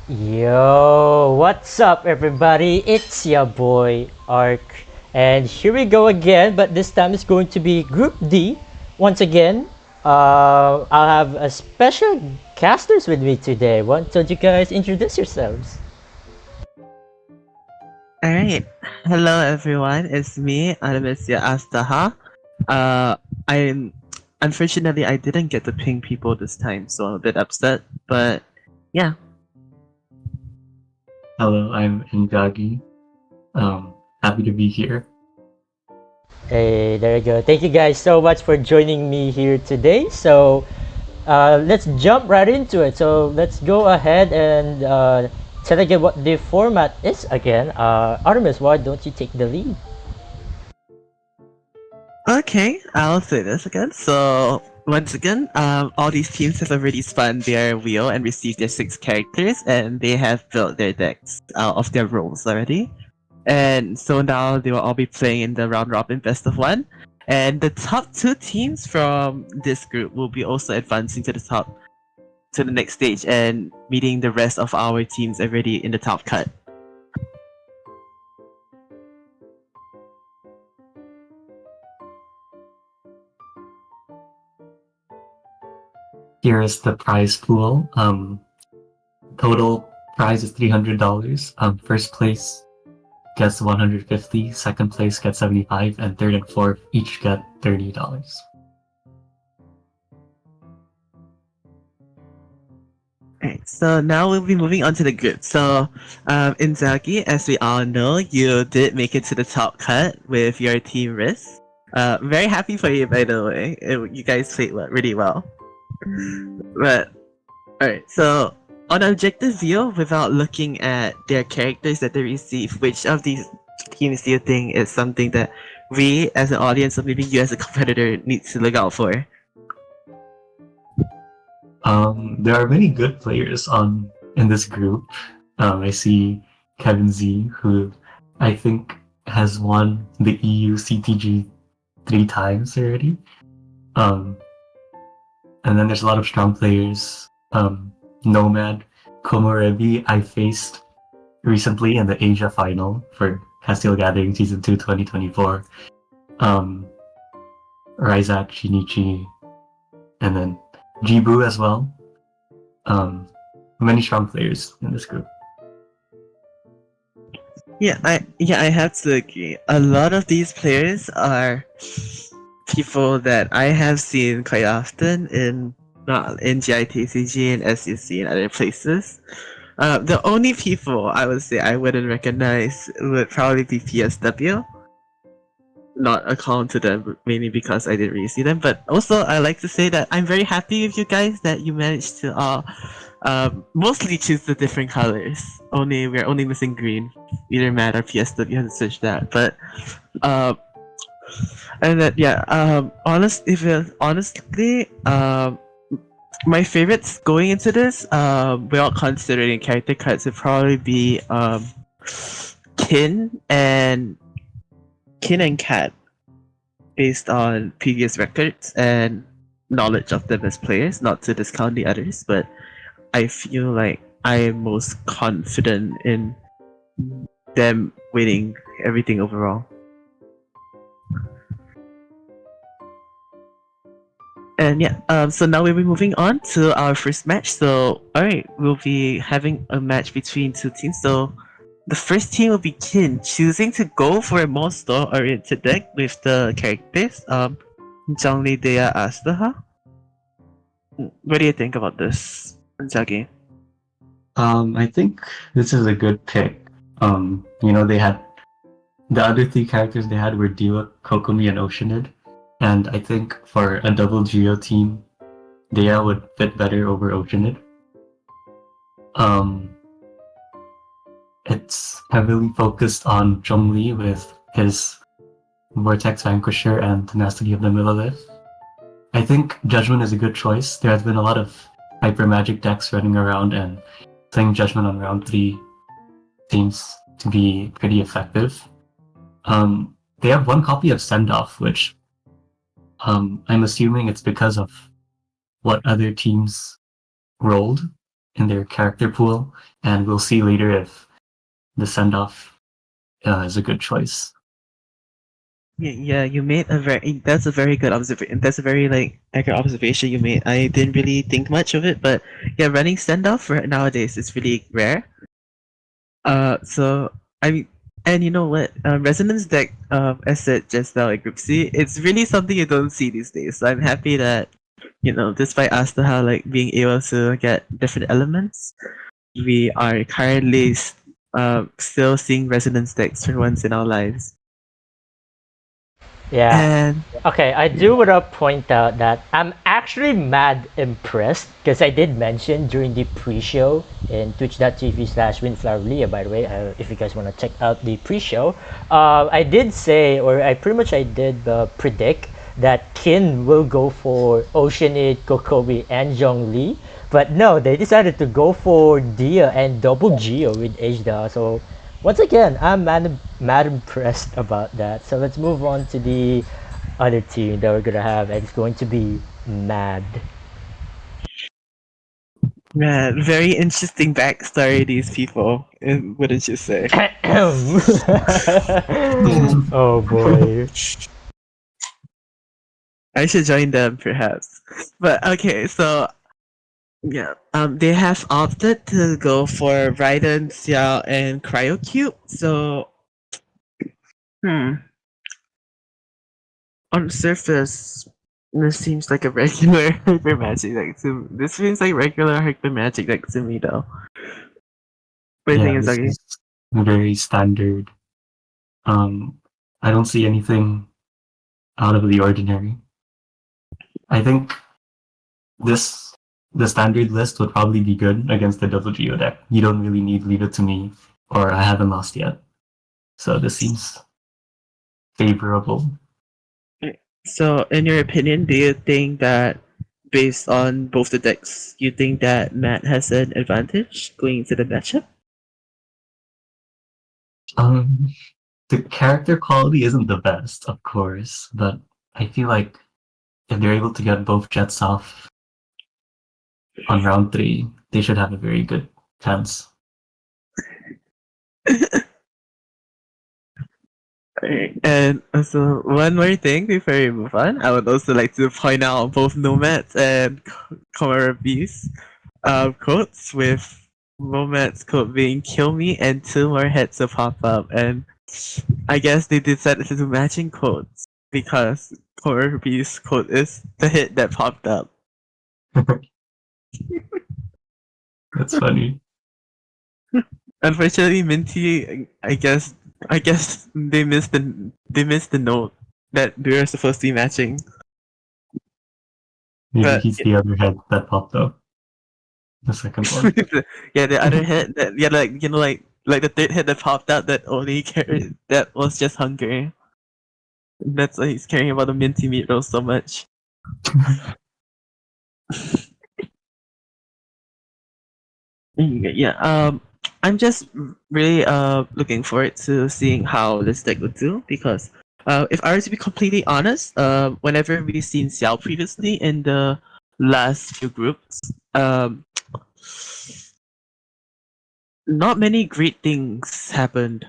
Yo, what's up everybody? It's your boy Ark, and here we go again, but this time it's going to be Group D. Once again, I'll have a special casters with me today. Why don't you guys introduce yourselves? All right. Hello, everyone. It's me, Anastasia Astaha. Uh, I'm unfortunately I didn't get to ping people this time, so I'm a bit upset. But yeah. Hello, I'm Injagi. Happy to be here. Hey, there you go. Thank you guys so much for joining me here today. So, let's jump right into it. So, let's go ahead and tell again what the format is again. Artemis, why don't you take the lead? Okay, I'll say this again. So once again, all these teams have already spun their wheel and received their 6 characters, and they have built their decks out of their roles already. And so now they will all be playing in the round robin best of one. And the top 2 teams from this group will be also advancing to the next stage and meeting the rest of our teams already in the top cut. Here is the prize pool. Total prize is $300. First place gets 150, second place gets 75, and third and fourth each get $30. Alright, so now we'll be moving on to the group. So, Inzaghi, as we all know, you did make it to the top cut with your team Risk. Very happy for you, by the way. You guys played really well. But, alright, so on objective view, without looking at their characters that they receive, which of these teams do you think is something that we as an audience, or maybe you as a competitor, needs to look out for? There are many good players in this group. I see Kevin Z, who I think has won the EU CTG 3 times already. And then there's a lot of strong players. Nomad, Komorebi, I faced recently in the Asia final for Castile Gathering Season 2 2024. Ryzak, Shinichi, and then Jibu as well. Many strong players in this group. Yeah, I have to agree. A lot of these players are people that I have seen quite often in GITCG and SEC and other places. The only people I would say I wouldn't recognize would probably be PSW. Not account to them, mainly because I didn't really see them. But also, I like to say that I'm very happy with you guys that you managed to all mostly choose the different colors. We're only missing green. Either Matt or PSW has to switch that. But and then yeah, honestly, my favorites going into this, without considering character cards, would probably be Kin and Cat, based on previous records and knowledge of them as players. Not to discount the others, but I feel like I am most confident in them winning everything overall. And yeah, so now we'll be moving on to our first match. So, alright, we'll be having a match between 2 teams. So, the first team will be Kin, choosing to go for a monster-oriented deck with the characters, Zhangli, Dea, Astaha. What do you think about this, Zagi? I think this is a good pick. They had the other 3 characters they had were Diwa, Kokomi, and Oceanid. And I think for a double Geo team, Dea would fit better over Oceanid. It's heavily focused on Zhongli with his Vortex Vanquisher and Tenacity of the Millilith. I think Judgment is a good choice. There has been a lot of Hyper Magic decks running around, and playing Judgment on round 3 seems to be pretty effective. They have 1 copy of Sendoff, which I'm assuming it's because of what other teams rolled. in their character pool, and we'll see later if the send-off is a good choice. Yeah, you made a very that's a very good observation. That's a very like accurate observation you made. I didn't really think much of it, but yeah, running standoff nowadays is really rare. So I mean, and you know what? Resonance deck, as said just now in Group C, it's really something you don't see these days. So I'm happy that despite us to how like being able to get different elements, we are currently still seeing resonance decks for once in our lives. Yeah. And Okay, I do want to point out that I'm actually mad impressed because I did mention during the pre-show in twitch.tv/windflowerlia, by the way, if you guys want to check out the pre-show, I did say, or I did predict that Kin will go for Oceanid, Kokobi, and Zhongli, but no, they decided to go for Dia and Double Geo with Ajda, so once again, I'm mad impressed about that. So let's move on to the other team that we're gonna have, and it's going to be Mad. man, very interesting backstory these people. Wouldn't you say? Oh boy. I should join them perhaps. But okay, so yeah, they have opted to go for Raiden, Xiao, and Cryocube. So, on the surface, this seems like a regular hyper magic deck to this seems like regular hyper magic deck to me though. What do you think, This Izagi? is very standard. I don't see anything out of the ordinary. I think the standard list would probably be good against the double geo deck. You don't really need Leave It to Me or I Haven't Lost Yet. So this seems favorable. So, in your opinion, do you think that based on both the decks, you think that Matt has an advantage going into the matchup? The character quality isn't the best, of course, but I feel like if they're able to get both jets off on round 3, they should have a very good chance. Alright, and also one more thing before we move on, I would also like to point out both Nomad's and Komarabi's quotes, with Nomad's quote being "kill me" and 2 more heads to pop up, and I guess they decided to do matching quotes because Komarabi's quote is the hit that popped up. That's funny. Unfortunately, Minty, I guess they missed the note that they were supposed to be matching. Maybe But- he's the other head that popped up. The second one. Yeah, the other head that like the third head that popped out that only carried that was just hunger. That's why he's caring about the minty meat roll so much. Yeah, I'm just really looking forward to seeing how this deck would do because if I were to be completely honest, whenever we've seen Xiao previously in the last few groups, not many great things happened.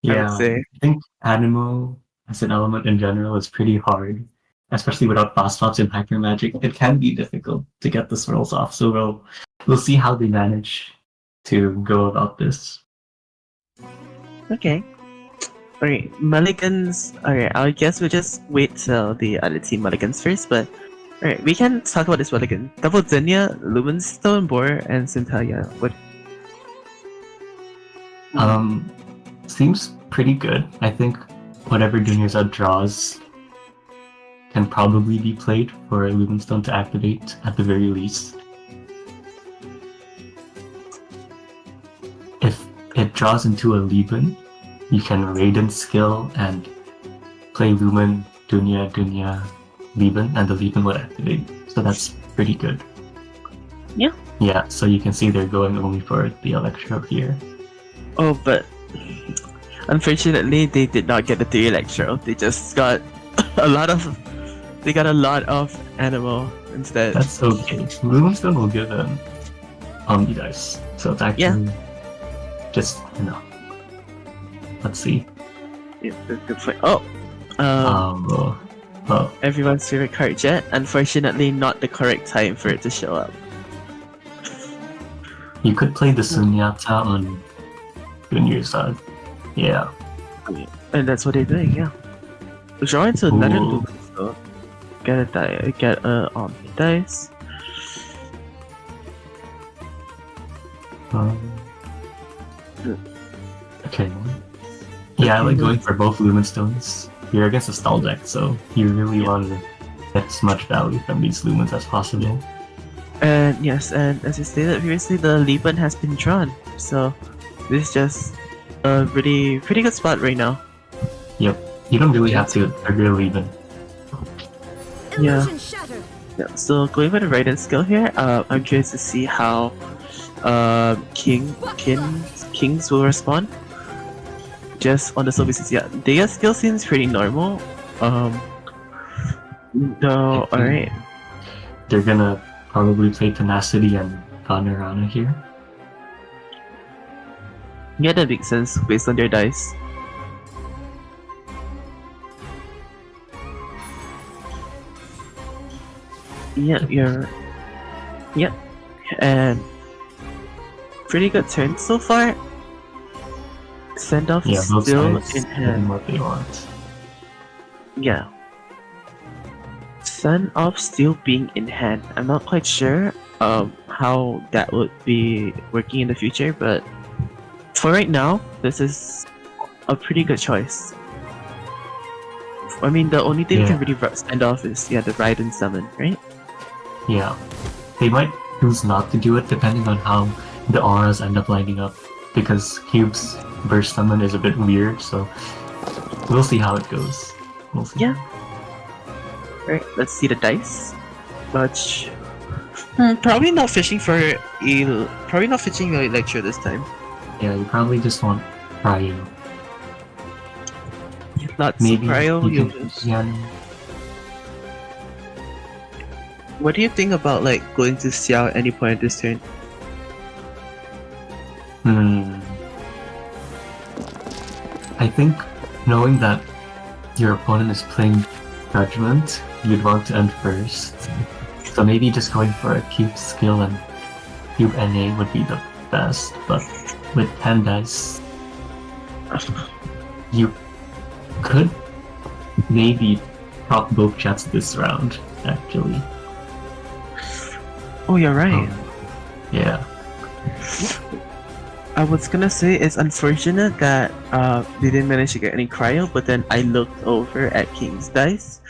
I Yeah, would say. I think Animal as an element in general is pretty hard, especially without fast swaps in Hyper Magic. It can be difficult to get the swirls off, so we'll see how they manage to go about this. Okay. Alright, Mulligans. Alright, I guess we'll just wait till the other team Mulligans first, but alright, we can talk about this Mulligan. Double Zenya, Lumenstone, Boar, and Centalia. What? Seems pretty good. I think whatever Dunyarzad draws can probably be played for Lumenstone to activate at the very least. If it draws into a Lieben, you can Raiden skill and play Lumen, Dunya, Lieben, and the Lieben would activate. So that's pretty good. Yeah. Yeah, so you can see they're going only for the Electro here. Oh, but unfortunately, they did not get the 3 Electro. They just got a lot of They got a lot of animal instead. That's okay. Moonstone will give them Omni dice. So it's actually just, let's see. Yeah, that's good point. Oh! Everyone's favorite card, Jet. Unfortunately, not the correct time for it to show up. You could play the Sunyata on Junior's side. Yeah. And that's what they're doing, yeah. Draw into another Ooh. loop, so get a die, get a Omni dice. Okay. Yeah, I like going for both Lumenstones. You're against a stall deck, so you really want to get as much value from these Lumens as possible. And yes, and as you stated previously, the Liban has been drawn, so this is just a pretty good spot right now. Yep. You don't really have to trigger Leben. Yeah. Yeah. So going for the right hand skill here, I'm curious to see how Kings will respond. Just on the surface, yeah. Their skill seems pretty normal. No, alright. They're gonna probably play Tenacity and Panorama here. Yeah, that makes sense based on their dice. Yeah, Yep. And pretty good turn so far. Send off Yeah, both still sides in getting hand. what they want. Yeah. Send off still being in hand. I'm not quite sure how that would be working in the future, but for right now, this is a pretty good choice. I mean, the only thing you can really send off is the ride and summon, right? Yeah. They might choose not to do it depending on how the auras end up lining up, because Cube's burst summon is a bit weird, so we'll see how it goes. We'll see. Yeah. Alright, let's see the dice. Much. Probably not fishing for probably not fishing for Electro this time. Yeah, you probably just want Cryo. Not Maybe Cryo, you you'll can lose. What do you think about going to Xiao at any point this turn? I think knowing that your opponent is playing Judgment, you'd want to end first. So maybe just going for a Cube skill and Cube NA would be the best, but with 10 dice, you could maybe top both chats this round, actually. Oh, you're right. Yeah. I was gonna say it's unfortunate that they didn't manage to get any cryo, but then I looked over at King's dice.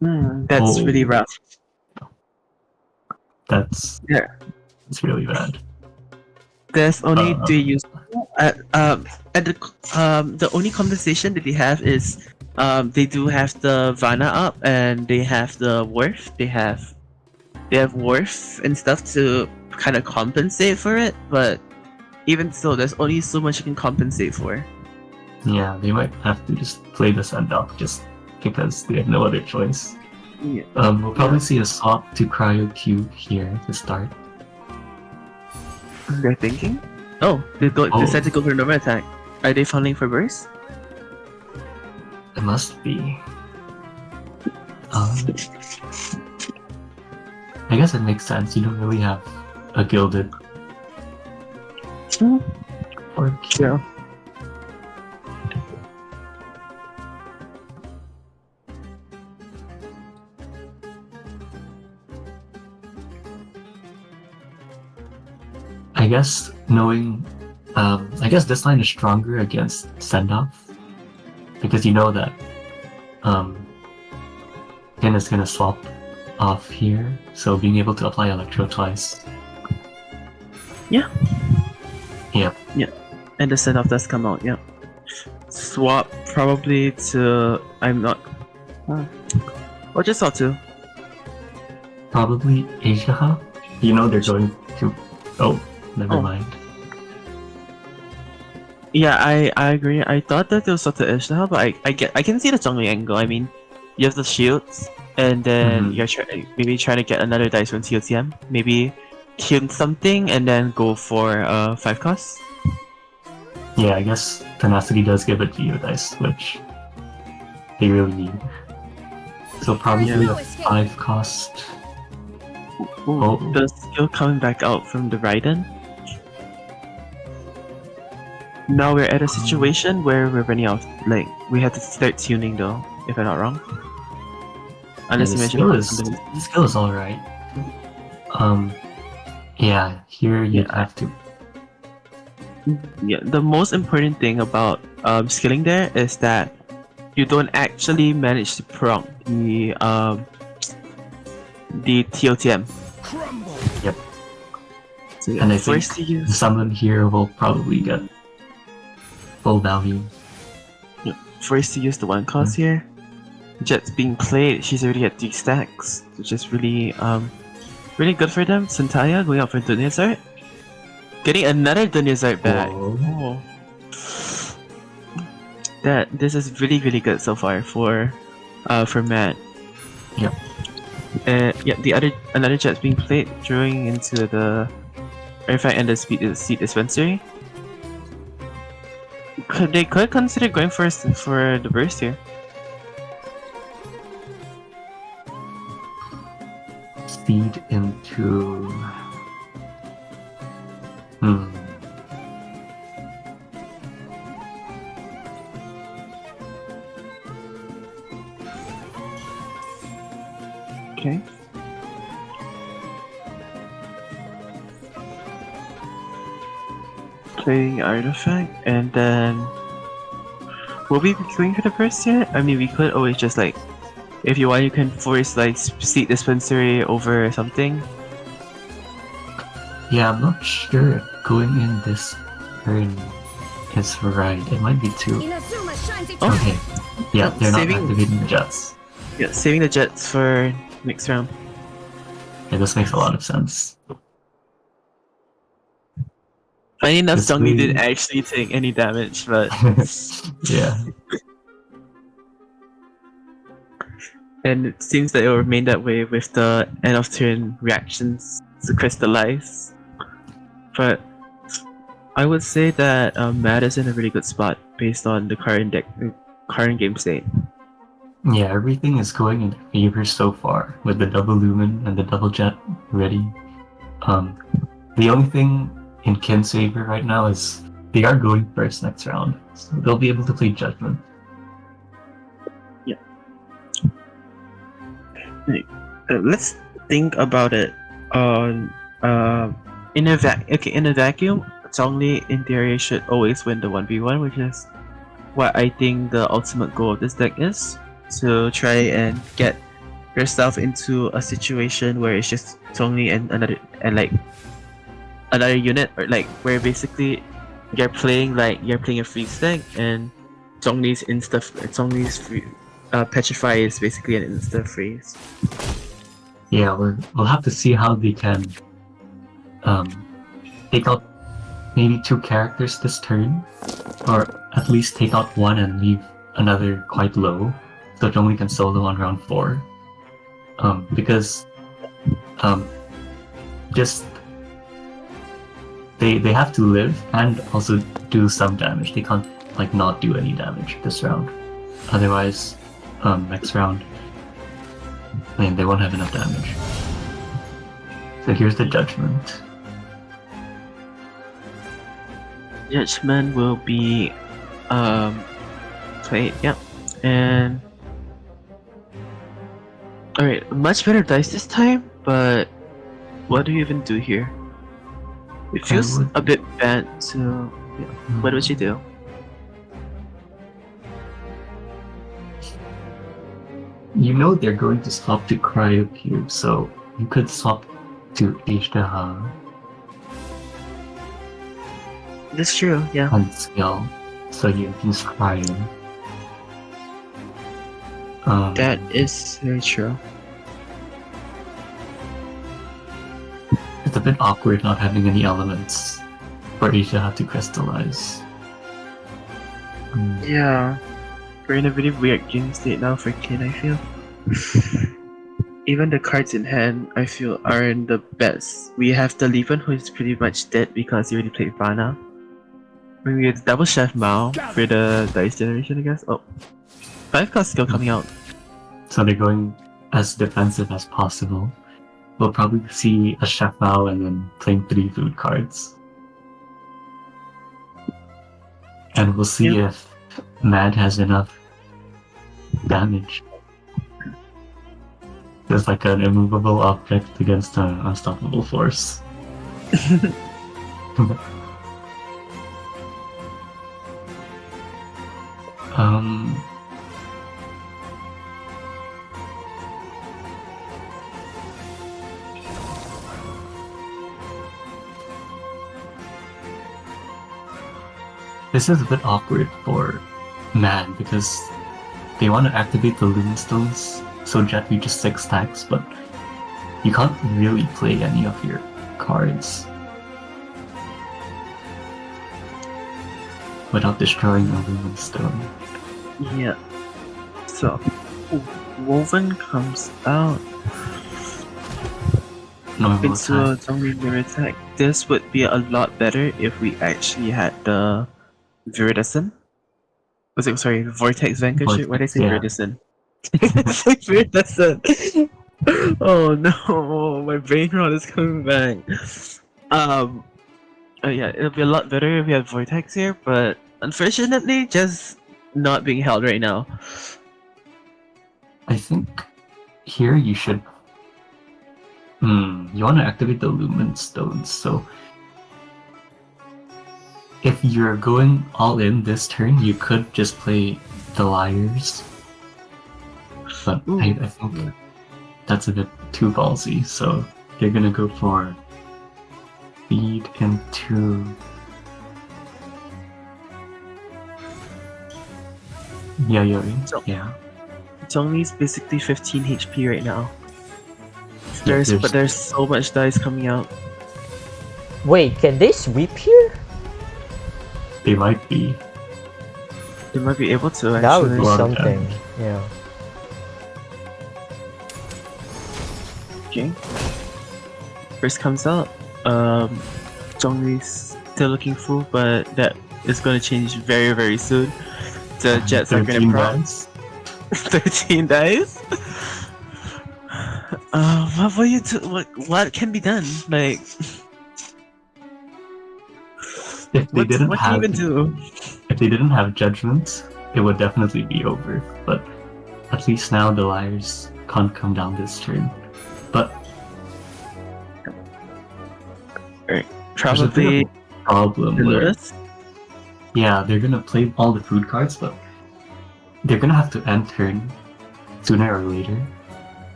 That's really rough. It's really bad. There's only three use. The only compensation that they have is they do have the Vana up and they have the Wharf. They have Wharf and stuff to kind of compensate for it, but even so, there's only so much you can compensate for. Yeah, they might have to just play the send-off just because they have no other choice. Yeah. We'll probably see a swap to Cryo Cube here to start. They're thinking? Oh, they decided to go for normal attack. Are they falling for burst? It must be. I guess it makes sense. You don't really have a gilded or Yeah. I guess knowing, I guess this line is stronger against send-off because you know that Ken is gonna swap off here, so being able to apply Electro twice. Yeah. Yep. Yeah. And the send off does come out, yeah. Swap probably to I'm not what just saw to? Probably Asia. You know they're going to never mind. Yeah, I agree. I thought that there was sort of Ishtar, but I can see the jungle angle. I mean, you have the shields, and then Mhm. you're maybe trying to get another dice from TOTM. Maybe kill something and then go for 5 cost. Yeah, I guess Tenacity does give a Geo dice, which they really need. So probably Yeah. a 5 cost. Ooh, Oh. the skill coming back out from the Raiden. Now we're at a situation where we're running out. Like, we have to start tuning though, if I'm not wrong. Unless the you mentioned skill is something. the skill is alright. Yeah, here you Yeah. have to. Yeah, the most important thing about skilling there is that you don't actually manage to proc the TOTM. Yep. So yeah, And I first think to the use summon here will probably get full value. first to use the 1 cost here. Jet's being played, she's already at 3 stacks, which is really really good for them. Santaya going out for Dunyazart. Getting another Dunyazart back. Whoa. Oh. This is really good so far for Matt. Yep. Yeah, another jet's being played, drawing into the artifact and the seed dispensary. They could consider going for the burst here. Speed into. Okay. Playing artifact, and then will we be going for the burst yet? I mean, we could always just like, if you want, you can force like seed dispensary over something. Yeah, I'm not sure if going in this turn is right. It might be too. Okay. Yeah, they're not Saving- activating the jets. Yeah, saving the jets for next round. Yeah, this makes a lot of sense. Funny enough, This Zhongli way- didn't actually take any damage, but Yeah. and it seems that it will remain that way with the end of turn reactions to crystallize. But I would say that Matt is in a really good spot based on the current game state. Yeah, everything is going in their favor so far with the double lumen and the double jet ready. The only thing in Ken's favor right now is they are going first next round, so they'll be able to play Judgment. Yeah. Let's think about it on in a vacuum. Zhongli in theory should always win the 1v1, which is what I think the ultimate goal of this deck is, to try and get yourself into a situation where it's just Zhongli and another unit, or like where basically you're playing a freeze deck and Zhongli's Petrify is basically an insta freeze. Yeah, we'll have to see how they can take out maybe 2 characters this turn, or at least take out 1 and leave another quite low, so Zhongli can solo on round 4. Because just they have to live and also do some damage. They can't like not do any damage this round. Otherwise, next round, I mean, they won't have enough damage. So here's the Judgment. Judgment will be played, yeah. And alright, much better dice this time, but what do you even do here? It feels a bit bad, so yeah. What would you do? You know they're going to swap to Cryo Cube, so you could swap to Ishtaha That's true, yeah. on skill, so you use Cryo. That is very true. It's a bit awkward not having any elements for Ishtaha to crystallize. Yeah. We're in a really weird game state now for Kin, I feel. even the cards in hand, I feel, aren't the best. We have the Lieven, who is pretty much dead because he already played Vana. We have double Chef Mao for the dice generation, I guess. Oh, 5 cost skill coming out. So they're going as defensive as possible. We'll probably see a Chef Mao and then playing 3 food cards. And we'll see if Mad has enough damage. There's like an immovable object against an unstoppable force. This is a bit awkward for Man because they want to activate the Lumenstones, so Jet reaches 6 stacks, but you can't really play any of your cards without destroying a Lumenstone. Yeah. So, Woven comes out Normal into a attack. zombie mirror attack. This would be a lot better if we actually had the Viridescent. Was it, sorry, Vortex Vanquisher? Why did I say Yeah. Viridescent? It's like Viridescent! Oh no, my brain rot is coming back. Yeah, it'll be a lot better if we had Vortex here, but unfortunately, just not being held right now. I think here you should. You want to activate the Lumen Stones, so if you're going all in this turn, you could just play the Liars. But I think that's a bit too ballsy, so you're gonna go for feed into Yayoi. So- Yeah. Zhongli's basically 15 HP right now. there's- But there's so much dice coming out. Wait, can they sweep here? They might be. They might be able to actually. That would be Lot of something. damage. Yeah. Okay. First comes out. Zhongli's still looking full, but that is going to change very, very soon. The Jets are going to 13 proc dice. 13 dice. What will you do? What can be done? Like, If they didn't what can you have even do? If they didn't have judgments, it would definitely be over. But at least now the Liars can't come down this turn. But there's a bit Probably of a problem the where, Lotus. yeah, they're gonna play all the food cards, but they're gonna have to end turn sooner or later.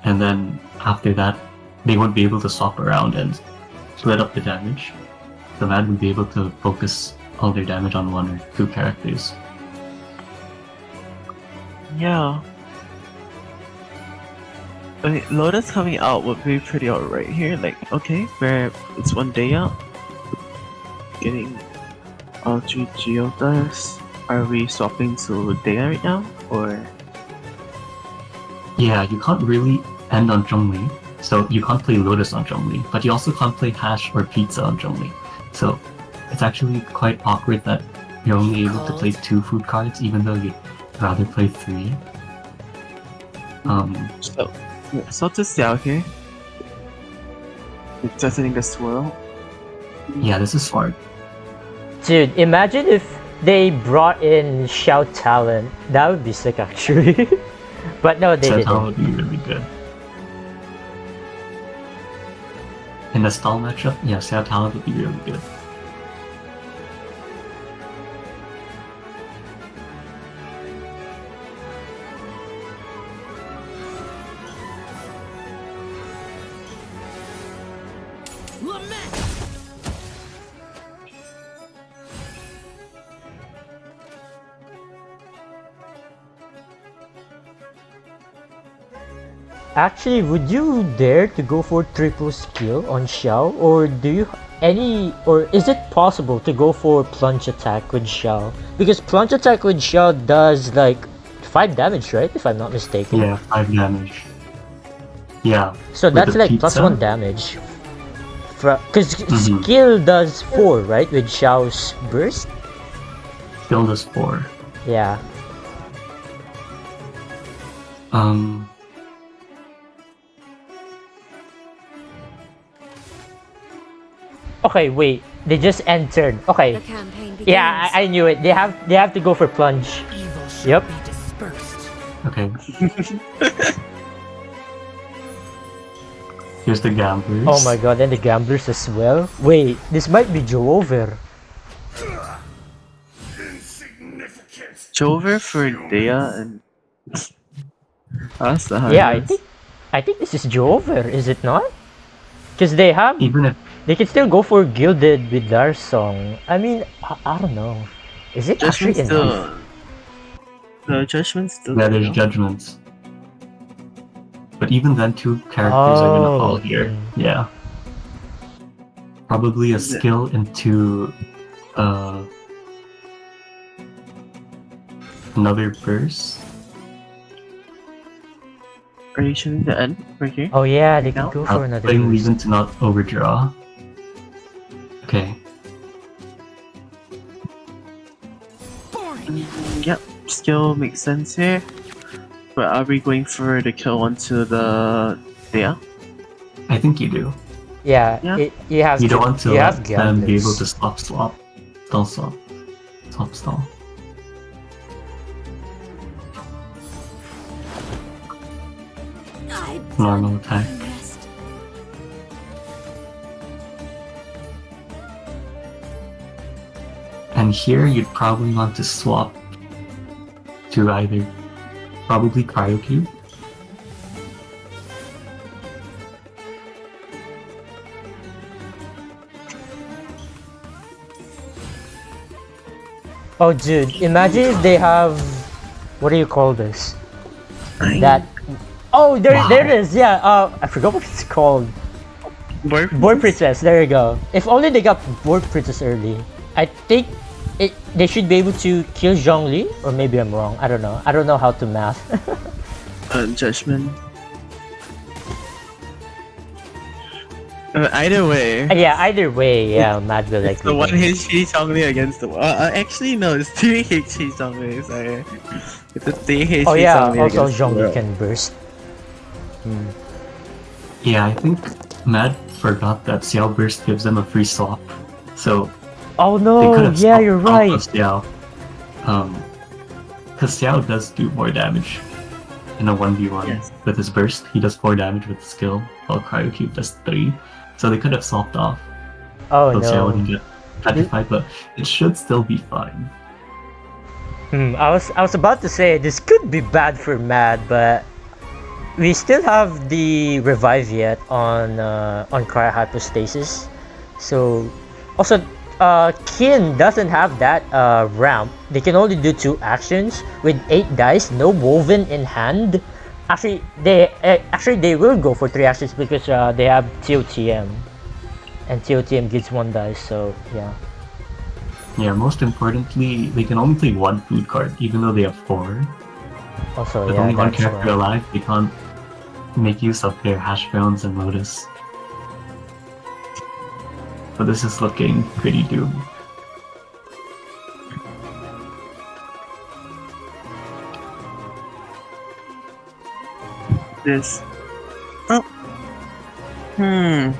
And then after that, they won't be able to swap around and split up the damage. The man would be able to focus all their damage on 1 or 2 characters. Yeah. I mean, Lotus coming out would be pretty alright here. Like, okay, where it's 1 day out. Getting all 3 Geodas. Are we swapping to Daya right now? Or. Yeah, you can't really end on Zhongli, so you can't play Lotus on Zhongli, but you also can't play Hash or Pizza on Zhongli. So it's actually quite awkward that you're only able to play 2 food cards, even though you'd rather play 3. So to Xiao here. It's definitely the swirl. Yeah, this is smart. Dude, imagine if they brought in Shout Talent. That would be sick, actually. But no, they That didn't. would be really good. In the stall matchup, yeah, Sao Talent would be really good. Actually, would you dare to go for triple skill on Xiao, or do you or is it possible to go for plunge attack with Xiao? Because plunge attack with Xiao does like 5 damage, right? If I'm not mistaken. Yeah, 5 damage. Yeah. So with that's the like pizza. +1 damage. Because Mhm. skill does 4, right? With Xiao's burst? Skill does 4. Yeah. Okay, wait. They just entered. Okay. The campaign begins. Yeah, I knew it. They have to go for plunge. Evil shall Yep. be dispersed. Okay. Here's the gamblers. Oh my god, and the gamblers as well. Wait, this might be Joe over. Jover for Dea and that's the Yeah, hardest. I think this is Joe over, is it not? Because they have Even if they can still go for gilded with their song. I mean, I don't know. Is it actually Judgment's enough? still the judgment's still yeah, there, there's no? judgments. But even then, 2 characters are gonna fall here. Mm. Yeah. Probably a Yeah. skill into another burst. Are you shooting the end right here? Oh yeah, they can Now? go for another Playing boost. Legion to not overdraw. Okay. Yep, skill makes sense here. But are we going for the kill onto the Dea? I think you do. Yeah, Yeah. you have You to. don't want to you have let them be able gamblers. to stop. Stall. Stall. I Normal attack. rest. And here you'd probably want to swap to either probably Cryo Cube. Oh dude, imagine if they have, what do you call this? That. Oh, there it is. Yeah. I forgot what it's called. Board Princess. There you go. If only they got Board Princess early, I think they should be able to kill Zhongli, or maybe I'm wrong. I don't know. I don't know how to math. Judgment. Either way, Yeah. Either way, yeah, Mad will it's likely. the 1 win. HP Zhongli against the. Actually, no, it's 3 HP Zhongli. Sorry. It's a 3 HP Oh yeah. Zhongli Also, against the Zhongli world. can burst. Yeah, I think Mad forgot that Xiao Burst gives them a free swap. So Oh they no. could have Yeah, swapped you're out right. of Xiao. Because Xiao does do more damage in a 1v1 Yes. with his burst. He does 4 damage with skill, while Cryo Cube does 3. So they could have swapped off. Oh So Xiao no. wouldn't get petrified, but it should still be fine. I was about to say this could be bad for Mad, but we still have the revive yet on Cryo Hypostasis. So also Kin doesn't have that ramp. They can only do 2 actions with 8 dice, no woven in hand. Actually they will go for 3 actions because they have TOTM. And TOTM gives 1 dice, so yeah. Yeah, most importantly, they can only play 1 food card, even though they have 4. Also With yeah, only 1 that's character why. alive, they can't make use of their hash browns and lotus. So this is looking pretty doomed. This. Oh. Hmm.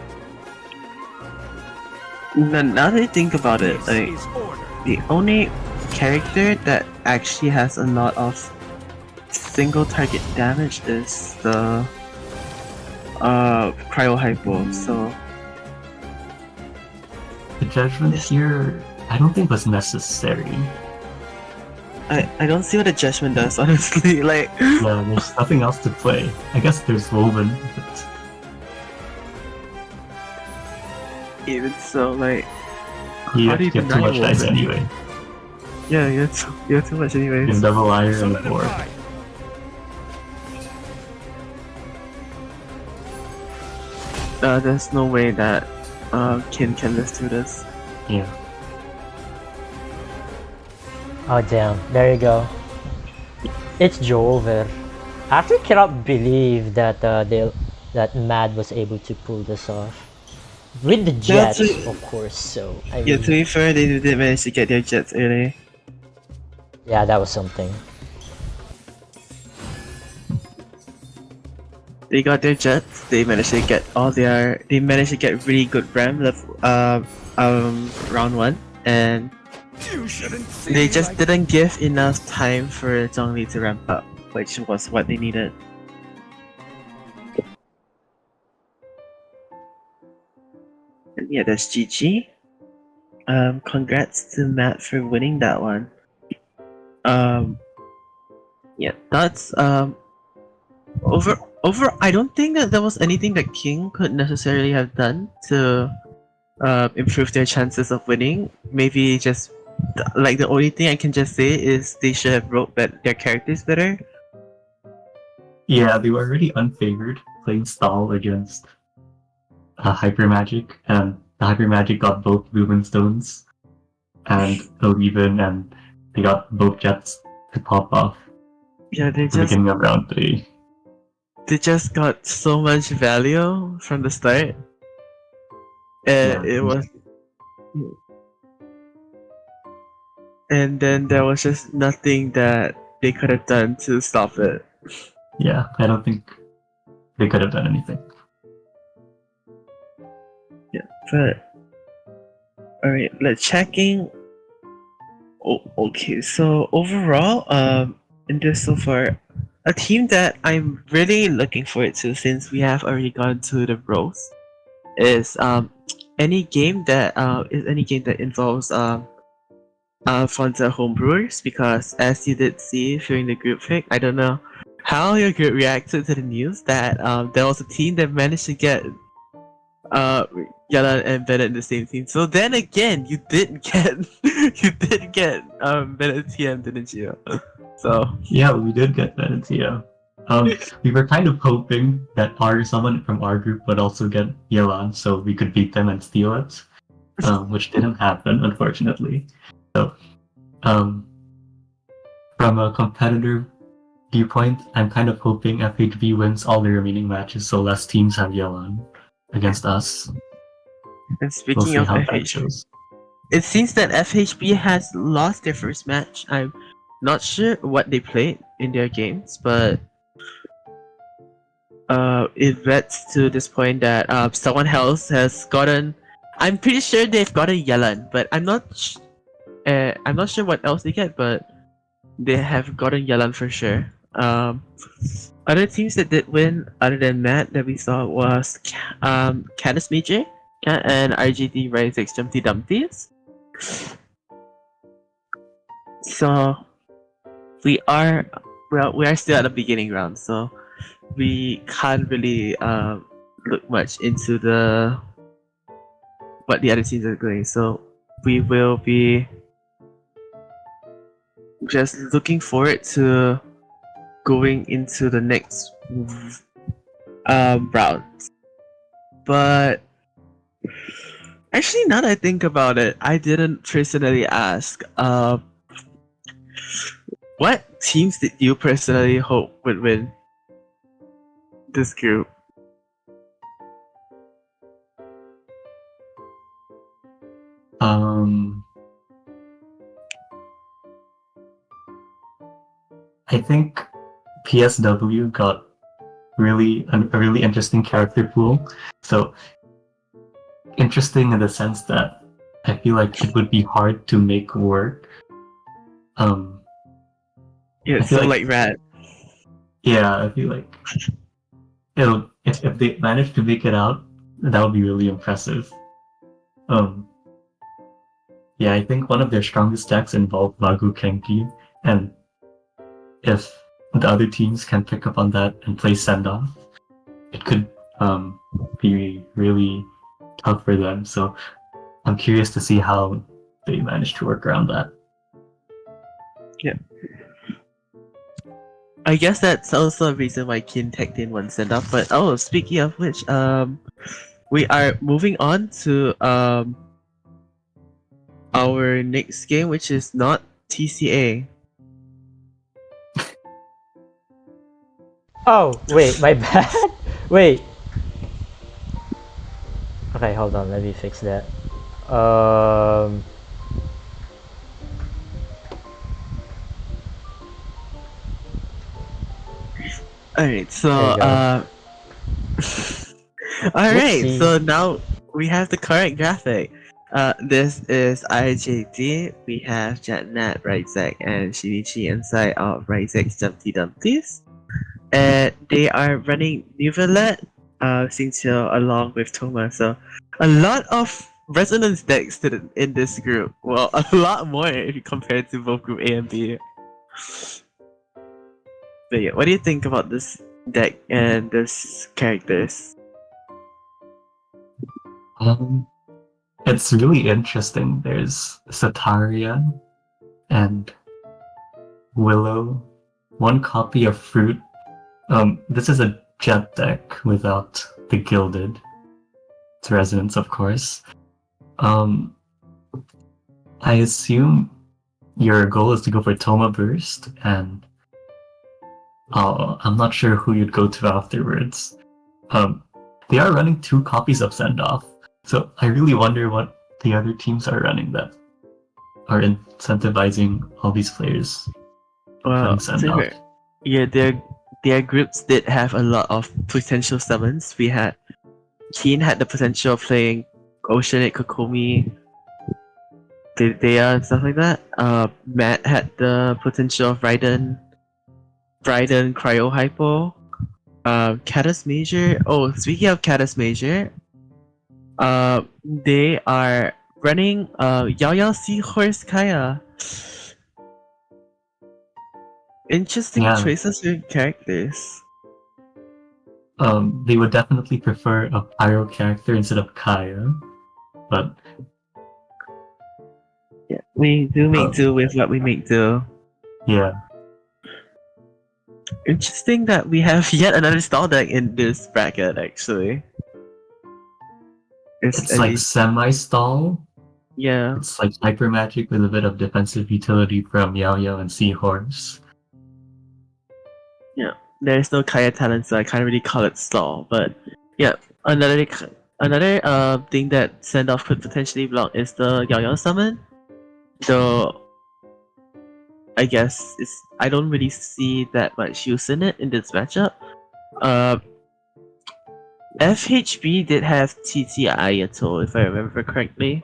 Now that I think about it, like the only character that actually has a lot of single target damage is the cryo hypo. So The judgment here, I don't think was necessary. I don't see what a judgment does, honestly. Like Yeah, there's nothing else to play. I guess there's Woven, but even so, like you How have do to you get too deny much dice Woven? anyway. yeah, you have too much You anyways. have Double Liar and the board. There's no way that Kin can live through this. Yeah. Oh damn, there you go. It's Jover. I actually cannot believe that that Mad was able to pull this off. With the Yeah, Jets, of course, so I Yeah, to mean, be fair, they did manage to get their jets early. yeah, that was something. They got their jets. They managed to get all their. They managed to get really good ram round one, and they just didn't give enough time for Zhongli to ramp up, which was what they needed. And yeah, that's GG. Congrats to Matt for winning that one. Yeah, that's over. I don't think that there was anything that King could necessarily have done to improve their chances of winning. Maybe just like the only thing I can just say is they should have wrote their characters better. Yeah, they were already unfavored playing stall against Hyper Magic, and the Hyper Magic got both Lumen Stones and Eleven, and they got both jets to pop off Yeah, at the beginning of round 3. they just got so much value from the start. And Yeah. it was, and then there was just nothing that they could have done to stop it. Yeah, I don't think they could have done anything. But alright, let's checking. Oh, okay, so overall, in this so far, a team that I'm really looking forward to since we have already gone to the roast is any game that involves Fonza homebrewers, because as you did see during the group pick, I don't know how your group reacted to the news that there was a team that managed to get Yalan and Bennett in the same team. So then again, you did get Bennett TM, didn't you? So Yeah, we did get that into you. We were kind of hoping that someone from our group would also get Yelan, so we could beat them and steal it, which didn't happen, unfortunately. So, from a competitor viewpoint, I'm kind of hoping FHB wins all the remaining matches, so less teams have Yelan against us. and We'll speaking see of how that FHB, goes. it seems that FHB has lost their first match. I'm not sure what they played in their games, but it lets to this point that someone else has gotten. I'm pretty sure they've got a Yelan, but I'm not sure what else they get, but they have gotten Yelan for sure. Other teams that did win, other than that we saw was Canis Major and RGT Rise X Jumpty Dumpties. So we are still at the beginning round, so we can't really look much into what the other teams are doing. So we will be just looking forward to going into the next round. But actually, now that I think about it, I didn't personally ask. What teams did you personally hope would win this group? I think PSW got a really interesting character pool. So interesting in the sense that I feel like it would be hard to make work. Yeah, so like Rad. Yeah, I feel like if they manage to make it out, that would be really impressive. Yeah, I think one of their strongest decks involved Vagu Kenki, and if the other teams can pick up on that and play send-off, it could be really tough for them. So I'm curious to see how they manage to work around that. Yeah. I guess that's also a reason why Kin tagged in one send-off. But speaking of which, we are moving on to our next game, which is not TCA. Oh, wait, my bad. Wait, Okay, hold on. Let me fix that. Um. Alright, so There you go. alright, Whoopsie. so now we have the correct graphic. This is IJD. We have Jetnat, Ryzek, and Shinichi inside of Ryzek's Dumpty Dumpties. And they are running Nuvalet, Xingqiu along with Toma. So a lot of resonance decks in this group. Well, a lot more if you compare it to both group A and B. But yeah, what do you think about this deck and this characters? It's really interesting. There's Sataria and Willow. One copy of Fruit. This is a jet deck without the gilded. It's resonance, of course. I assume your goal is to go for Toma Burst, and I'm not sure who you'd go to afterwards. They are running 2 copies of Send Off, so I really wonder what the other teams are running that are incentivizing all these players Well, playing Send Off. yeah, their groups did have a lot of potential summons. We had Keen had the potential of playing Oceanic Kokomi, Dea and stuff like that. Matt had the potential of Raiden, Cryo Hypo, Catus Major. Oh, speaking of Catus Major, they are running Yao Yao Seahorse Kaya. Interesting Yeah. choices with characters. They would definitely prefer a Pyro character instead of Kaya, but Yeah, we do make do with what we make do. yeah. Interesting that we have yet another stall deck in this bracket, actually. It's at like least- semi-stall. yeah. It's like Hyper Magic with a bit of defensive utility from Yao Yao and Seahorse. There's no Kaya talent, so I can't really call it stall. But yeah, another thing that Send Off could potentially block is the Yao Yao summon. Though I guess I don't really see that much use in it in this matchup. FHB did have TT Ayato, if I remember correctly,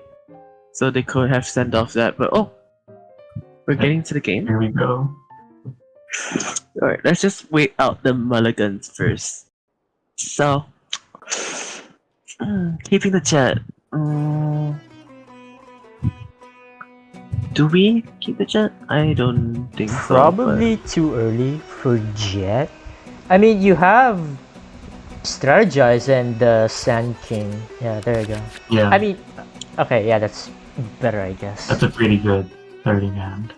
so they could have sent off that. But we're getting to the game. Here we go. Alright, let's just wait out the mulligans first. So, keeping the jet. Do we keep the jet? I don't think so. Probably too early for Jet. I mean, you have Strategize and the Sand King. Yeah, there you go. Yeah, I mean, okay, yeah, that's better, I guess. that's a pretty good starting hand.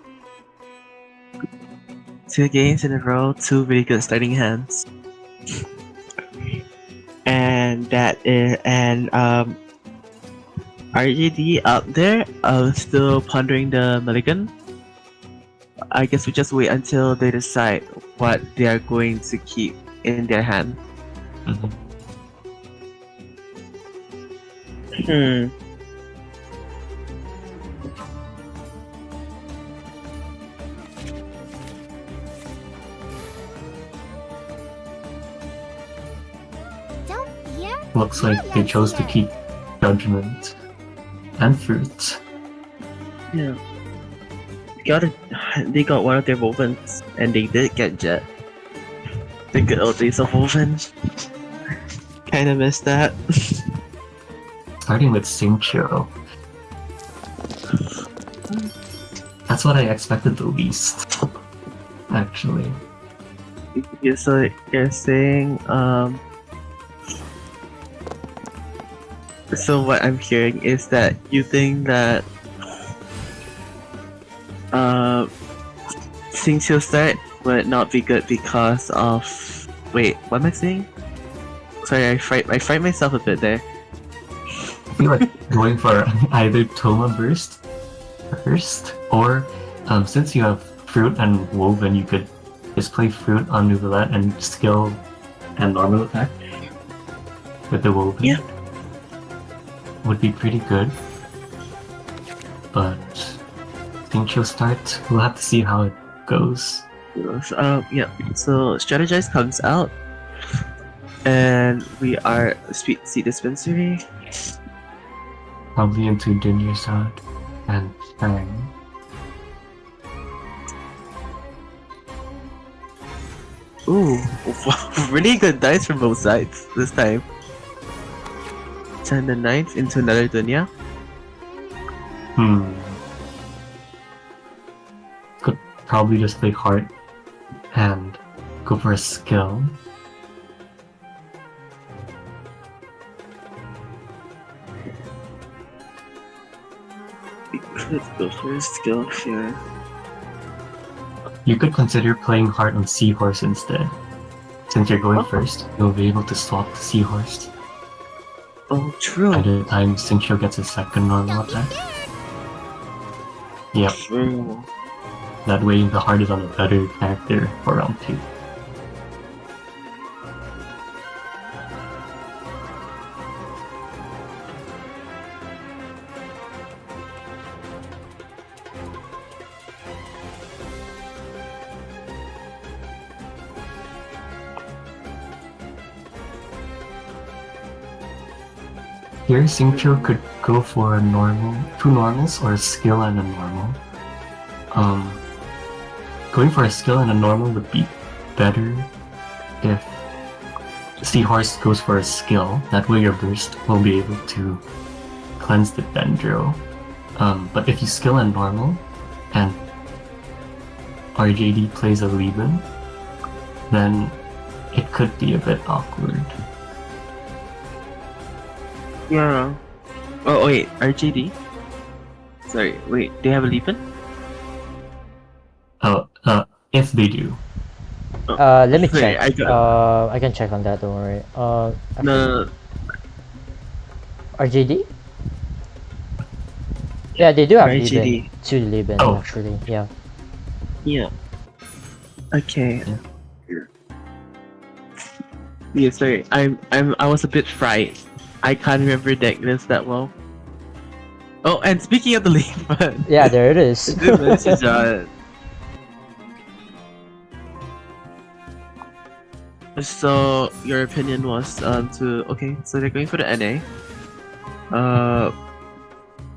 2 games in a row, 2 really good starting hands. And RGD out there, still pondering the mulligan. I guess we just wait until they decide what they are going to keep in their hand. Mhm. Looks like they chose to keep Judgment and Fruit. Yeah. They got one of their Wovens, and they did get Jet. The good old days of Woven. Kinda missed that. Starting with Xingqiu. That's what I expected the least, actually. Yeah, so you're saying, so what I'm hearing is that you think that Xingqiu start would not be good because of... Wait, what am I saying? Sorry, I fright myself a bit there. I feel like going for either Toma Burst first, or since you have Fruit and Woven, you could just play Fruit on Nuvalet and skill and normal attack with the Woven. Yeah. would be pretty good, but I think she'll start. We'll have to see how it goes. Yeah. So strategize comes out, and we are Sweet Seed Dispensary. Probably into Dunyazad and Fang. Ooh, really good dice from both sides this time. Turn the 9th into another Dunya. Could probably just play Heart and go for a skill. We could go for a skill here. You could consider playing Heart on Seahorse instead. Since you're going first, you'll be able to swap the Seahorse Oh, true. at a time since she'll get a second normal attack. Yep, True. that way the Heart is on a better character for round 2. Here, Xingqiu could go for a normal, 2 normals, or a skill and a normal. Going for a skill and a normal would be better if Seahorse goes for a skill. That way your burst will be able to cleanse the Dendro. But if you skill and normal, and RJD plays a Lieben, then it could be a bit awkward. Yeah. Oh wait, RJD. Sorry, wait. They have a Leapin? If they do. Let me Sorry, check. I can check on that. Don't worry. No. RJD? Yeah, they do have RJD. Lieben. 2 Lieben Oh. actually. Yeah. Yeah. Okay. Yeah, sorry. I was a bit fried. I can't remember deck list that well. Oh, and speaking of the Leapin. Yeah, there it is. So your opinion was okay, so they're going for the NA.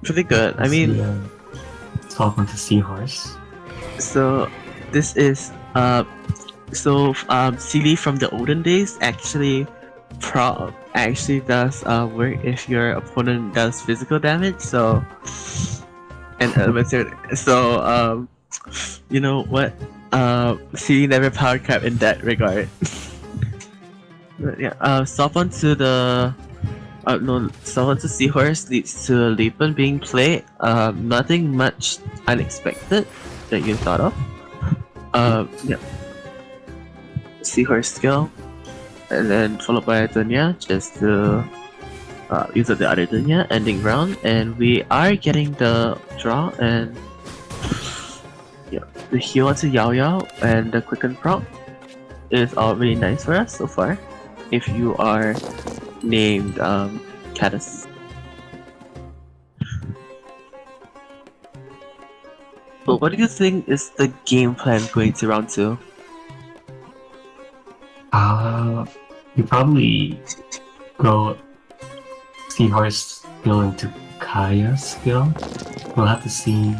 Pretty good. I mean, Swap onto Seahorse. so this is Sealy from the olden days actually does work if your opponent does physical damage. So and you know what? Sealy never power crap in that regard. But yeah, swap onto the swap onto Seahorse leads to Leapin being played. Nothing much unexpected that you thought of. Yeah. Seahorse skill, and then followed by a Dunya just to use up the other Dunya, ending round, and we are getting the draw and yeah, the heal onto Yao Yao and the quicken proc is all really nice for us so far. If you are named Caddis. But what do you think is the game plan going to round 2? You probably go Seahorse skill into Kaya skill. We'll have to see.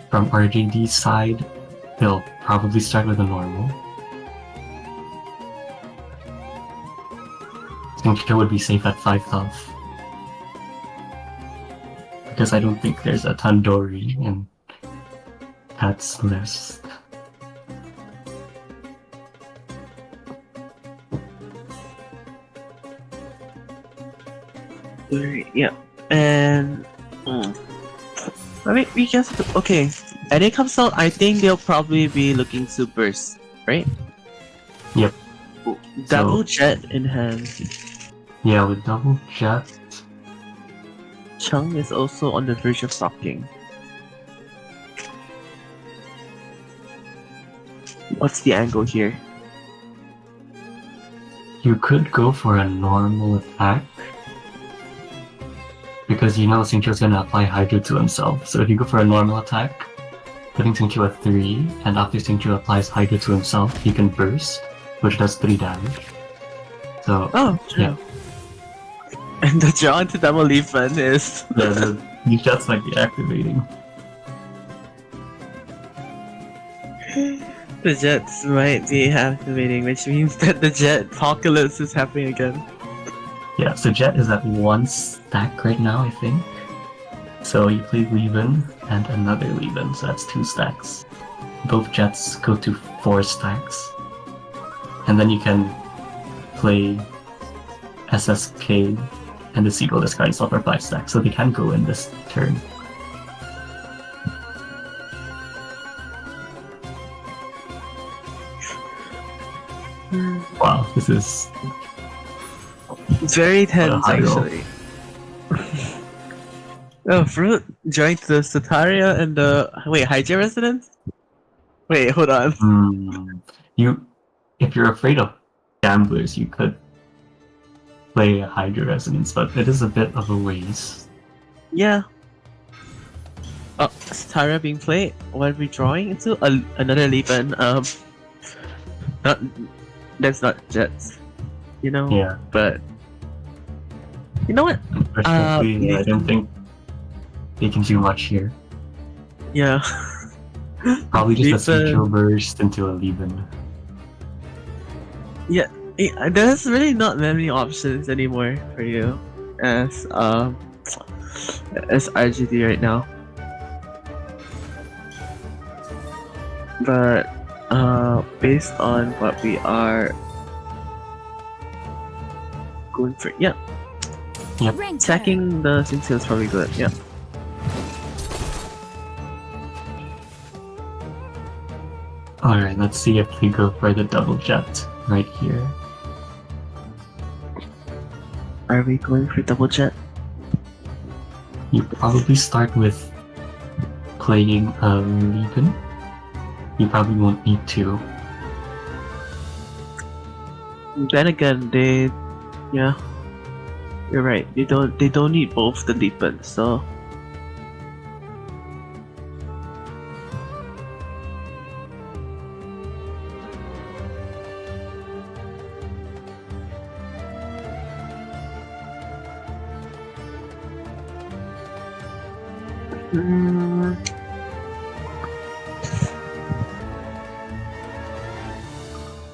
From RJD's side, they'll probably start with a normal. I think it would be safe at 5 health. Because I don't think there's a Tandoori in Pat's list. Yeah, and I mean, we just okay. And it comes out. I think they'll probably be looking to burst, right? Yep. Double jet in hand. Yeah, with double jet. Chung is also on the verge of stocking. What's the angle here? You could go for a normal attack. Because you know Xingqiu's gonna apply Hydro to himself. So if you go for a normal attack, putting Xingqiu at 3, and after Xingqiu applies Hydro to himself, he can burst, which does 3 damage. So, Oh, true. yeah. And the draw into double leaf one is... These jets might be activating. The jets might be activating, which means that the jet apocalypse is happening again. Yeah, so Jet is at 1 stack right now, I think. So you play Leaven and another Leaven, so that's 2 stacks. Both Jets go to 4 stacks. And then you can play SSK and the Seagull discard itself for 5 stacks, so they can go in this turn. Wow, this is... It's very tense, Hydro. actually. Oh, Fruit joined the Sataria and the... Wait, Hydra Residence? Wait, hold on. If you're afraid of gamblers, you could play a Hydra Resonance, but it is a bit of a waste. Yeah. Oh, Sataria being played. What are we drawing into? Another Leaven. Not... That's not Jets. You know? Yeah. But... You know what? Unfortunately, I don't think they can do much here. Yeah. Probably just a Leaven. Seagull burst into a Leaven. There's really not many options anymore for you as RGD right now. But based on what we are going for, yeah, attacking the Xingqiu is probably good. Yeah. Alright, let's see if they go for the double jet right here. Are we going for double jet? You probably start with playing a Leaven. You probably won't need to. Then again, yeah, you're right. They don't need both the Leaven, so.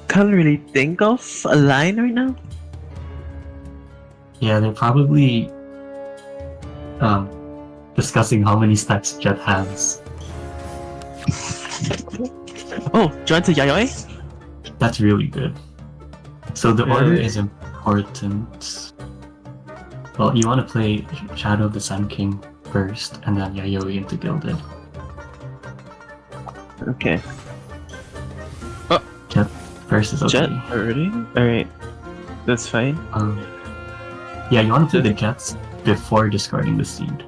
Can't really think of a line right now. Yeah, they're probably discussing how many stacks Jet has. Oh, join to Yayoi? That's really good. So the order Really? is important. Well, you want to play Shadow of the Sun King first, and then Yayoi into Gilded. Okay. Jet first is okay. Jet already? Alright. That's fine. Yeah, you want to play the Jets before discarding the Seed.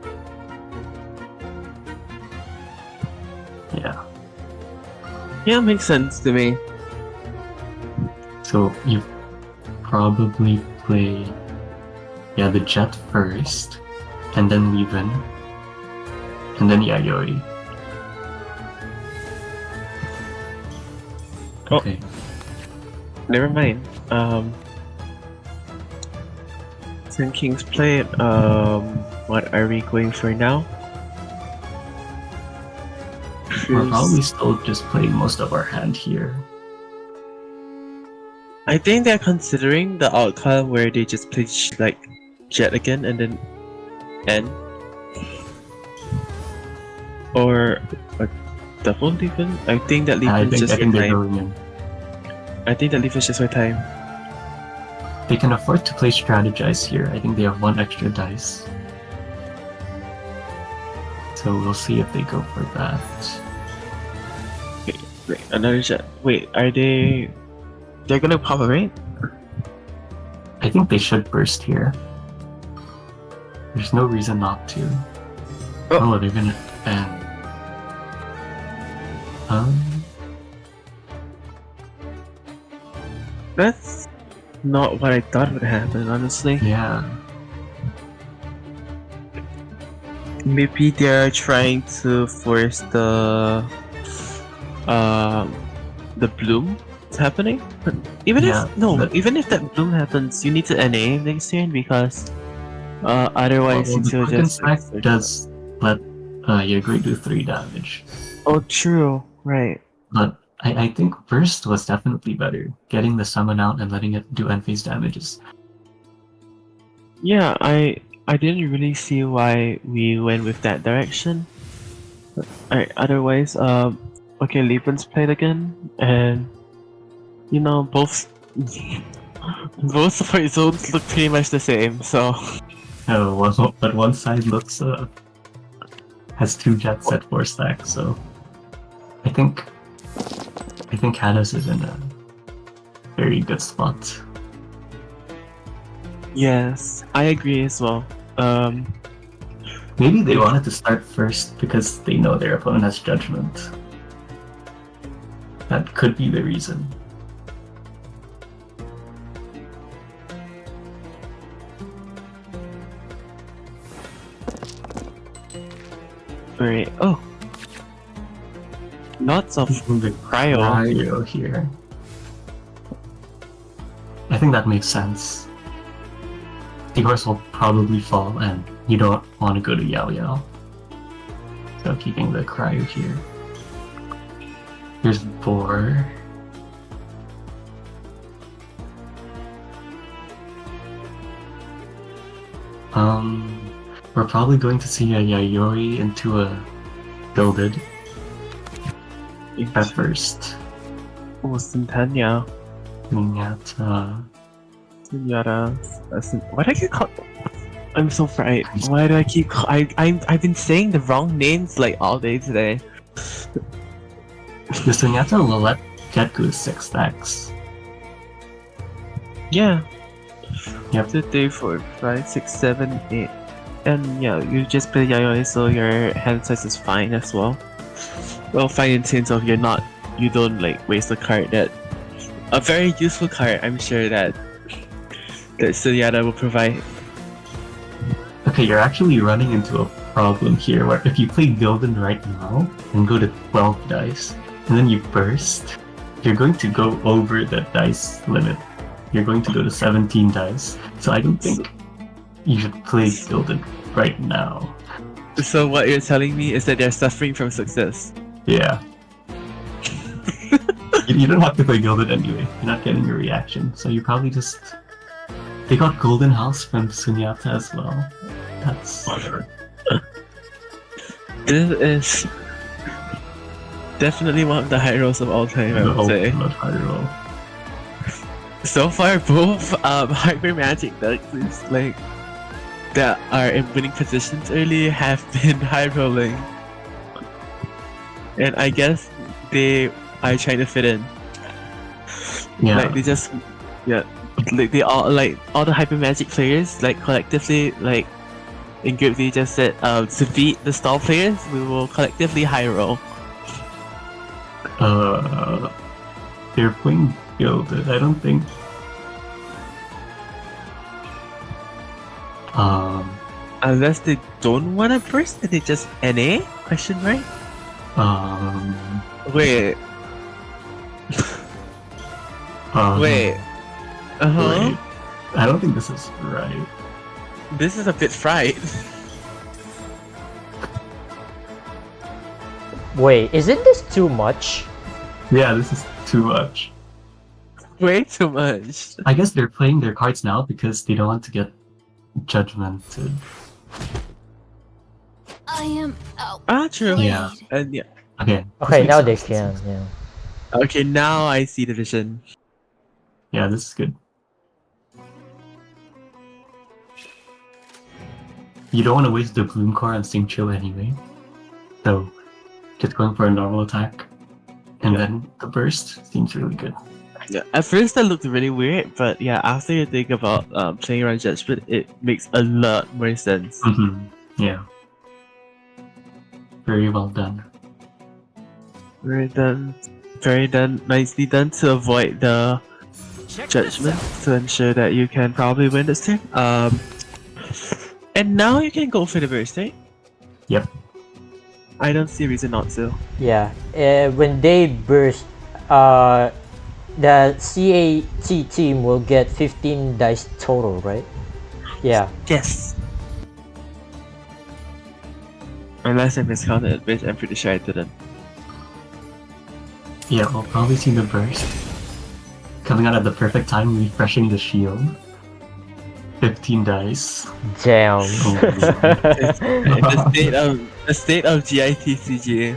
Yeah. Yeah, makes sense to me. So you probably play the Jet first, and then Leaven, and then Yayoi. Oh. Okay. Never mind. Sun King's played. What are we going for now? We're probably still just playing most of our hand here. I think they're considering the outcome where they just play like Jet again and then end, or a double Leaven. I think that I Leaven think, just I for think they're time. going in. I think that Leaven is just for time. They can afford to play Strategize here. I think they have 1 extra dice. So we'll see if they go for that. Wait, another Jet. Wait, are they? They're gonna pop a right? I think they should burst here. There's no reason not to. Oh, they're gonna ban. That's not what I thought would happen, honestly. Yeah. Maybe they're trying to force the bloom is happening. But even Yeah, even if that bloom happens, you need to NA next turn because otherwise well, it's the will quicken just like, stack does let your great do 3 damage. Oh, true. Right. But I think Burst was definitely better. Getting the summon out and letting it do end phase damages. Yeah, I didn't really see why we went with that direction. But, otherwise, okay, Lieben's played again, and you know both both support zones look pretty much the same. So Oh, well, but one side looks has 2 jets at 4 stacks, so I think Hades is in a very good spot. yes, I agree as well. Maybe they wanted to start first because they know their opponent has judgment. That could be the reason. Right. Oh, lots of The cryo. here. I think that makes sense. The horse will probably fall, and you don't want to go to Yao Yao. So keeping the cryo here. Here's Boar. We're probably going to see a Yayoi into a Gilded at first. Oh, Centennia. Looking at Yada. Why do I keep call? I'm so fried. Why do I keep? I've been saying the wrong names like all day today. the Sunyata will let Jet go 6 stacks. Yeah. Yep. 2, 3, 4, 5, 6, 7, 8. And yeah, you just play Yayoi, so your hand size is fine as well. Well, fine in sense of you don't like waste a card that a very useful card. I'm sure that Sunyata will provide. Okay, you're actually running into a problem here where if you play Gildan right now and go to 12 dice, and then you burst, you're going to go over the dice limit. You're going to go to 17 dice. So I don't think you should play Gildan right now. So what you're telling me is that they're suffering from success. Yeah. you don't have to play Gilded anyway. You're not getting a reaction. So you probably just... They got Golden House from Sunyata as well. That's... This is definitely one of the high rolls of all time, I would say. High roll. So far, both Hyper Magic decks like that are in winning positions early have been high rolling, and I guess they are trying to fit in. Yeah. Like they just, yeah, like they all all the Hyper Magic players like collectively like in group they just said to beat the stall players we will collectively high roll. They're playing Gilded. I don't think. Unless they don't want to burst, and they just NA? Question mark? Wait. Wait. Wait. I don't think this is right. This is a bit fried. Wait, isn't this too much? Yeah, this is too much. Way too much. I guess they're playing their cards now because they don't want to get judgmented. I am out. Ah, true. Yeah. And yeah. Okay. Okay, now they this can. makes sense. Yeah. Okay, now I see the vision. Yeah, this is good. You don't want to waste the Bloom Core on Sting Chill anyway. So, just going for a normal attack. And then the burst seems really good. Yeah. At first that looked really weird, but yeah, after you think about playing around Judgment, it makes a lot more sense. Yeah. Very well done. Very done. Very done. Nicely done to avoid the Judgment to ensure that you can probably win this turn. And now you can go for the burst, right? Yep. I don't see a reason not to. Yeah. When they burst, the CAT team will get 15 dice total, right? Yeah. Yes. Unless I miscounted, which I'm pretty sure I didn't. Yeah, we'll probably see the burst coming out at the perfect time, refreshing the shield. 15 dice. Damn. Oh, The state of GITCG.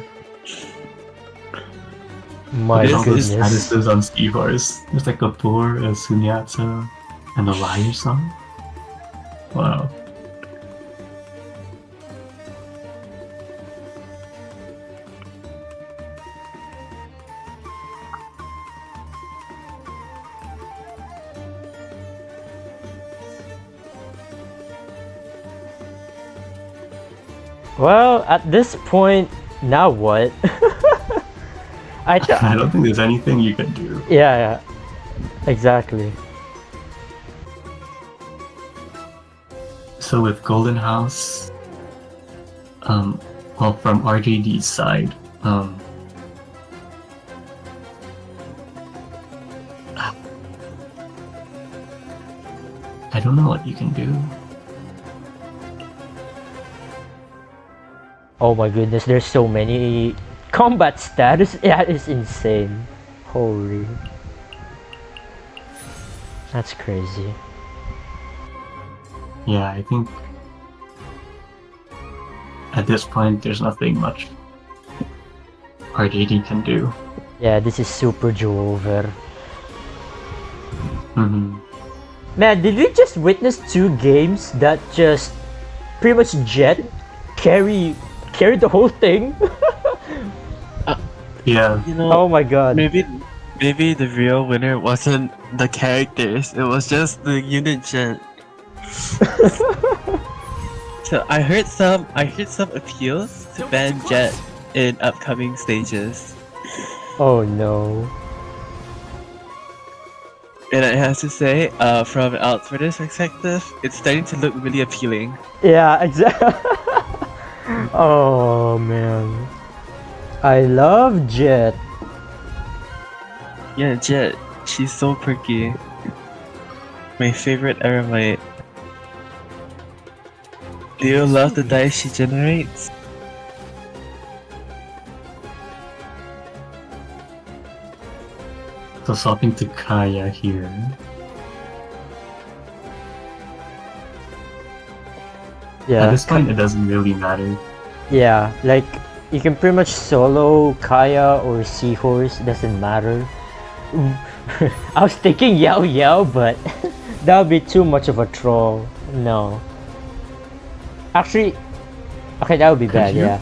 My Look at all those goodness. statuses on Seahorse. There's like a boar, a sunyata, and a liar song. Wow. Well, at this point, now what? I I don't think there's anything you can do. yeah, exactly. So with Golden House, well, from RJD's side, I don't know what you can do. Oh my goodness, there's so many combat status. That is insane. Holy. That's crazy. Yeah, I think at this point there's nothing much RJD can do. Yeah, this is super over. Mm-hmm. Man, did we just witness 2 games that just pretty much Jet carried the whole thing? Yeah, You know, Oh my god. maybe the real winner wasn't the characters. It was just the unit jet. So I heard some appeals to ban jet in upcoming stages, Oh no. and I have to say, from an outsider's perspective, it's starting to look really appealing. Yeah, exactly. Oh man. I love Jet. Yeah, Jet, she's so perky. My favorite Aramite. Do you love the dice she generates? so swapping to Kaya here. At Yeah. this point, it doesn't really matter. Yeah, like you can pretty much solo Kaya or Seahorse, doesn't matter. I was thinking Yao Yao, but that would be too much of a troll. No. Actually, okay, that would be bad, you? yeah.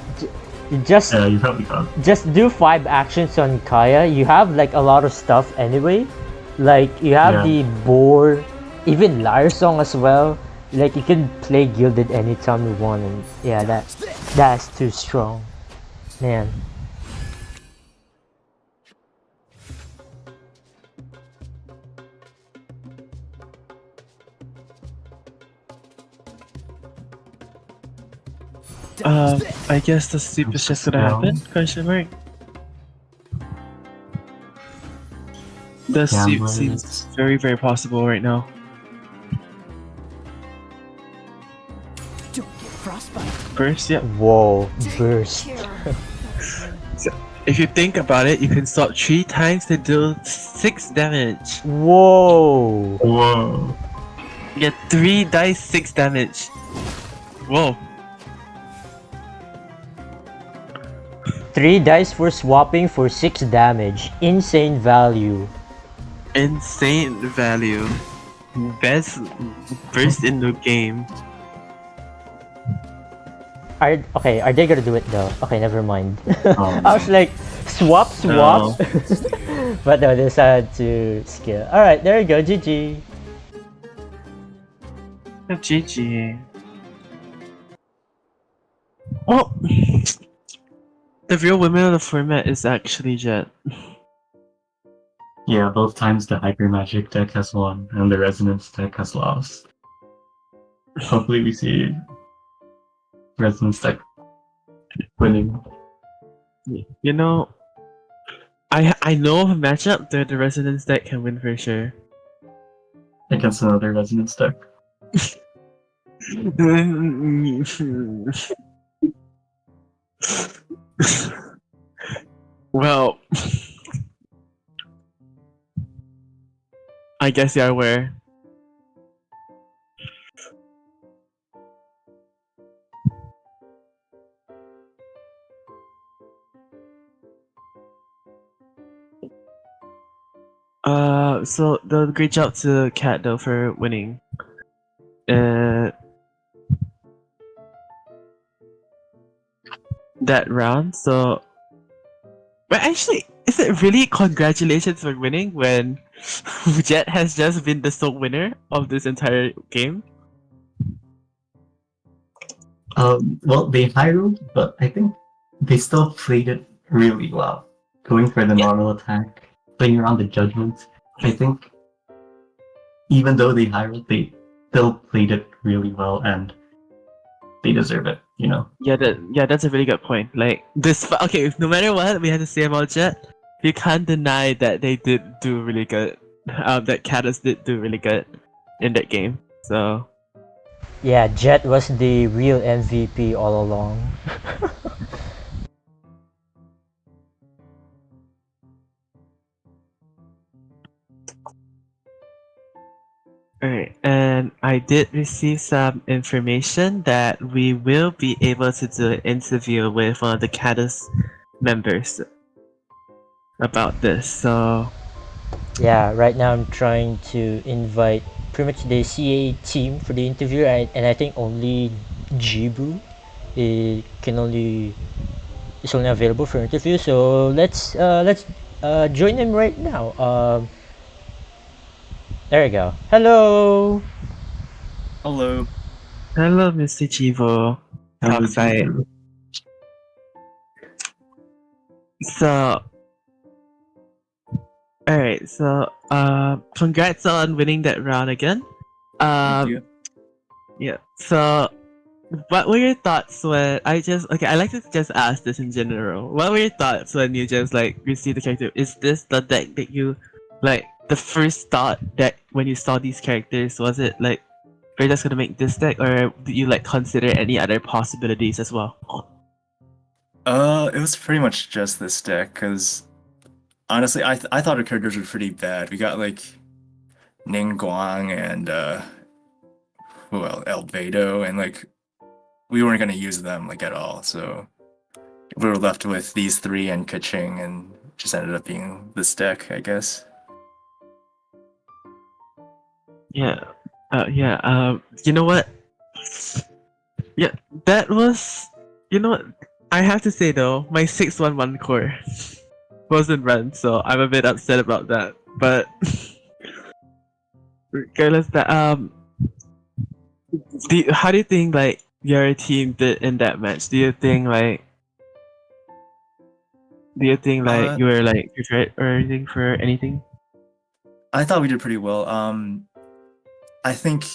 Just Yeah, you probably can't. just do 5 actions on Kaya. You have like a lot of stuff anyway. Like you have Yeah. the boar, even Liar Song as well. Like you can play Gilded anytime you want, and yeah, that's too strong, man. I guess the sweep is just gonna happen? Question mark. The sweep Gamblers. seems very, very possible right now. Don't get frostbite. First, yeah. Whoa, burst. If you think about it, you can swap 3 times to deal 6 damage. Whoa. Whoa. You get 3 dice, 6 damage. Whoa. 3 dice for swapping for 6 damage. Insane value. Insane value. Best burst in the game. Are they gonna do it though? Okay, never mind. Oh, I was like, swap. No. But no, they decided to skill. Alright, there you go, GG. GG. Well, the real winner of the format is actually Jet. Yeah, both times the Hyper Magic deck has won and the Resonance deck has lost. Hopefully we see Resonance deck winning. You know, I know of a matchup that the Resonance deck can win for sure. Against another Resonance deck. Well, I guess you're aware. So the great job to Cat though for winning. That round. So, but actually, is it really congratulations for winning when Jet has just been the sole winner of this entire game? Well, they hired, but I think they still played it really well. Going for the Yeah. normal attack, playing around the judgments. I think even though they hired, they still played it really well, and they deserve it. You know. Yeah, that's a really good point. Like this, okay, no matter what we had to say about Jet, you can't deny that they did do really good. That Catus did do really good in that game. So Yeah, Jet was the real MVP all along. alright, and I did receive some information that we will be able to do an interview with one of the Catus members about this. So Yeah, right now I'm trying to invite pretty much the CA team for the interview, and I think only Jibu can only is only available for interview. So let's join him right now. There we go. Hello. Hello. hello, Mr. Chivo. How was Topside. you? So, alright, so congrats on winning that round again. Thank you. Yeah. So, what were your thoughts when I like to just ask this in general. What were your thoughts when you just like received the character? Is this the deck that you like the first thought that when you saw these characters? Was it like we're just gonna make this deck, or did you like consider any other possibilities as well? It was pretty much just this deck, because honestly, I thought our characters were pretty bad. We got like Ning Guang and well, Elvado, and like we weren't gonna use them like at all. So we were left with these three and Kaching, and just ended up being this deck, I guess. Yeah. Yeah. You know what? Yeah, that was. You know what? I have to say though, my 611 core wasn't run, so I'm a bit upset about that. But regardless, that how do you think like your team did in that match? Do you think like you were like prepared or anything for anything? I thought we did pretty well. I think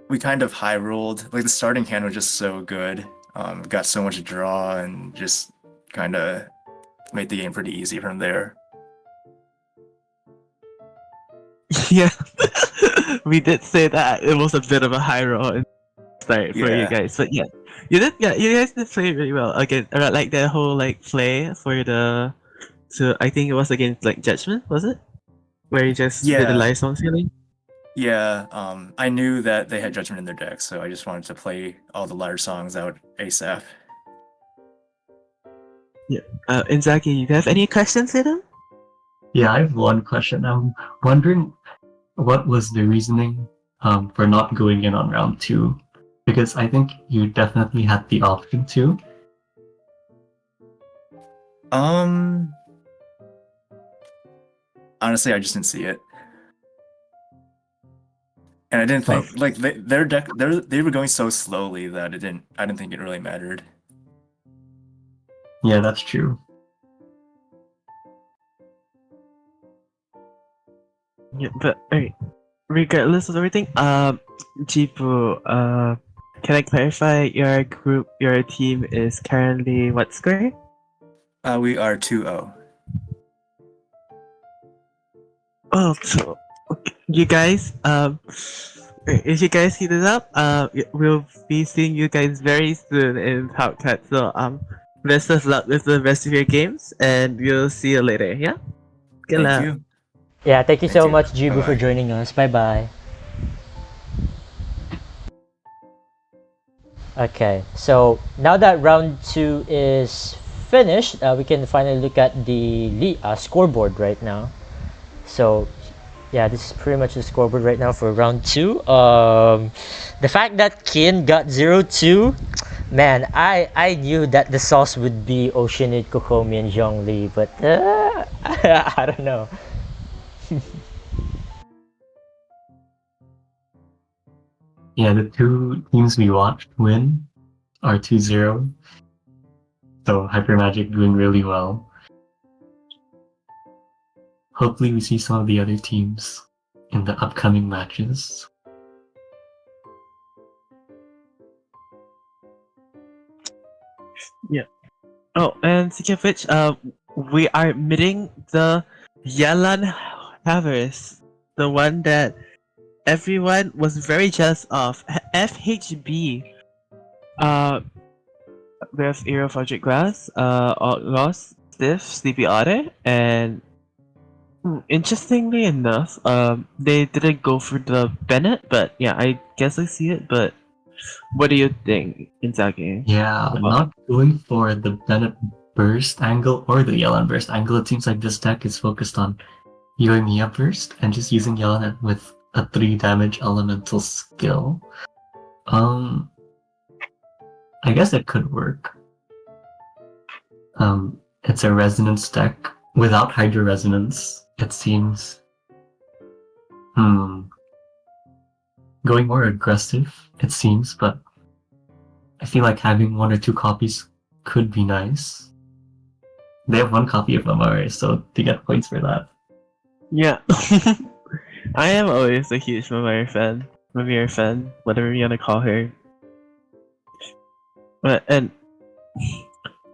we kind of high rolled. Like the starting hand was just so good. Got so much draw and just kind of made the game pretty easy from there. Yeah, we did say that it was a bit of a high roll in start for you Yeah. guys, but yeah, you did. Yeah, you guys did play really well again. Like the whole like play for the. So I think it was against like Judgment, was it? Where you just did the Yeah. live song feeling. Yeah, I knew that they had Judgment in their deck, so I just wanted to play all the liar songs out ASAP. Inzaki, you have any questions for them? Yeah, I have one question. I'm wondering what was the reasoning for not going in on round 2? Because I think you definitely had the option to. Honestly, I just didn't see it. And I didn't think like their deck they were going so slowly that I didn't think it really mattered. Yeah, that's true. Yeah, but alright. Regardless of everything, Jipu, can I clarify your team is currently what score? We are 2-0. Oh, so okay. You guys, if you guys heat it up, we'll be seeing you guys very soon in Top Cut. So, best of luck with the rest of your games, and we'll see you later. Yeah, good Thank luck. you. Yeah, thank you Thank so you. much, Jibu, for Bye-bye. joining us. Bye bye. Okay, so now that round two is finished, we can finally look at the scoreboard right now. So, yeah, this is pretty much the scoreboard right now for round two. The fact that Kin got 0-2, man, I knew that the sauce would be Oceanid, Kokomi, and Zhongli, but I don't know. Yeah, the two teams we watched win are 2-0. So Hyper Magic doing really well. Hopefully we see some of the other teams in the upcoming matches. Oh, and speaking of which, we are meeting the Yalan Havers, the one that everyone was very jealous of. FHB. We have Era Project Glass, Lost, Stiff, Sleepy Otter, and interestingly enough, they didn't go for the Bennett, but yeah, I guess I see it. But what do you think, Inzaghi? Yeah, not going for the Bennett burst angle or the Yelan burst angle. It seems like this deck is focused on Yoimiya burst and just using Yelan with a 3 damage elemental skill. I guess it could work. It's a resonance deck without Hydro Resonance. It seems. Going more aggressive, it seems, but I feel like having 1 or 2 copies could be nice. They have 1 copy of Amare, so to get points for that. Yeah. I am always a huge Mimir fan, whatever you wanna call her. And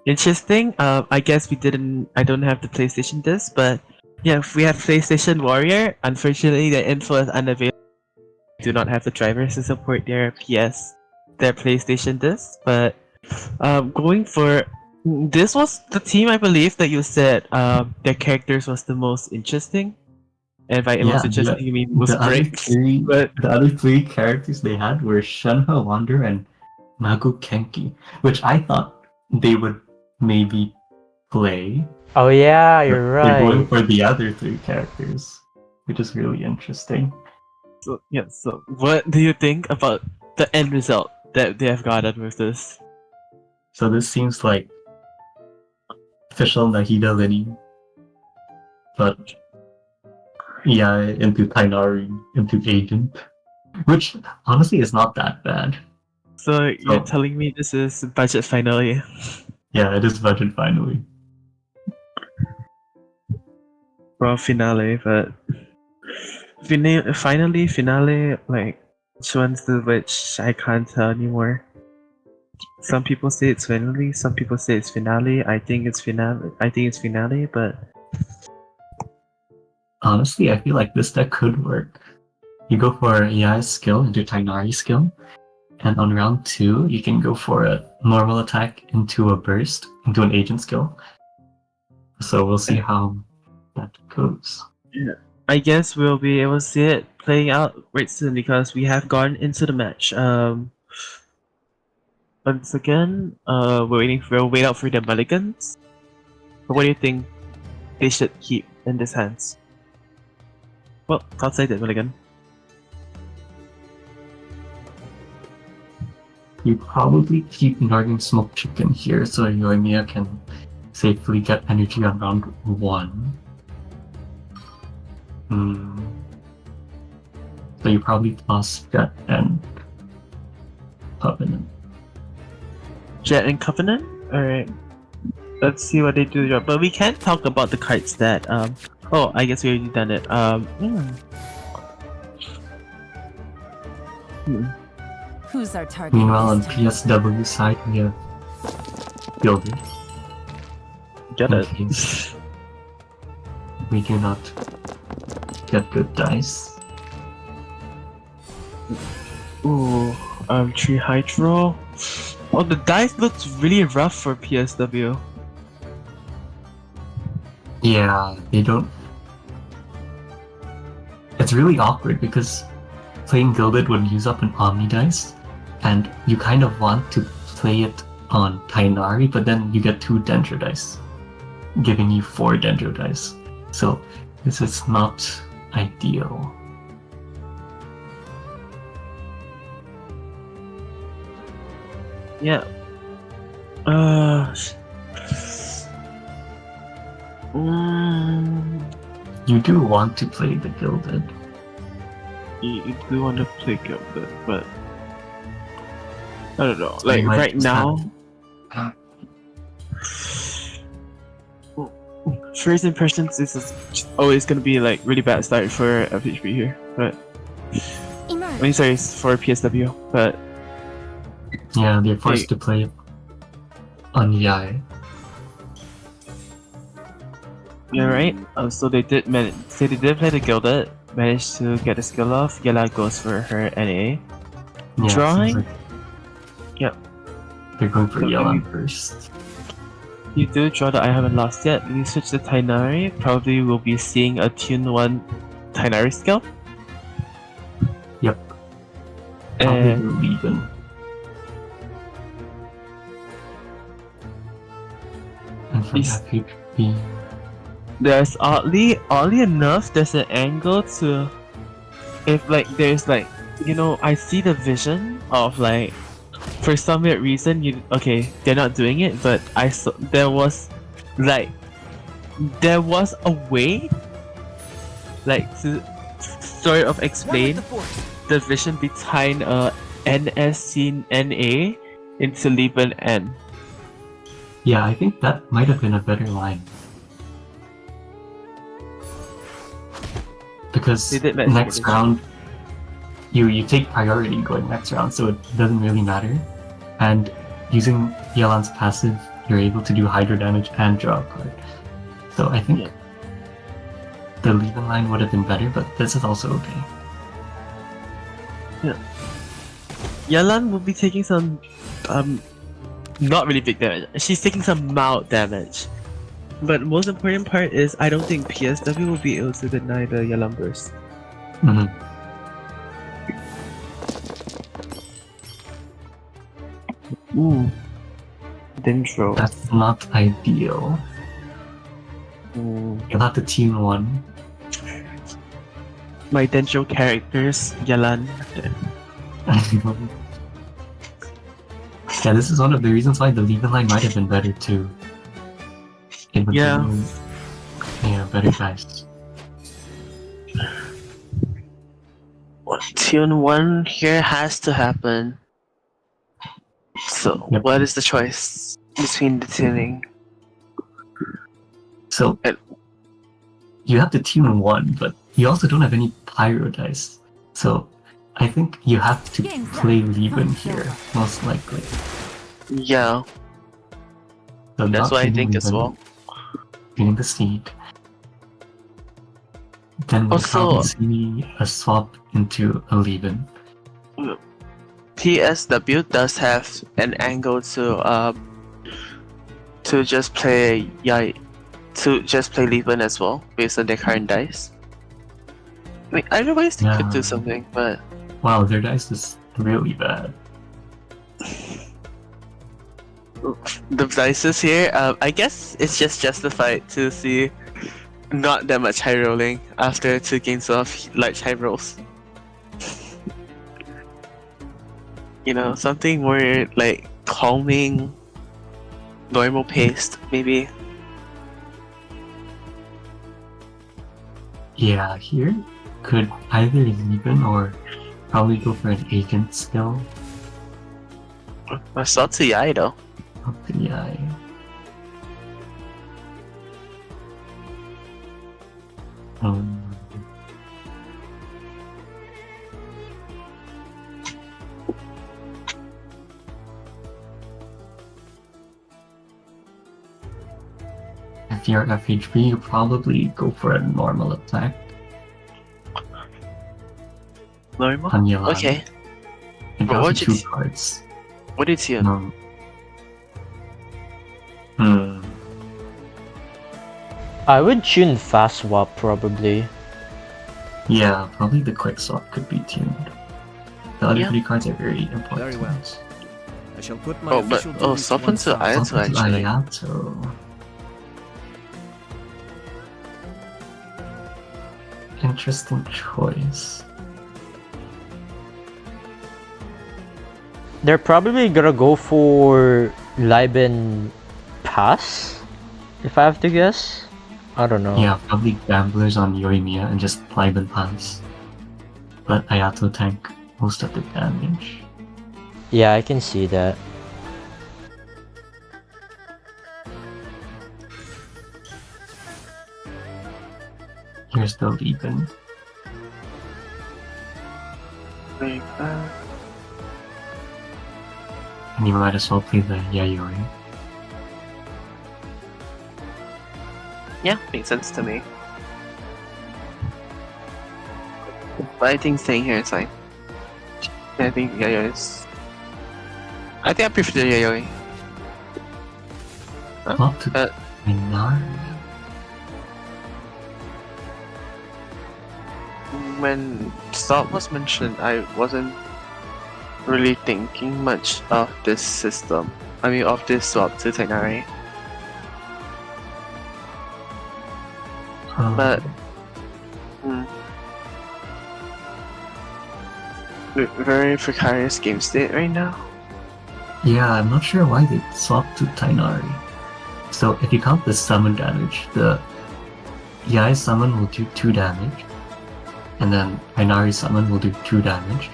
interesting, I guess I don't have the PlayStation disc, but yeah, if we have PlayStation Warrior, unfortunately the info is unavailable. We do not have the drivers to support their PlayStation disc, but going for this was the team I believe that you said their characters was the most interesting. And by most interesting you mean most great. But the other 3 characters they had were Shenhe, Wander, and Magu Kenki, which I thought they would maybe play. Oh yeah, but you're They're going right. for the other 3 characters, which is really interesting. So yeah, so what do you think about the end result that they have gotten with this? So this seems like official Nahida Lini, but yeah, into Tainari, into Agent, which honestly is not that bad. So you're telling me this is budget finale? Yeah, it is budget finally. Well, finale, but finale, like which one's the which? I can't tell anymore. Some people say it's finale, some people say it's finale. I think it's finale, but Honestly, I feel like this deck could work. You go for AI's skill into Tainari skill, and on round 2, you can go for a normal attack into a burst, into an agent skill. So we'll see how that goes. yeah, I guess we'll be able to see it playing out right soon because we have gone into the match. Once again, we'll wait out for the mulligans. But what do you think they should keep in this hands? Well, outside the mulligan. You probably keep Northern Smoke Chicken here so Yoimiya can safely get energy on round 1. So you probably toss Jet and Covenant. Jet and Covenant? Alright. Let's see what they do. But we can't talk about the cards that Oh, I guess we already done it. Who's our target? Meanwhile, on this time? PSW side, we have Gilded. Get In it. case we do not get good dice. Ooh, Tree Hydro. Oh, the dice looks really rough for PSW. Yeah, they don't. It's really awkward because playing Gilded would use up an Omni dice, and you kind of want to play it on Tainari, but then you get 2 Dendro dice, giving you 4 Dendro dice. So this is not ideal. Yeah. You do want to play the Gilded. You do want to play Gilded, but I don't know. So Like you might right just now, have- first impressions is always gonna be like really bad start for FHP here, but I mean sorry for PSW, but Yeah, they're forced to play it on Yai. yeah, right. So they did play the Gilded, managed to get a skill off. Yala goes for her NA. Yeah, Drawing? seems Yep. They're going for So Yelan maybe- first. You do draw the I haven't lost yet. We switch to Tainari. Probably will be seeing a Tune 1 Tainari skill. Yep. Probably And leaving. And for Is- FHP, there's oddly enough, there's an angle to if like there's like I see the vision of like for some weird reason they're not doing it, but I saw there was a way like to sort of One with explain the force. the vision behind NSC NA into Liban N. yeah, I think that might have been a better line. Because They did mention next it. round, you take priority going next round, so it doesn't really matter. And using Yelan's passive, you're able to do hydro damage and draw a card. So I think Yeah. the leave-in line would have been better, but this is also okay. Yalan will be taking some not really big damage. She's taking some mild damage. But most important part is I don't think PSW will be able to deny the Yalan burst. Mhm. Ooh. Dendro. That's not ideal. Ooh. You'll have to tune one. My Dendro characters, Yalan. Yeah, this is one of the reasons why the leave-in line might have been better too. It would Yeah. bring in, better dice. Tune 1 here has to happen. So, Yep. what is the choice between the tuning? So And- you have to tune one, but you also don't have any pyro dice. So I think you have to Game's play done. Lieben Fun here, most likely. Yeah, So that's not what I tuning think as Lieben, well. tuning the seed. Then we'll Also- probably see a swap into a Lieben. PSW does have an angle to just play Lieben as well based on their current dice. I mean, otherwise they could do Yeah. something, but Wow, their dice is really bad. the dices here, I guess it's just justified to see not that much high rolling after 2 games of large high rolls. Something more like calming, normal paced, maybe. Yeah, here could either Lieben or probably go for an agent skill. I saw TI though. Yeah. Um, if you're FHB, you probably go for a normal attack Normal? on Yolanda. Okay. It But draws what you did 2 cards. What did you? Um, hmm. I would tune fast swap probably. Yeah, probably the quick swap could be tuned. The other Yeah. 3 cards are very important. Very well. I shall put my Oh, but official duties swap to one into side. Ayato Swap to actually. Ayato. Interesting choice. They're probably gonna go for Liben Pass, if I have to guess. I don't know. Yeah, probably Gamblers on Yoimiya and just Liben Pass. But Ayato tank most of the damage. Yeah, I can see that. Here's the Liben. Like, And you might as well play the Yayoi. yeah, makes sense to me. But I think staying here is fine. I think Yayoi is. I think I prefer the Yayoi. Not to Uh, Minari. When Stop was mentioned, I wasn't really thinking much of this system. I mean, of this swap to Tainari. But very precarious game state right now. Yeah, I'm not sure why they swapped to Tainari. So if you count the summon damage, the Yai summon will do 2 damage, and then Tainari summon will do 2 damage,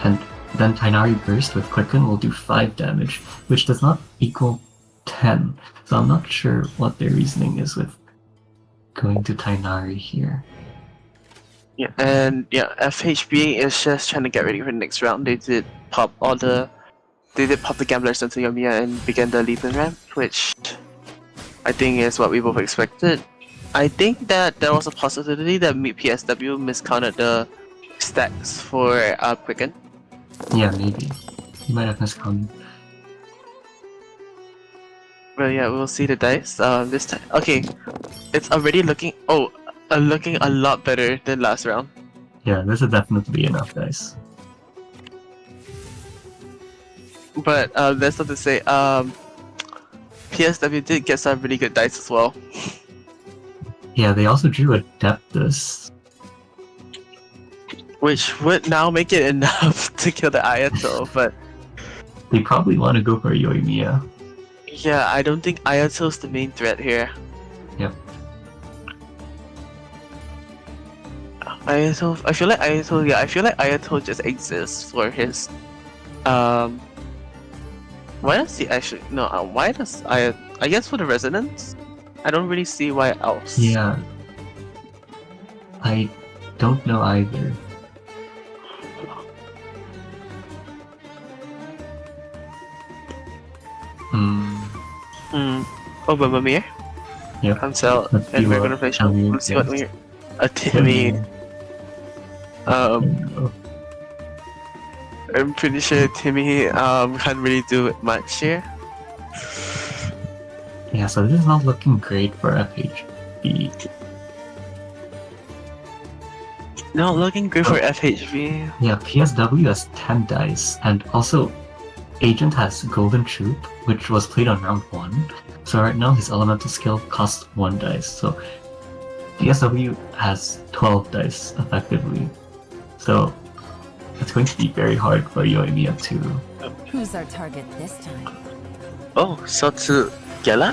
and then Tainari burst with Quicken will do 5 damage, which does not equal 10. So I'm not sure what their reasoning is with going to Tainari here. Yeah, and yeah, FHB is just trying to get ready for the next round. They did pop the gamblers into Yoimiya and begin the leap and ramp, which I think is what we both expected. I think that there was a possibility that PSW miscounted the stacks for Quicken. Yeah, maybe. You might have miscounted. But yeah, we'll see the dice. This time, okay, it's already looking looking a lot better than last round. Yeah, this is definitely enough, guys. But that's not to say, PSW did get some really good dice as well. Yeah, they also drew Adeptus. Which would now make it enough to kill the Ayato, but They probably want to go for Yoimiya. yeah, I don't think Ayato's the main threat here. Yep. Ayato, I feel like Ayato just exists for his, why does he actually, no, why does I guess for the resonance? I don't really see why else. Yeah. I don't know either. Oh, but Mimir? Yep. Comes out, Let's and see we're what gonna play show. Timmy Let's see what does. we're. Timmy. Oh. I'm pretty sure Timmy can't really do much here. Yeah, so this is not looking great for FHB. Not looking good for FHB. Yeah, PSW has 10 dice, and also Agent has Golden Troop, which was played on round 1. So right now his elemental skill costs 1 dice, so PSW has 12 dice effectively. So it's going to be very hard for Yoimiya to... Who's our target this time? Oh, Satsu Gela?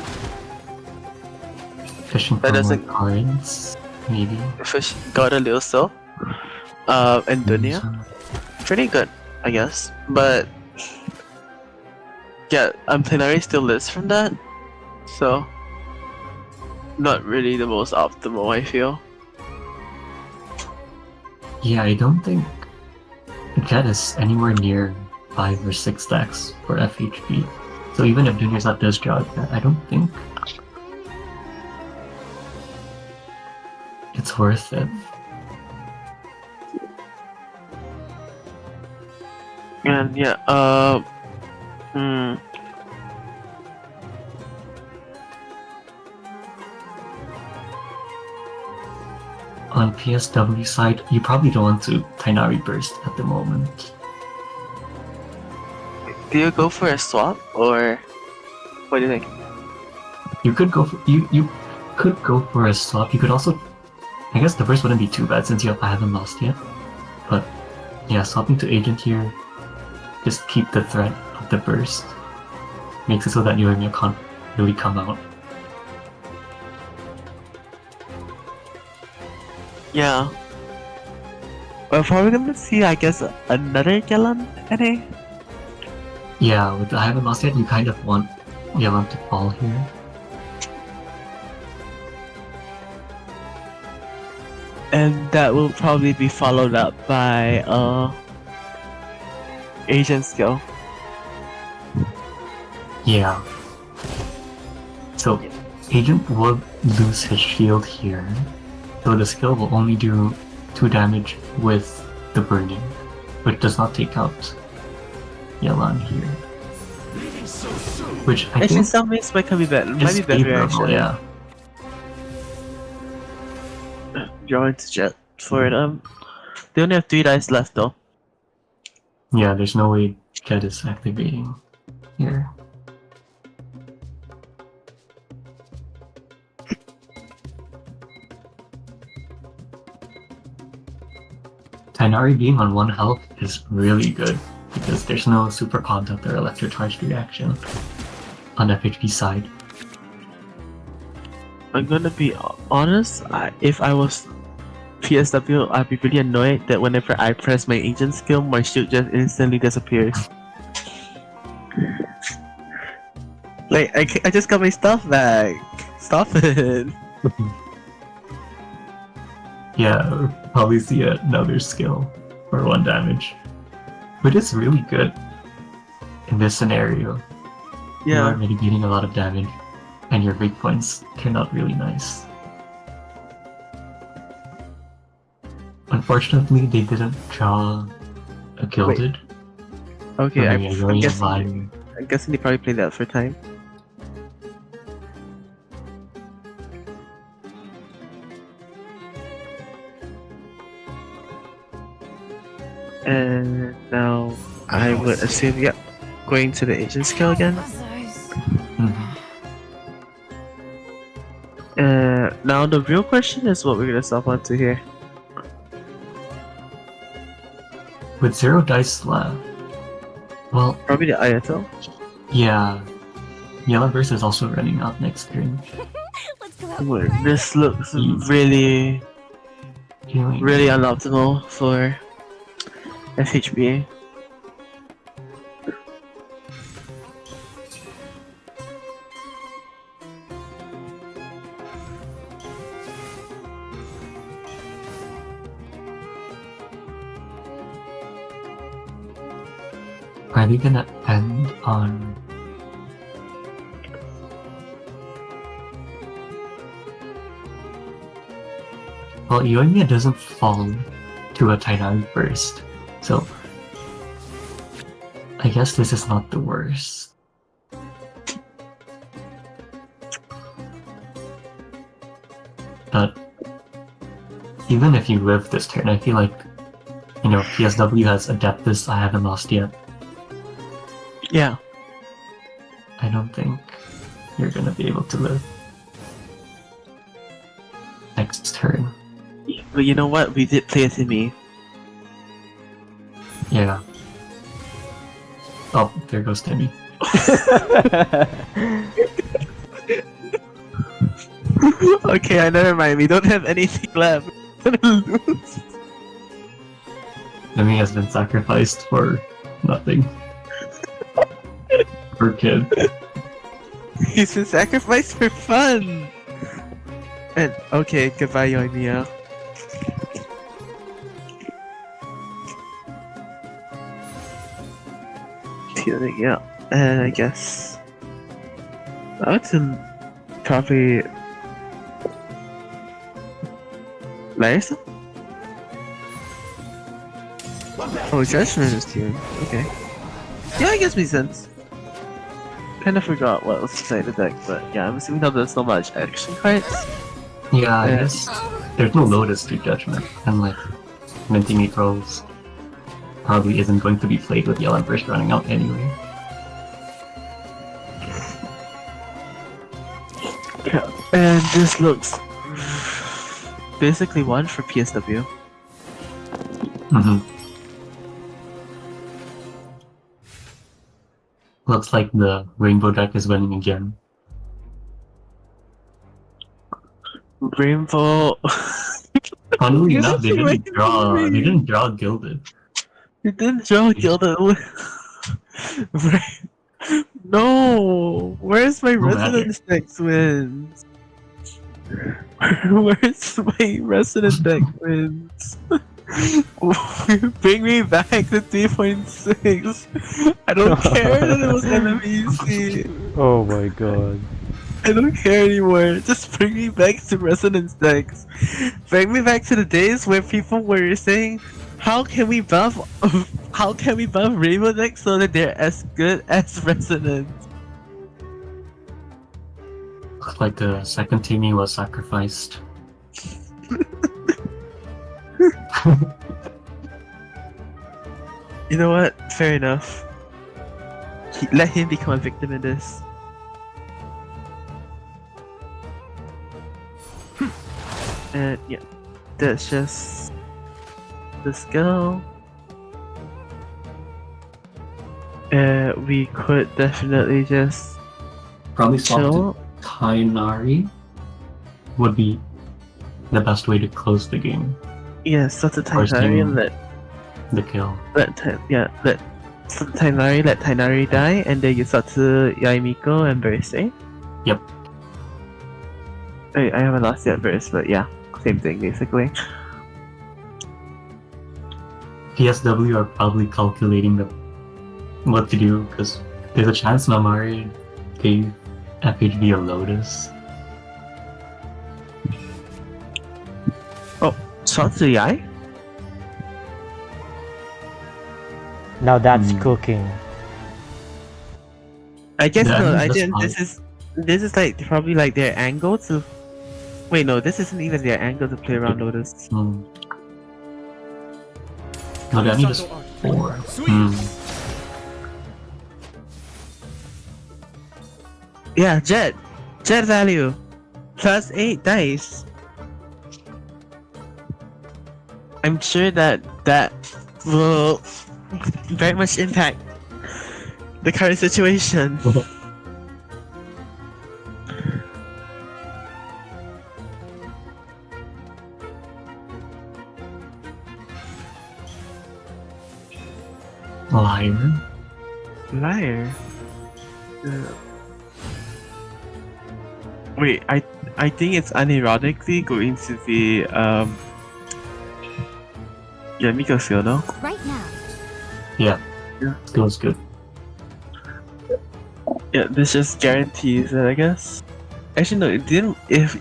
fishing That for more doesn't- cards, maybe. Fish got a little so. And Dunya. Pretty good, I guess. But yeah, Plenary still lives from that. So not really the most optimal, I feel. Yeah, I don't think Jet is anywhere near 5 or 6 stacks for FHP. So even if Junior's not does jog, I don't think it's worth it. And yeah, On PSW side, you probably don't want to Tainari Burst at the moment. do you go for a swap or what do you think? You could go for you could go for a swap. You could also, I guess the burst wouldn't be too bad since I haven't lost yet. But yeah, swapping to agent here, just keep the threat of the burst. Makes it so that you can't really come out. Yeah. We're probably gonna see, I guess, another Yelan NA. Yeah, with the I haven't lost yet, you kind of want Yelan to fall here. And that will probably be followed up by agent skill. Yeah. So agent would lose his shield here. So the skill will only do 2 damage with the burning, which does not take out Yelan here. Which I Actually, think some ways might be better. Might is be better favorable, actually. yeah. Draw into Jet for it. They only have 3 dice left though. Yeah, there's no way Jet is activating here. Tainari being on 1 health is really good because there's no super contact or electrocharge reaction on FHP side. I'm gonna be honest. If I was PSW, I'd be really annoyed that whenever I press my agent skill, my shield just instantly disappears. Like I just got my stuff back. Stop it. Yeah, probably see another skill for 1 damage. But it's really good in this scenario. You Yeah. are mitigating a lot of damage, and your break points turn out really nice. Unfortunately, they didn't draw a Gilded. Okay. So maybe I'm Lion. guessing they probably played that for time. And now I would assume, yep, going to the agent skill again. Mhm. Now the real question is what we're gonna stop onto here. With 0 dice left, well, Probably the ISL. yeah, Yellowverse is also running out next turn. Let's go out. This looks Easy. really, Healing. really unoptimal for FHBA. Are they gonna end on? Well, Ionia doesn't fall to a Tainari burst, so I guess this is not the worst. But even if you live this turn, I feel like, you know, PSW has Adeptus I haven't lost yet. Yeah. I don't think you're gonna be able to live next turn. But you know what? We did play a Timmy. Yeah. Oh, there goes Timmy. Okay, never mind. We don't have anything left. We're gonna lose. Timmy has been sacrificed for nothing. For kid. He's been sacrificed for fun. And okay, goodbye, Yoimiya. Dueling, yeah. And I guess I would probably Liars? Oh, Judgment is Dueling. Okay. Yeah, it gives me sense. Kind of forgot what was inside the deck, but yeah, I'm assuming that there's not much action cards. Yeah, I Yeah. guess there's no Lotus to Judgment, and like minting 8 rolls probably isn't going to be played with Yellow Empress running out anyway. Yeah. And this looks basically one for PSW. Mm-hmm. Looks like the Rainbow deck is winning again. Rainbow. Funnily You enough, they didn't didn't draw. They didn't draw Gilded. You didn't draw Gilded. No! Where's my No matter. Resonance deck wins? Where's my Resonance deck wins? Bring me back to 3.6. I don't care that it was MMEC. Oh my god. I don't care anymore. Just bring me back to Resonance decks. Bring me back to the days where people were saying, how can we buff Rainbow decks so that they're as good as Resonance? Looks like the second Timmy was sacrificed. You know what? Fair enough. Let him become a victim in this. And yeah, that's just the skill. We could definitely just Probably swap chill. to Tainari would be the best way to close the game. Yeah, start the First Tainari game. and let Tainari let Tainari die, and then you start to Yaimiko and Burst, eh? Yep. I haven't lost yet Burst, but yeah, same thing basically. PSW are probably calculating what to do because there's a chance Namari gave FHB a Lotus. Shot to Yai? Now that's Hmm. cooking. I guess Yeah, no, I that's didn't. fine. This is like probably like their angle to. Wait, no, this isn't even their angle to play around Lotus. Hmm. No, I need just 4. Hmm. Yeah, Jet value, +8 dice. I'm sure that will very much impact the current situation. Liar. Liar. Wait, I think it's unironically going to be Yamiko Siono. Right now. Yeah. Yeah. Feels good. Yeah, this just guarantees it, I guess. Actually, no, it didn't. If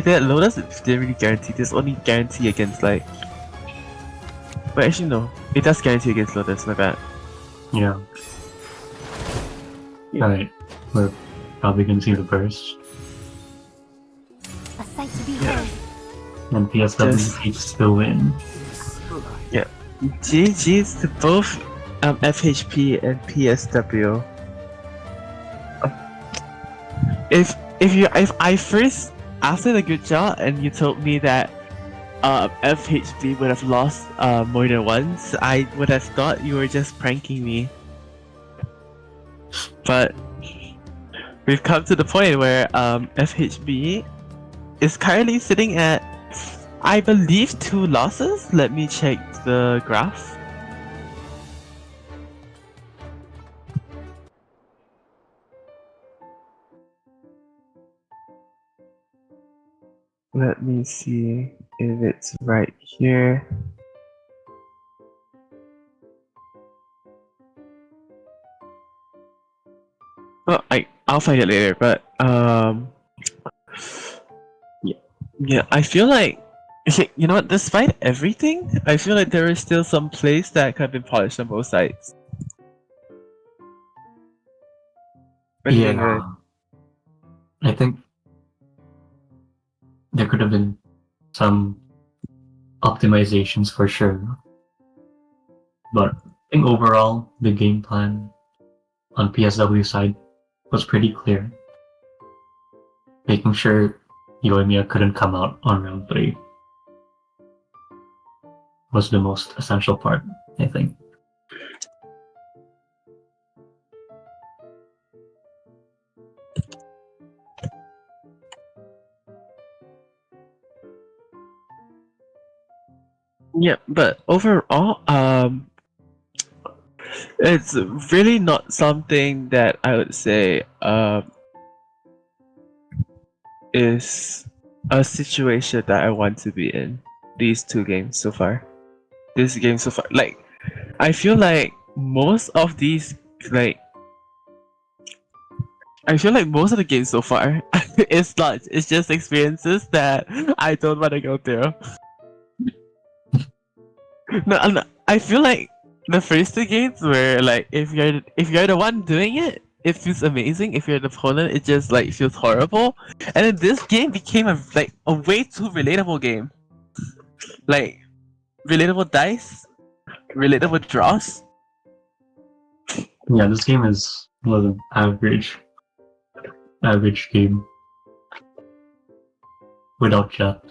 that Lotus, it didn't really guarantee. This only guarantee against like. But actually, no, it does guarantee against Lotus. My bad. Yeah. Alright. We're probably gonna see the burst. A sight to behold. And PSW Yes. keeps the win. GG's to both FHP and PSW. If I first after the good job and you told me that FHP would have lost more than once, I would have thought you were just pranking me. But we've come to the point where FHB is currently sitting at, I believe, 2 losses. Let me check the graph. Let me see if it's right here. Well, I'll find it later, but yeah, I feel like you know what? Despite everything, I feel like there is still some place that could have been polished on both sides. What do you think, Red? I think there could have been some optimizations for sure. But I think overall, the game plan on PSW side was pretty clear. Making sure Yoimiya couldn't come out on round 3 was the most essential part, I think. Yeah, but overall, it's really not something that I would say is a situation that I want to be in. These two games so far. This game so far, like, I feel like most of these, like, I feel like most of the games so far, it's not. It's just experiences that I don't want to go through. No, I feel like the first two games were like, if you're the one doing it, it feels amazing. If you're the opponent, it just like feels horrible. And then this game became a way too relatable game. Like relatable dice, relatable draws. Yeah, this game was an average game without chat.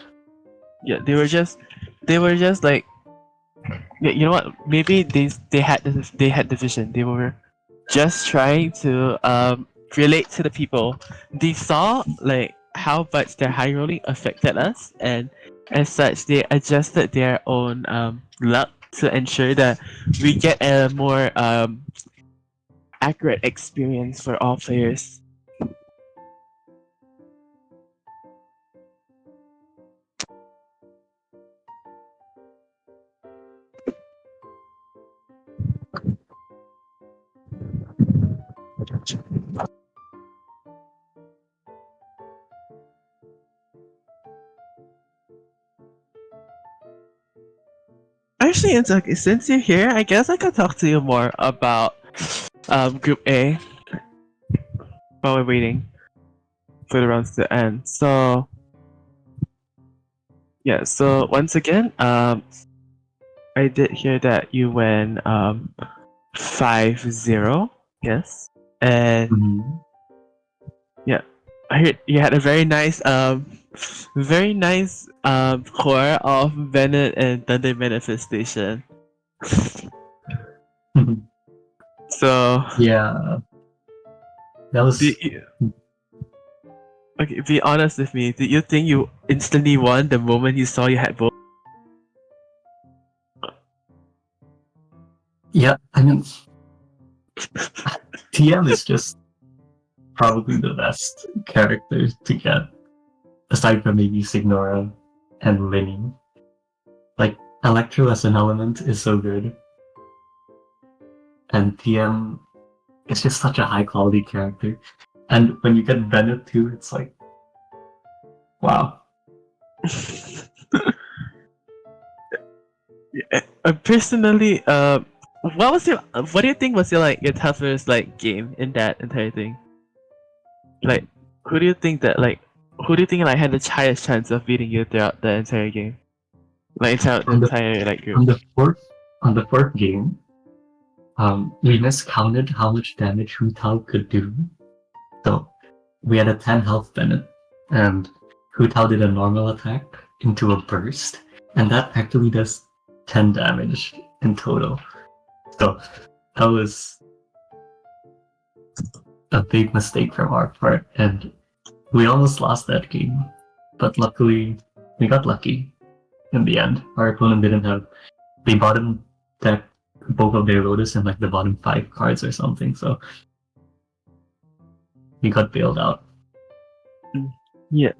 Yeah, they were just like, yeah, you know what? Maybe they had the vision. They were just trying to relate to the people. They saw like how much their high rolling affected us, and as such, they adjusted their own luck to ensure that we get a more accurate experience for all players. Actually, Inzuki, since you're here, I guess I could talk to you more about Group A while we're waiting for the rounds to end. So, yeah. So once again, I did hear that you went 5-0. Yes, and Mhm. yeah, I heard you had a very nice core of Bennett and Thunder Manifestation. So Yeah, that was. okay, be honest with me. Did you think you instantly won the moment you saw you had both? Yeah, I mean, TM is just probably the best character to get, aside from maybe Signora and Linny. Like, Electro as an element is so good. And TM is just such a high quality character. And when you get Bennett too, it's like, wow. Yeah, personally, what do you think was your toughest game in that entire thing? Like, who do you think had the highest chance of beating you throughout the entire game? Like throughout the On the- entire group. On the fourth game, we miscounted how much damage Hu Tao could do. So we had a 10 health Bennett, and Hu Tao did a normal attack into a burst, and that actually does 10 damage in total. So that was a big mistake from our part, and we almost lost that game. But luckily, we got lucky in the end. Our opponent didn't have... They bottom deck both of their Lotus and like the bottom 5 cards or something, so we got bailed out. Yeah,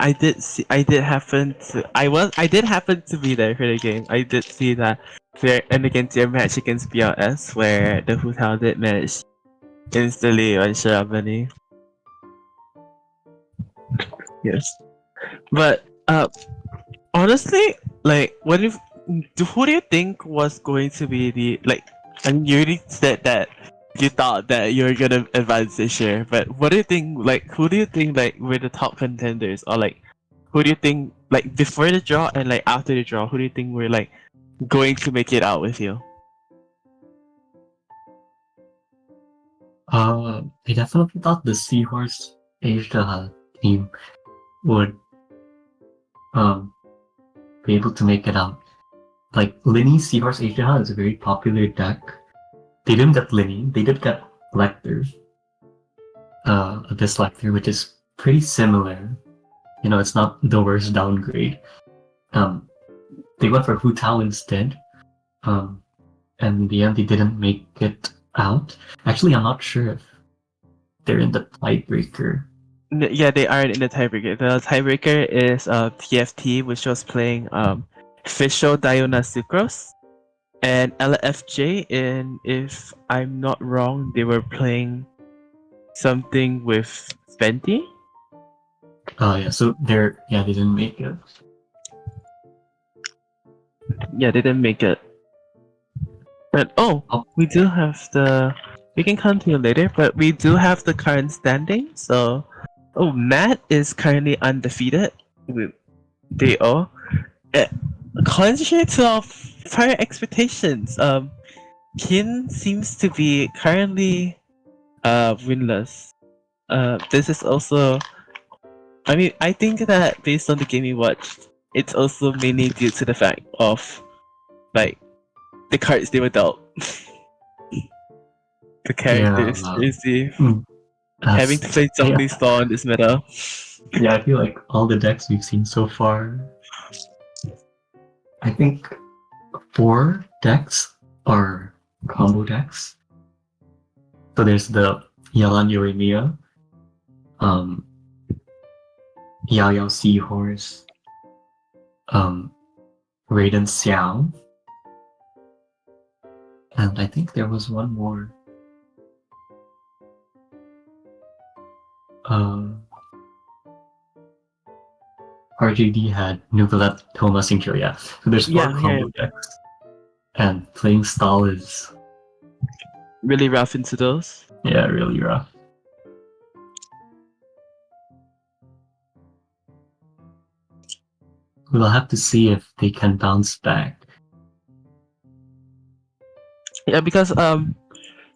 I did happen to be there for the game. I did see that there, and against your match against BLS, where the Hu Tao did manage instantly on Sharabani. Yes. But honestly, like who do you think was going to be the like? I mean, you already said that you thought that you were gonna advance this year, but what do you think? Like, who do you think like were the top contenders, or like who do you think like before the draw and like after the draw? Who do you think were like going to make it out with you? I definitely thought the Seahorse Asia team would be able to make it out. Like Linny Seahorse Asia is a very popular deck. They didn't get Linny, they did get Lecter. This Lecter, which is pretty similar. You know, it's not the worst downgrade. They went for Hu Tao instead. And in the end they didn't make it out. Actually, I'm not sure if they're in the tiebreaker. Yeah, they are in the tiebreaker. The tiebreaker is TFT, which was playing Fisho Diona Sucrose, and LFJ. And if I'm not wrong, they were playing something with Fenty. Yeah, so they didn't make it. Yeah, they didn't make it. But we do have we can continue later, but we do have the current standing. So, Matt is currently undefeated with DO. Contrary to our prior expectations, Kin seems to be currently winless. This is also, I mean, I think that based on the game we watched, it's also mainly due to the fact of like the cards they were dealt. The characters, having to play Zombie Star in this meta. Yeah, I feel like all the decks we've seen so far, I think 4 decks are combo decks. So there's the Yalan Yoimiya, Yao Yao Seahorse, Raiden Xiao, and I think there was one more. RJD had Nuvalet, Thomas, and Kyoya. So there's 4 combo decks. And playing style is really rough into those. Yeah, really rough. We'll have to see if they can bounce back. Yeah, because I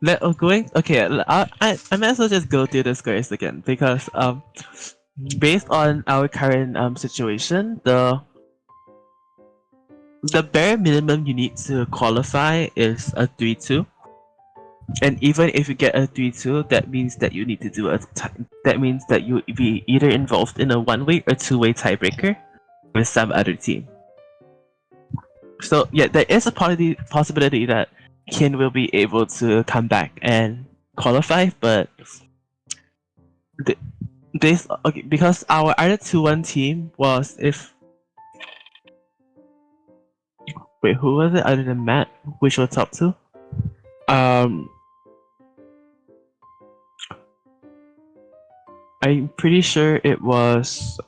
might as well just go through the scores again, because based on our current situation, the bare minimum you need to qualify is a 3-2, and even if you get a 3-2, that means that you need to do that means that you be either involved in a 1-way or 2-way tiebreaker with some other team. So yeah, there is a possibility that Kin will be able to come back and qualify, but because our other 2-1 team was who was it other than Matt, which was top 2? I'm pretty sure it was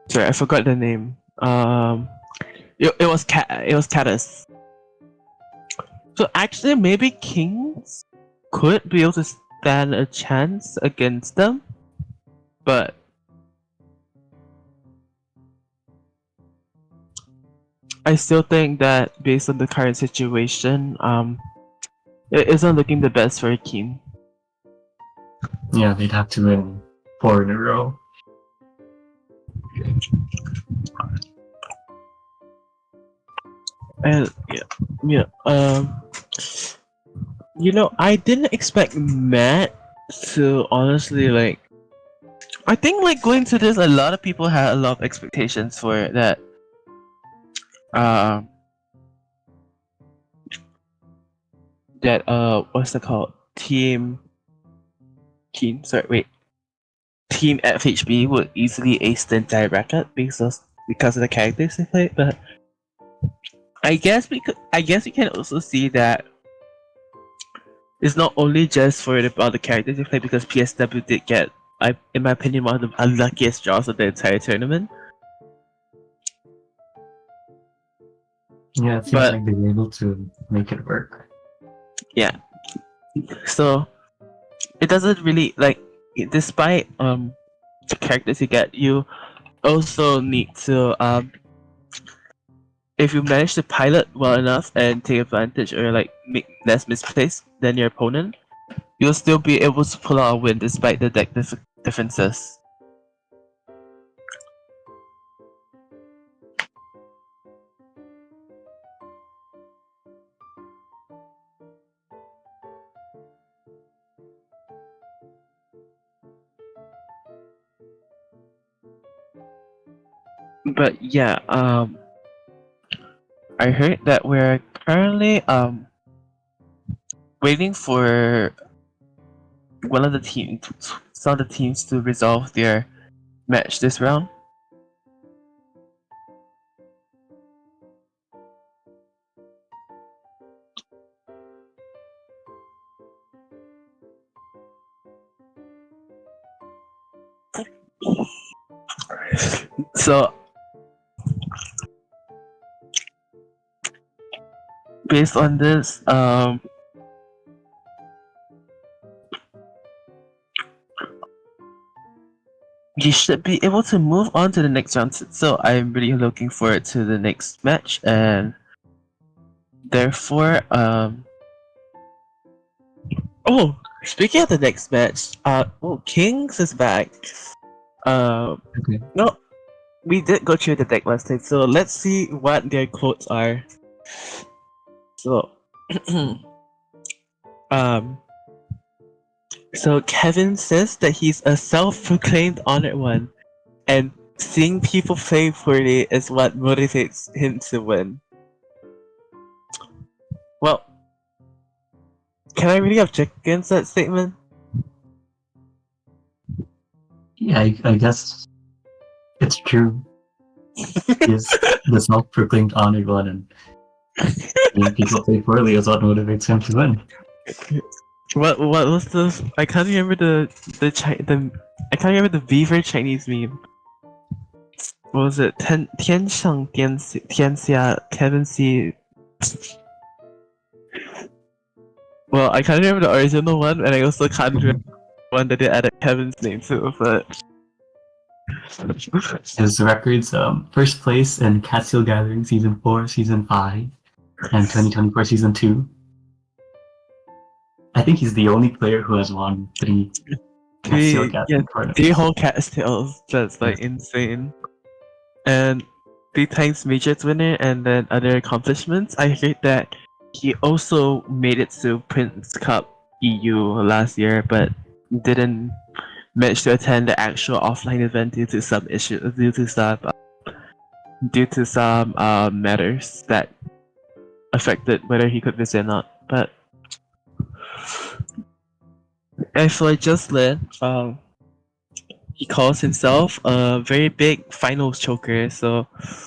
sorry, I forgot the name. It was Catus. So actually, maybe Kings could be able to stand a chance against them, but I still think that based on the current situation, it isn't looking the best for Keen. Yeah, they'd have to win 4 in a row. And I didn't expect Matt to honestly I think going to this, a lot of people had a lot of expectations for that. What's it called? Team FHB would easily ace the entire bracket because of the characters they play, but I guess we can also see that It's not only just for about the characters you play, because PSW did get, in my opinion, one of the unluckiest draws of the entire tournament. Yeah, it seems like they were able to make it work. Yeah. So it doesn't really like, despite the characters you get, you also need to if you manage to pilot well enough and take advantage or like make less misplays than your opponent, you'll still be able to pull out a win despite the deck differences. But yeah, I heard that we're currently waiting for some of the teams to resolve their match this round. So based on this, you should be able to move on to the next round. So I'm really looking forward to the next match, and therefore, oh, speaking of the next match, Kings is back. Okay. No, we did go through the deck last time, so let's see what their quotes are. So, so Kevin says that he's a self-proclaimed honored one, and seeing people play poorly is what motivates him to win. Well, can I really object against that statement? Yeah, I guess it's true. He's the self-proclaimed honored one, and seeing people play poorly is what motivates him to win. What was the? I can't remember the I can't remember the beaver Chinese meme. What was it? 天上天下 Kevin C. Well, I can't remember the original one, and I also can't remember one that they added Kevin's name to, but His records: first place in Catskill Gathering Season 4, Season 5, and 2024 Season 2. I think he's the only player who has won 3 Catskill Gathering tournaments. 3 whole Catskills. That's like insane. And 3 times Majors winner, and then other accomplishments. I heard that he also made it to Prince Cup EU last year, but didn't manage to attend the actual offline event due to some matters that affected whether he could visit or not. But as for Jocelyn, he calls himself a very big finals choker, so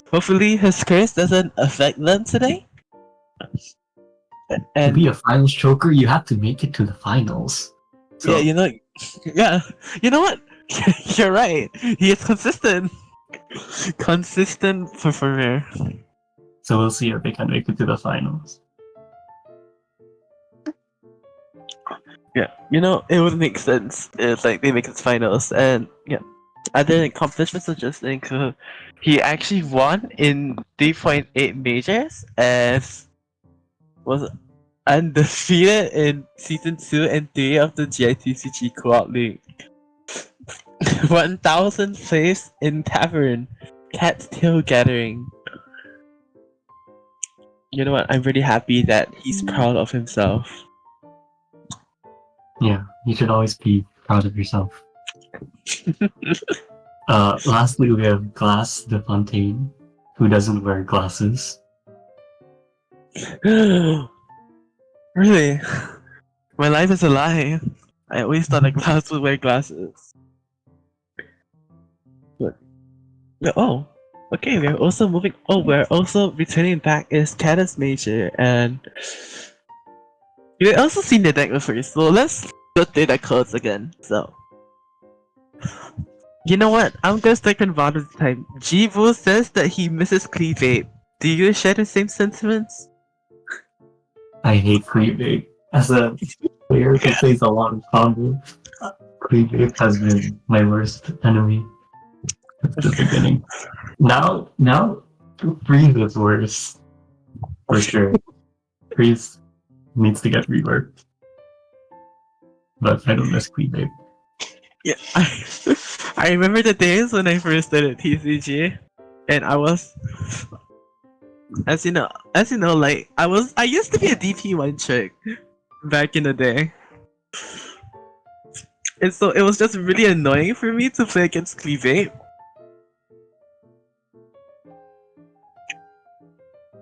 hopefully his curse doesn't affect them today. To And be a finals choker, you have to make it to the finals. So, yeah, you know what? You're right. He is consistent. Consistent performer. so we'll see if they can make it to the finals. Yeah, it would make sense if like they make it to finals. And yeah, other accomplishments of Justin, he actually won in 3.8 majors and was undefeated in season 2 and 3 of the GITCG Co-op League. 1000th place in Tavern, Cattail Gathering. You know what? I'm really happy that he's proud of himself. Yeah, you should always be proud of yourself. Lastly, we have Glass de Fontaine, who doesn't wear glasses. Really? My life is a lie. I always thought that Glass would wear glasses. But okay, we're also moving. Oh, we're also returning back is Caddis Major, and You also seen the deck before, so let's go through the codes again. So, you know what? I'm gonna start on Vaughn this time. Jibu says that he misses Cleavate. Do you share the same sentiments? I hate Cleavage. As a player who plays a lot of combo, Cleavage has been my worst enemy at the beginning. Now, Freeze is worse. For sure. Freeze needs to get reworked. But I don't miss Cleavage. Yeah, I remember the days when I first started TCG, and I was, as you know, like I used to be a DP one trick back in the day, and so it was just really annoying for me to play against Cleavate.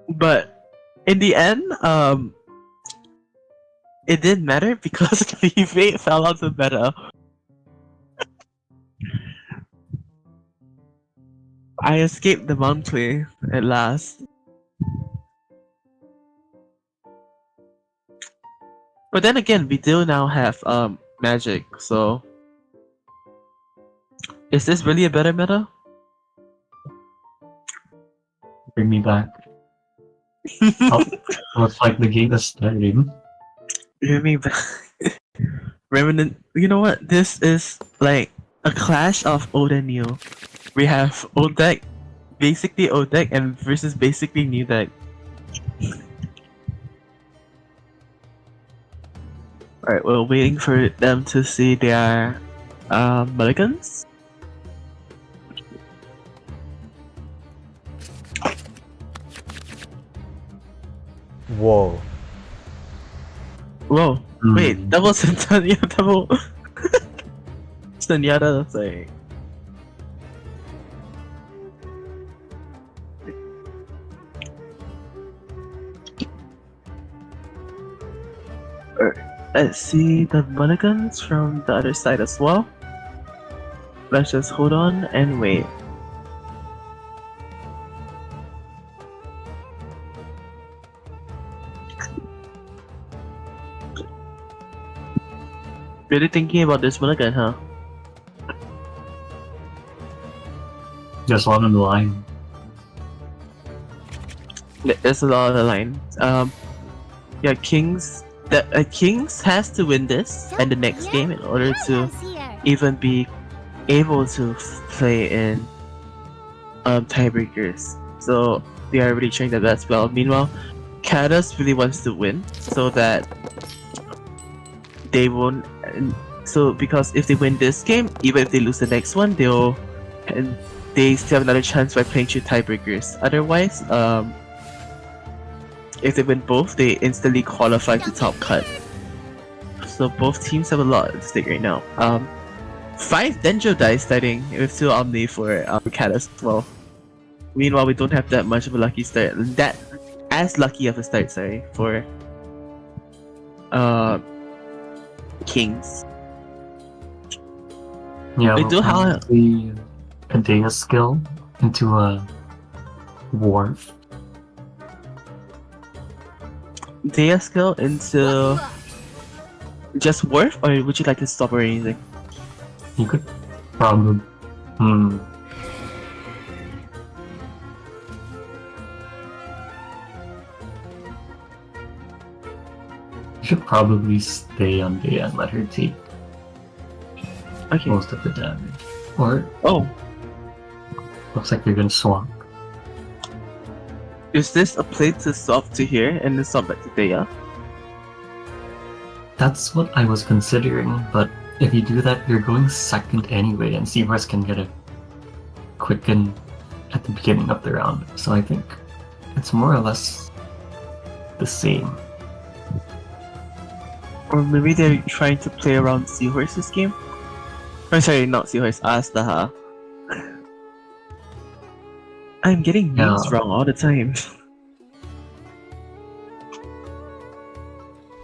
But in the end, it didn't matter because Cleavate fell out the meta. I escaped the monthly at last. But then again, we do now have magic, so is this really a better meta? Bring me back. Looks like the game is starting. Bring me back. Remnant. You know what? This is like a clash of old and new. We have old deck, basically old deck, and versus basically new deck. Alright, we're waiting for them to see their mulligans. Whoa. Whoa, wait, double Centennial, double Zenyatta, sorry. Let's see the mulligans from the other side as well. Let's just hold on and wait. Really thinking about this mulligan, huh? Just one on the line. There's a lot on the line. Yeah, Kings. Kings has to win this and the next game in order to even be able to play in tiebreakers. So they are really trying their best. Well, meanwhile, Kados really wants to win so that they won't. So because if they win this game, even if they lose the next one, they still have another chance by playing through tiebreakers. Otherwise, if they win both, they instantly qualify to top cut. So both teams have a lot at stake right now. 5 Dendro dice starting with 2 Omni for Kalos as well. Meanwhile, we don't have that much of a lucky start. That as lucky of a start, sorry, for Kings. Yeah, We we'll do have- probably contain a skill into a wharf. Dea skill into just Worth, or would you like to stop or anything? You could probably. You should probably stay on Dea and let her take Okay. most of the damage. Or Oh, looks like you're gonna swap. is this a play to swap to here and then swap back to Dea? That's what I was considering, but if you do that, you're going second anyway, and Seahorse can get a quicken at the beginning of the round. So I think it's more or less the same. Or maybe they're trying to play around Seahorse's game? Or sorry, not Seahorse, Astaha. I'm getting names Yeah. wrong all the time.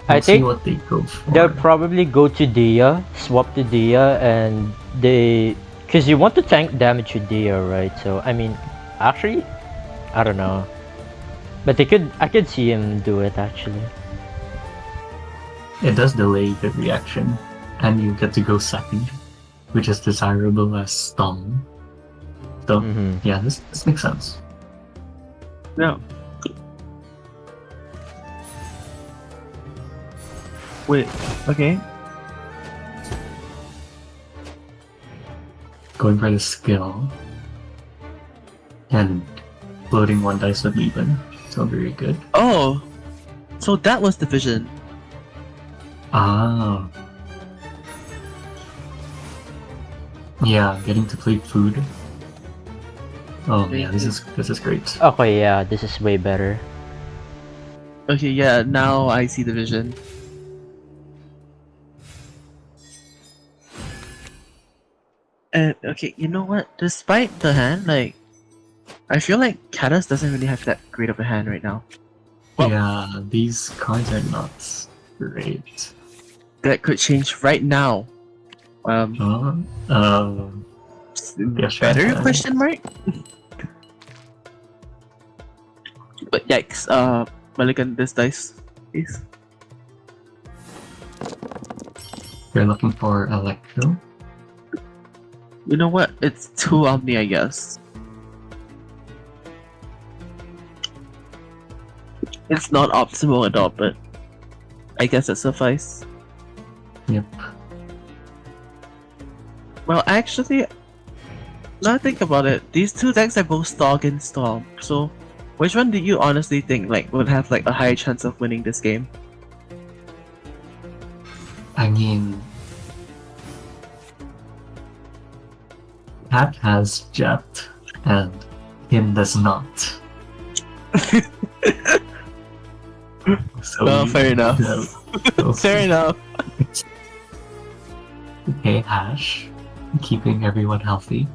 I We'll see think what they go for. they'll probably go to Dia, swap to Dia, and because you want to tank damage with Dia, right? So I mean, actually, I don't know, but I could see him do it actually. it does delay the reaction, and you get to go second, which is desirable as stun. So yeah, this makes sense. No. Wait, okay. Going for the skill and loading one dice with even. So very good. Oh! So that was the vision. Ah. Yeah, getting to play food. Oh yeah, this is great. Okay, yeah, this is way better. Okay, yeah, now I see the vision. And okay, you know what? Despite the hand, like, I feel like Katas doesn't really have that great of a hand right now. Well- Yeah, these cards are not great. That could change right now. Yes, Better right. question mark? But yikes, Mulligan this dice, please. You're looking for Electro? You know what? It's 2 Omni, I guess. It's not optimal at all, but I guess it suffice. Yep. Well, actually, now I think about it, these two decks are both Stog and Storm. So, which one do you honestly think would have a higher chance of winning this game? I mean, Cat has Jet, and him does not. So Well, you- fair enough. so Fair enough. Okay, Ash, keeping everyone healthy.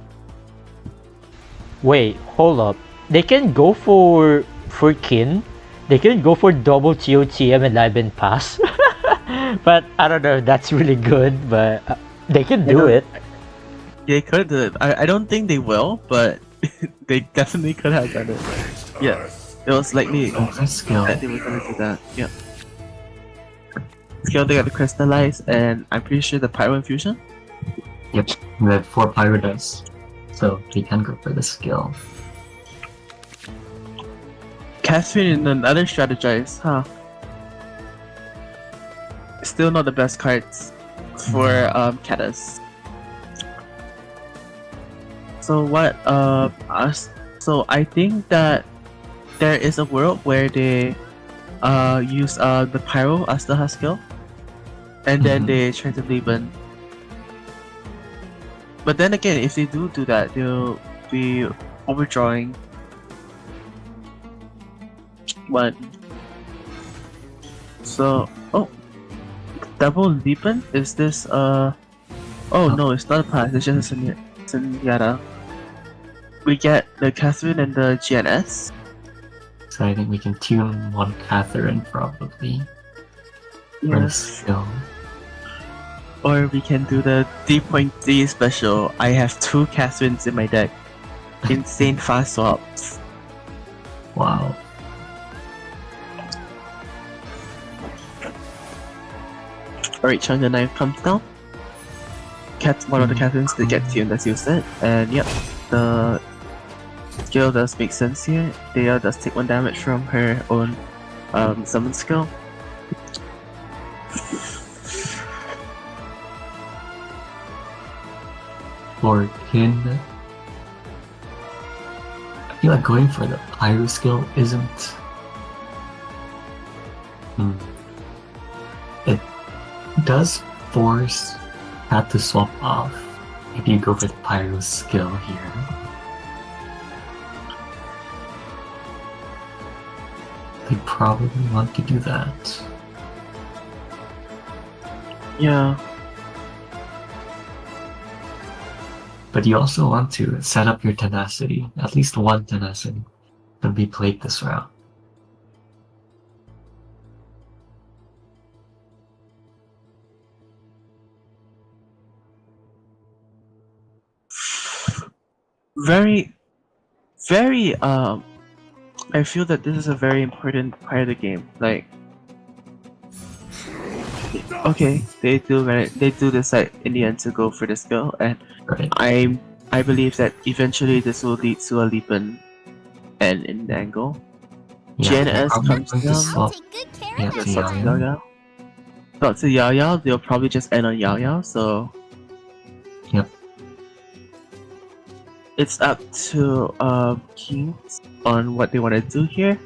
Wait, hold up. They can go for Kin. They can go for double TOTM and Liben Pass. But I don't know if that's really good, but they can do it. They could do it. I don't think they will, but they definitely could have done it. Yeah, it was likely Oh, nice skill. that they were gonna do that. Yeah. Skill they got the crystallize, and I'm pretty sure the pyro infusion. Yep, we have 4 Pyro dice, so he can go for the skill. Catherine and another strategize, huh? Still not the best cards for Katas. So what so I think that there is a world where they use the pyro as the hard skill, and then they try to leave in. But then again, if they do that, they'll be overdrawing one. So double leapin? Is this oh no, it's not a pass, it's just a Zenyatta. We get the Catherine and the GNS. So I think we can tune one Catherine probably. For the skill. Or we can do the D.3 special. I have 2 Catherines in my deck. Insane fast swaps. Wow. Alright, Changa Knife comes down. One of the Catherines that get tuned as you said. And yep, the skill does make sense here. Dea does take 1 damage from her own summon skill. For Kin, I feel like going for the Pyro skill isn't. It does force Cat to swap off if you go for the Pyro skill here. They probably want to do that. Yeah. But you also want to set up your tenacity. At least one tenacity to be played this round. Very I feel that this is a very important part of the game. Okay, they do decide in the end to go for the skill, and Right. I believe that eventually this will lead to a Lipan and in the angle. Yeah, they're GNS probably comes going to down. I'll swap. take good care Yeah, of to that That's not to Yao child. Yao. Yao. Not to Yao Yao. They'll probably just end on Yao Yao. So Yep. it's up to Kings on what they want to do here.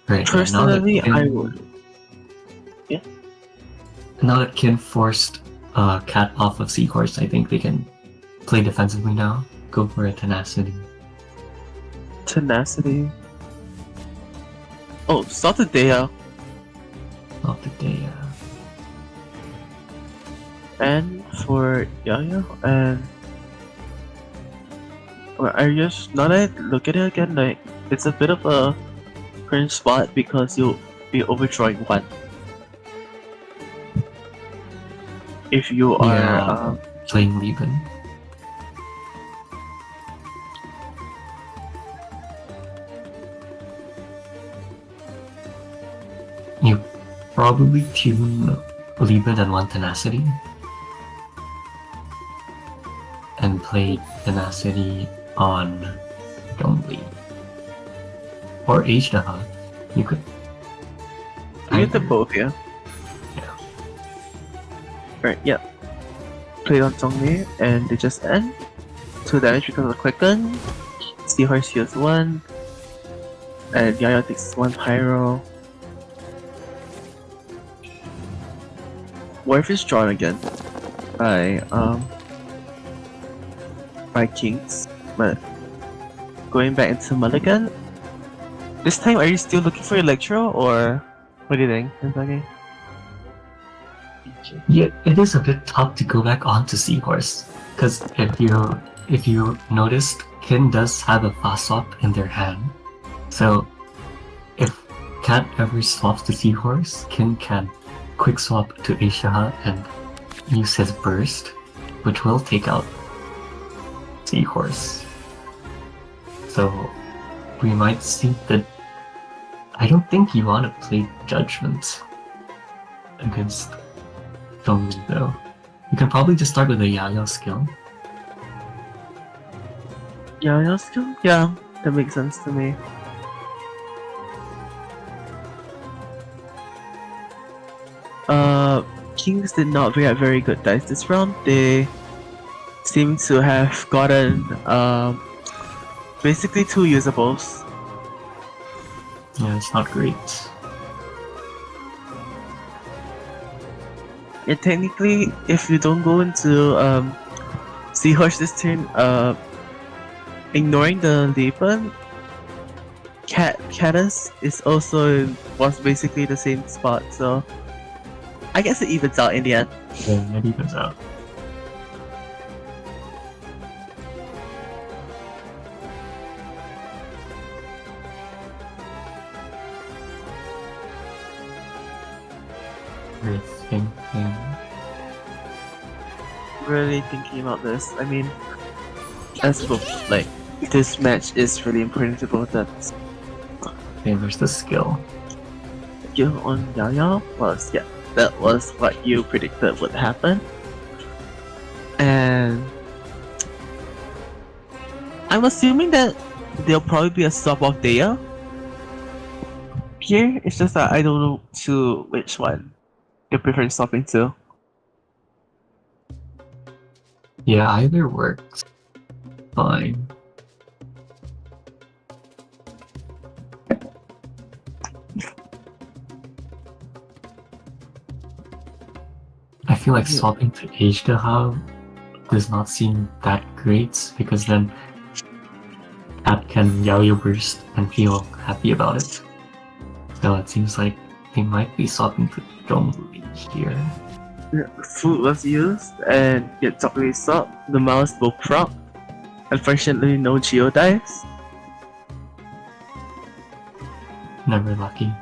Right. Personally, I would. Now that Kin forced Cat off of Seahorse, I think they can play defensively now. Go for a tenacity. Tenacity. Oh, Satadea Of the day. and for Yaya and well, I just now that I look at it again, like it's a bit of a cringe spot because you'll be overdrawing one. If you are Yeah. Playing Lieben. You probably tune Lieben and one tenacity. And play tenacity on Zhongli. Or H-Daha. You could. you get the either. both, yeah. Yeah. Right, yeah. Play on Zhongli and they just end. 2 damage because of the quicken. Seahorse heals 1. And Yaya takes 1 pyro. Worf is drawn again by Kings, but going back into Mulligan. This time, are you still looking for Electro, or what do you think, Kentucky? Yeah, it is a bit tough to go back onto Seahorse. Because if you noticed, Kin does have a fast swap in their hand. So if Cat ever swaps to Seahorse, Kin can quick swap to Aisha and use his burst, which will take out Seahorse. So we might see that. I don't think you want to play Judgment against Zhongli though. You can probably just start with a Yaya skill. Yaya skill? Yeah, that makes sense to me. Kings did not get very good dice this round. They seem to have gotten basically 2 usables. Yeah, it's not great. And technically, if you don't go into Seahorse this turn, ignoring the Leapon, Catus was basically the same spot, so I guess it evens out in the end. Yeah, it evens out. You're thinking. Really thinking about this. I mean, like this match is really important to both of us. Okay, there's the skill. You on Yaya was that was what you predicted would happen. And I'm assuming that there'll probably be a swap of Dea. Here, it's just that I don't know to which one you prefer swapping to. Yeah, either works. Fine. I feel like swapping to H-Daha does not seem that great because then Cat can Yaoyo burst and feel happy about it. So it seems like they might be swapping to Zhongli here. Food was used and get totally stopped. The mouse will prop. Unfortunately, no Geo dice. Never lucky.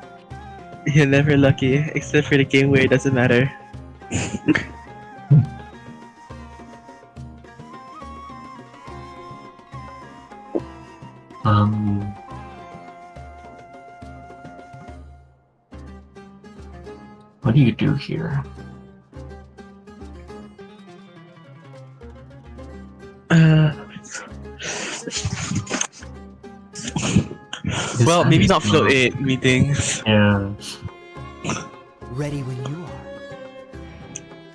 You're never lucky, except for the game where it doesn't matter. What do you do here? Well, This maybe is not float 8 meetings. Yeah. Ready when you are.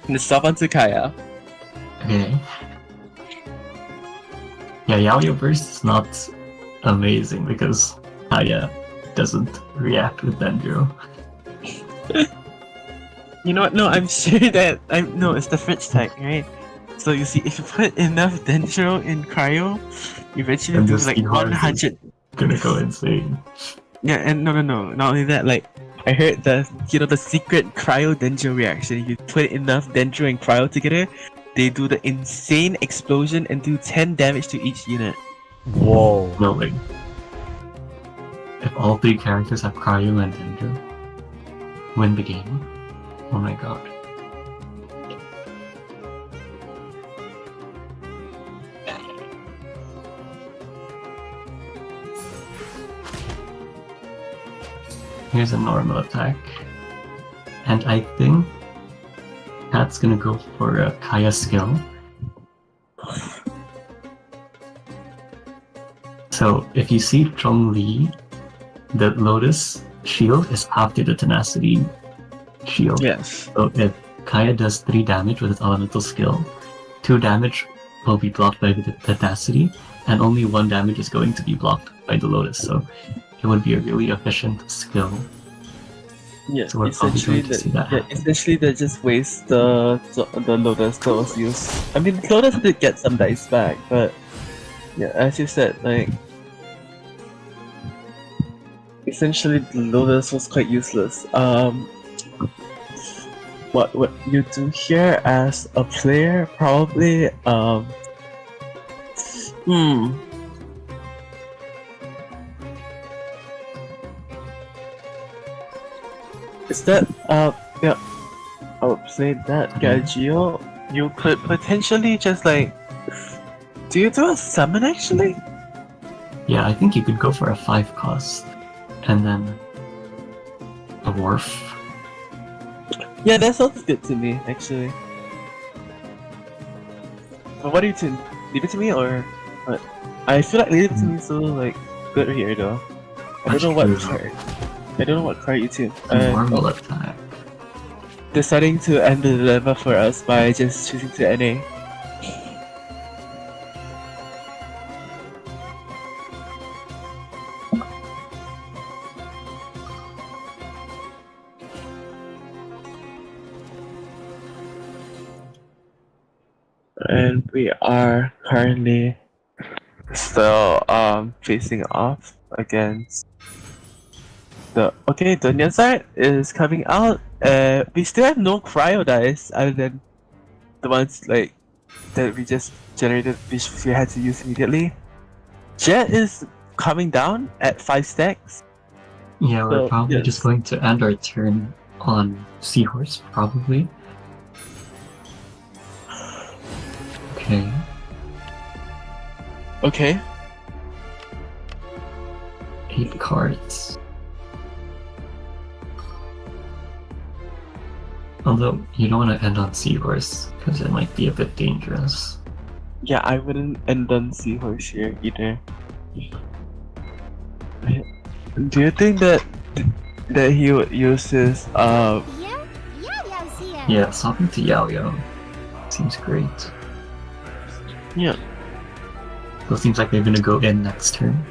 Let's stop onto Kaya. Okay. Yeah, Yaoyo Burst is not amazing because Kaya doesn't react with Dendro. You know what? No, I'm sure that no, it's the Fritz type, right? So you see, if you put enough Dendro in Cryo, you eventually And do the like Seahorse 100. Gonna go insane. Yeah, and no, not only that, like I heard the the secret Cryo Dendro reaction. If you put enough Dendro and Cryo together, they do the insane explosion and do 10 damage to each unit. Whoa. No way. If all three characters have Cryo and Dendro, win the game. Oh my god. Here's a normal attack. And I think Kat's gonna go for a Kaya skill. So if you see Zhongli, the Lotus shield is after the Tenacity shield. Yes. So if Kaya does 3 damage with its elemental skill, 2 damage will be blocked by the Tenacity, and only 1 damage is going to be blocked by the Lotus. So it would be a really efficient skill. Yeah, So we're probably essentially, going to see that happen. essentially they just waste the Lotus that was used. I mean, Lotus did get some dice back, but yeah, as you said, like essentially the Lotus was quite useless. What you do here as a player, probably is that yeah, I would say that Gagio, you could potentially just like, do you do a summon actually? Yeah, I think you could go for a 5 cost, and then a Wharf. Yeah, that sounds good to me actually. But what do you think? Leave it to me or what? I feel like leave it to me so like good here though. I don't know what card. I don't know what card you tune. Normal attack. Deciding to end the dilemma for us by just choosing to NA. And we are currently still facing off against the Dunya side is coming out. We still have no cryo dice other than the ones like that we just generated, which we had to use immediately. Jet is coming down at 5 stacks. Yeah, we're So, probably yes. just going to end our turn on Seahorse, probably. Okay. Okay. 8 cards. Although, you don't want to end on Seahorse, because it might be a bit dangerous. Yeah, I wouldn't end on Seahorse here either. Do you think that he would use his Yeah? Yeah, here. Yeah, something to Yaoyo. Seems great. yeah. So it seems like they're gonna go in next turn.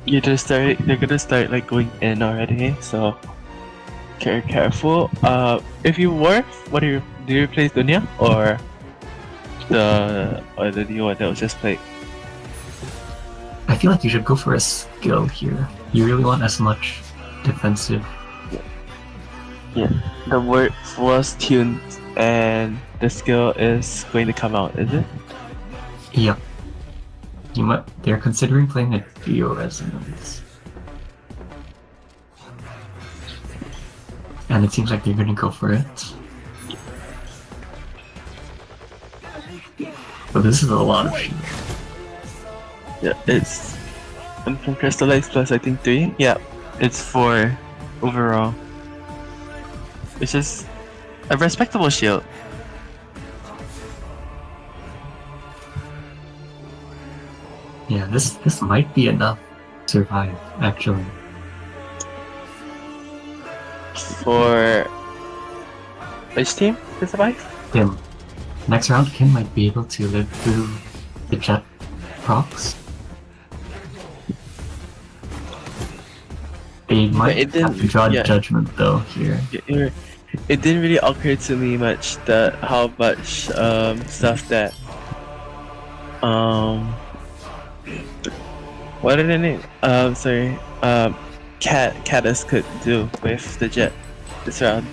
They're gonna start like going in already, so careful. If you were, do you replace Dunya or the new one that was just played? I feel like you should go for a skill here. You really want as much defensive. Yeah. The word was tuned and the skill is going to come out, is it? Yep. They're considering playing a Geo Resonance. And it seems like they're gonna go for it. But this is a lot of shit. Yeah, it's from Crystallized plus I think 3. Yeah. It's 4 overall. It's just a respectable shield. Yeah, this might be enough to survive, actually. For which team to survive? Kim. Next round, Kim might be able to live through the jet procs. They might it have didn't- to draw yeah. judgment though here. It didn't really occur to me much that how much stuff that what are the name? Sorry, Caddis could do with the jet this round.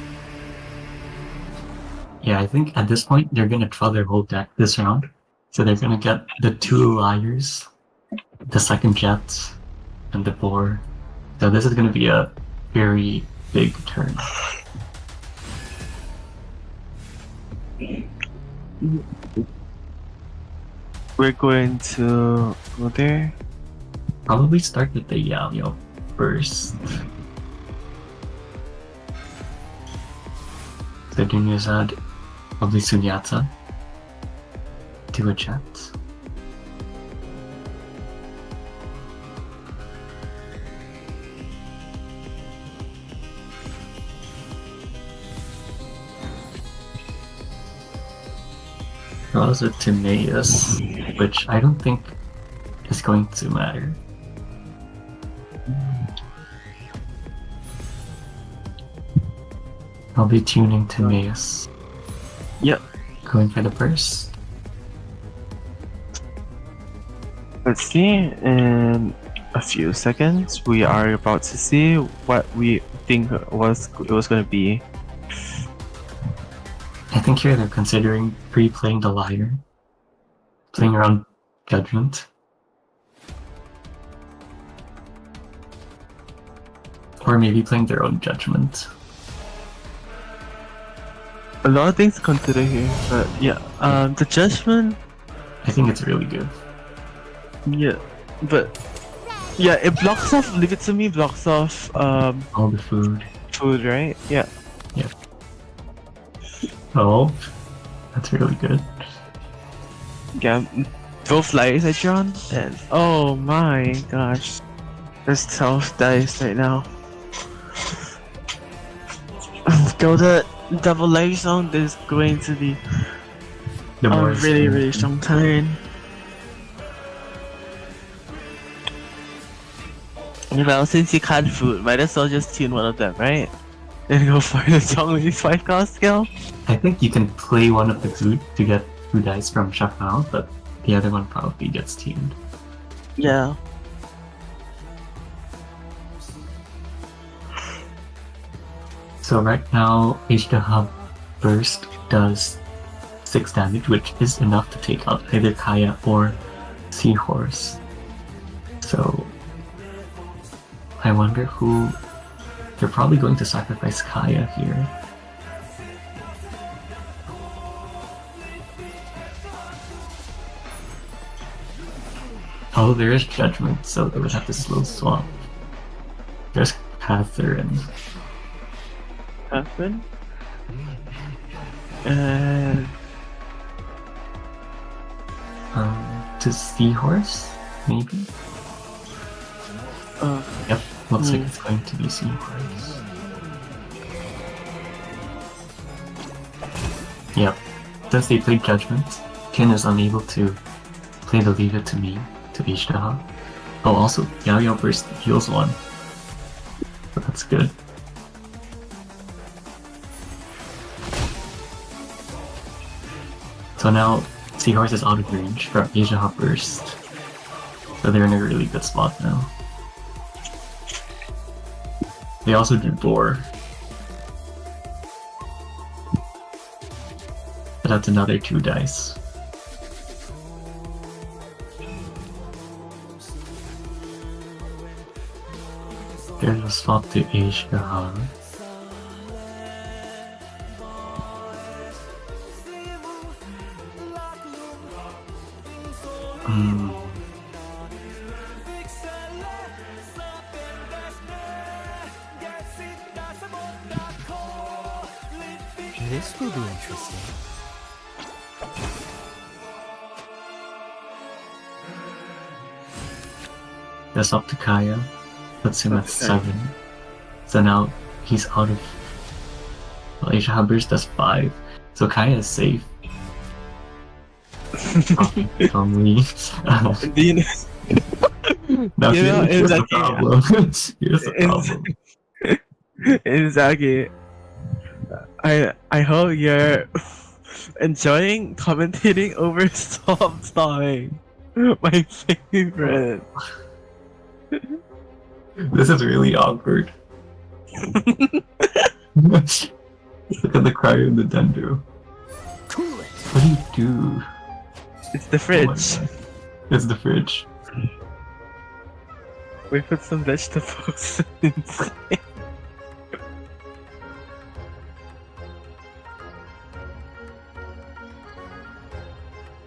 Yeah, I think at this point they're gonna draw their whole deck this round. So they're gonna get the 2 liars, the second jet, and the boar. So this is gonna be a very big turn. We're going to go there. Probably start with the Yao first. The Dunyazad, probably Sunyata. Do a jet. Draws a Timaeus, which I don't think is going to matter. I'll be tuning Timaeus. Yep. Going for the burst. Let's see. In a few seconds, we are about to see what we think it was going to be. I think here they're considering pre-playing the liar, playing around judgment, or maybe playing their own judgment. A lot of things to consider here, but yeah, the judgment, I think it's really good. yeah, but yeah, it blocks off. Leave it to me. Blocks off All the food. food, right? Yeah. Oh, that's really good. Yeah, both lights are drawn, and oh my gosh, there's 12 dice right now. Go to double light zone. There's going to be The a more really strong turn. Well, since you can't food, might as well just tune one of them, right? And go for the Zhongli 5 cost skill. I think you can play one of the food to get 2 dice from Shafao, but the other one probably gets tuned. Yeah. So right now, Ishtaha Burst does 6 damage, which is enough to take out either Kaya or Seahorse. So I wonder who... They're probably going to sacrifice Kaya here. Oh, there is Judgment, so they would have to slow swap. There's Catherine. Happen. And To Seahorse, maybe? Yep, looks like it's going to be Seahorse. Yep, since they played Judgment, Ken is unable to play the Leave It to Me to Ishtaha. Oh, also, Yao Yao Burst heals 1. So that's good. So now, Seahorse is out of range from Ishtaha Burst. So they're in a really good spot now. They also do Boar. But that's another 2 dice. There's a swap to Ishtaha. This will be interesting. That's up to Kaya. Puts him at Okay. 7. So now he's out of. Well, Asia Hubbers does 5. So Kaya is safe. From me. Do you know? Now You know, here's the exactly. problem. Here's the problem. Inzaghi, I hope you're enjoying commentating over Storm Stalling. My favorite. This is really awkward. Look at the cryo and the dendro. Cool it. What do you do? It's the Oh my fridge. God. It's the fridge. We put some vegetables inside.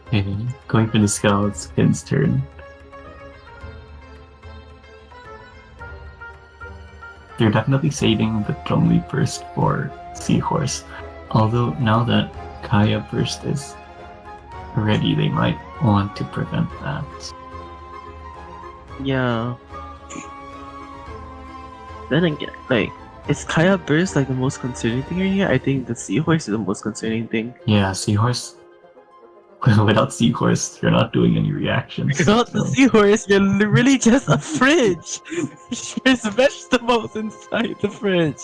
Okay, going for the scouts, Finn's turn. They're definitely saving the Zhongli burst for Seahorse. Although now that Kaya burst is ready, they might want to prevent that. Yeah. Then again, like, is Kaya burst like the most concerning thing right here? I think the Seahorse is the most concerning thing. Yeah, Seahorse. Without Seahorse, you're not doing any reactions. Without the so- Seahorse, you're literally just a fridge. There's vegetables inside the fridge.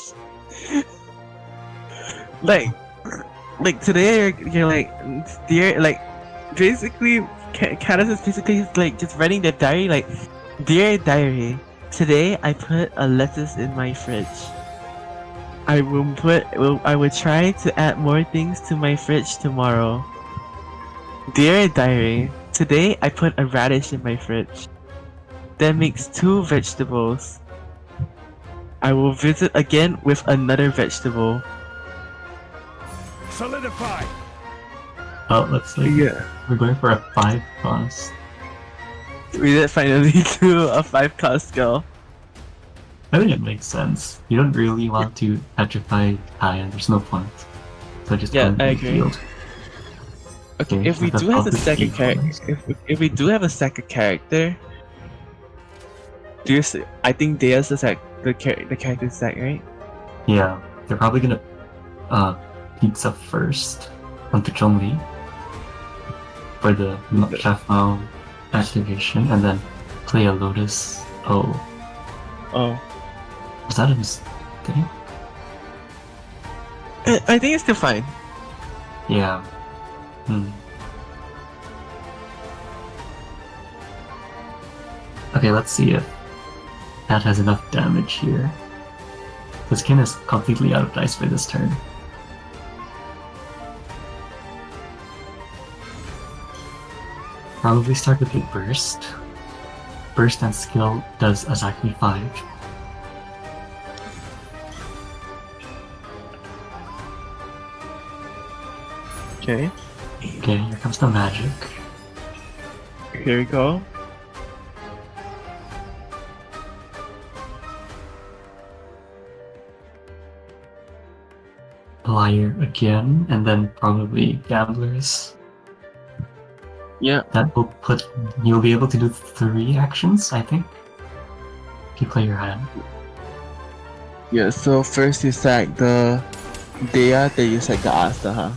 Like today, you're like, dear, like, basically, Caddis is basically like just writing the diary, like, dear diary. Today I put a lettuce in my fridge. I will try to add more things to my fridge tomorrow. Dear diary, today I put a radish in my fridge. That makes 2 vegetables. I will visit again with another vegetable. Solidify. Oh, let's like Yeah. we're going for a 5 cost. We did finally do a 5 cost skill. I think it makes sense. You don't really want to petrify Kaya, there's no point. So just Yeah, go into I the agree. field. Okay, Okay, if we so do that's have a up to second Steve character, first. if we do have a second character, do you I think Dea's the character stack, right? Yeah, they're probably gonna pizza first onto Zhongli for the Chef Mao activation, and then play a Lotus. Oh, Oh, is that a mistake? I think it's still fine. Yeah. Okay, let's see if that has enough damage here. This Kin is completely out of dice for this turn. Probably start with a burst. Burst and skill does exactly 5. Okay, Okay, here comes the magic. here we go. Liar again, and then probably gamblers. Yeah, That will put you'll be able to do 3 actions, I think. If you play your hand. yeah. So first you sack the Dea, then you sack the Asta, huh?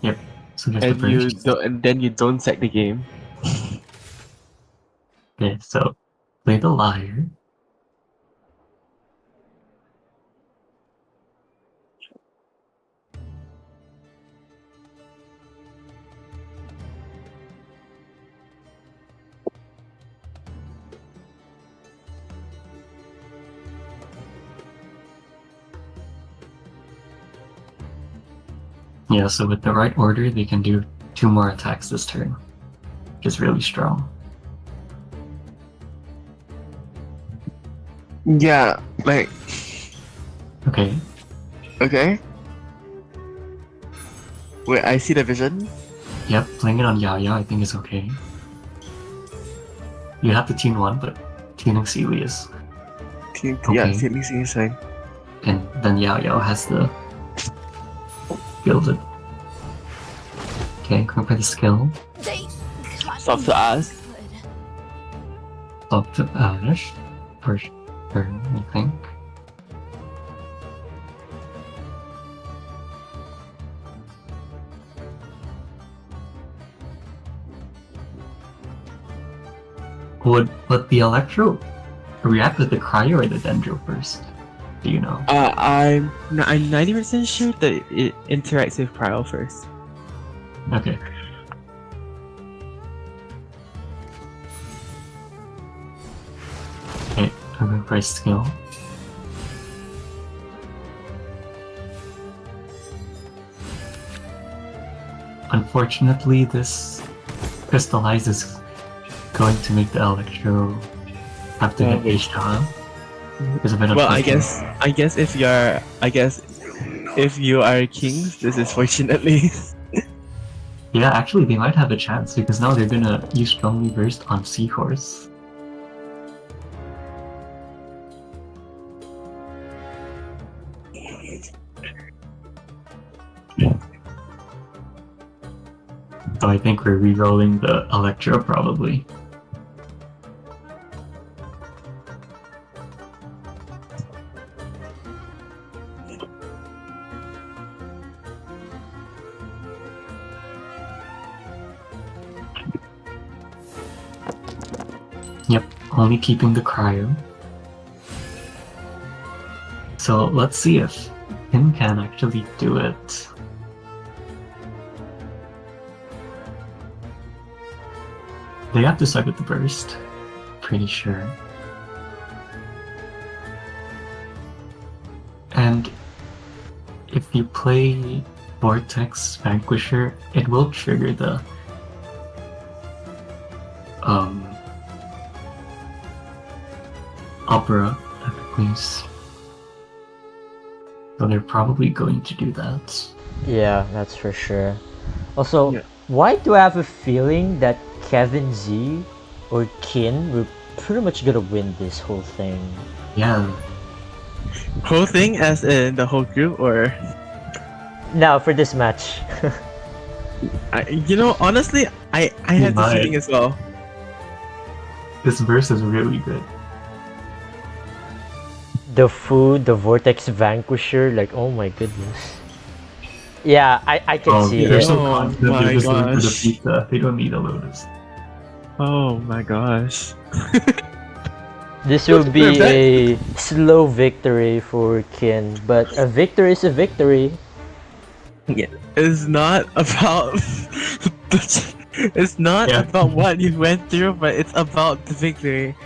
Yep. So just And the you first. don't, and then you don't sack the game. Okay, so play the liar. Yeah, so with the right order, they can do 2 more attacks this turn, which is really strong. Yeah, like Okay, okay. Wait, I see the vision. yep, playing it on Yaya I think is okay. You have to tune 1, but tuning Sealy is. Yeah, Okay. see is fine. And then Yao Yao has the Gilded. Okay, going for the skill. Stop to us. Up to Ash. First turn, I think. Would the Electro react with the Cryo or the Dendro first? Do you know? I'm 90% sure that it interacts with Cryo first. Okay. Okay, I'm going for a skill. Unfortunately, this crystallize is going to make the Electro have to get H-Shot. There's a bit of Well, I pressure. guess if you are kings, this is fortunately. Yeah, actually, they might have a chance because now they're gonna use Strongly Burst on Seahorse. So I think we're re-rolling the Electro probably. Yep, only keeping the Cryo. So let's see if Kim can actually do it. They have to suck at the burst. Pretty sure. And if you play Vortex Vanquisher, it will trigger the Opera Epics. So they're probably going to do that. Yeah, that's for sure. Also, Yeah. why do I have a feeling that Kevin Z or Kin will pretty much gonna win this whole thing? Yeah, Whole thing, as in the whole group, or Now for this match. honestly, I have this might. feeling as well. this verse is really good. The food, the Vortex Vanquisher, like oh my goodness. Yeah, I can see They're it. so Oh confident my they're just going for the gosh. pizza. They don't need a Lotus. Oh my gosh. This will be We're back. a slow victory for Kin, but a victory is a victory. It's not about it's not Yeah. about what you went through, but it's about the victory.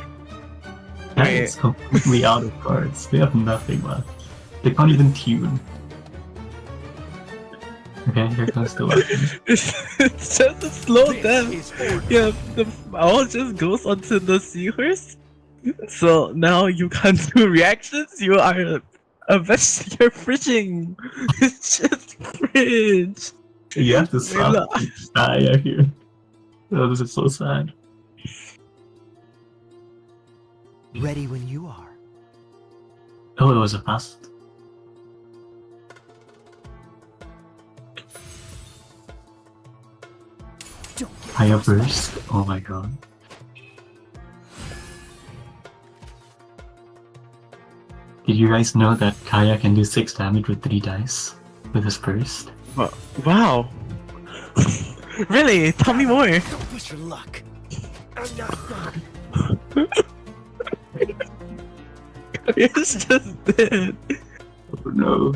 That Wait. is completely out of cards. They have nothing left. They can't even tune. Okay, here comes the weapon. It's just a slow death. Yeah, the all just goes onto the seahorse. So now you can't do reactions. You are you're fridging. It's just fridge. You have to stop. I here. Oh, this is so sad. Ready when you are. Oh, it was a fast. Higher burst. Oh my god. Did you guys know that Kaya can do 6 damage with 3 dice with his burst? Wow. Really? Tell me more. Don't waste your luck. I'm not done. It's just dead. Oh no.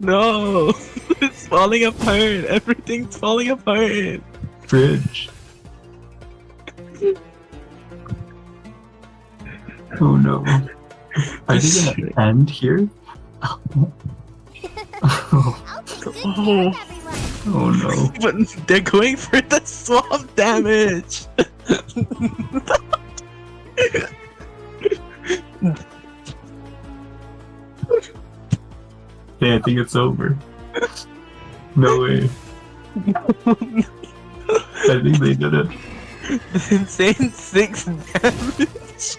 No. It's falling apart. Everything's falling apart. Fridge. Oh no. Are they gonna end here? I'll keep good care Oh. of everyone. Oh no. But they're going for the swamp damage. Yeah, I think it's over. No way. I think they did it. Insane 6 damage.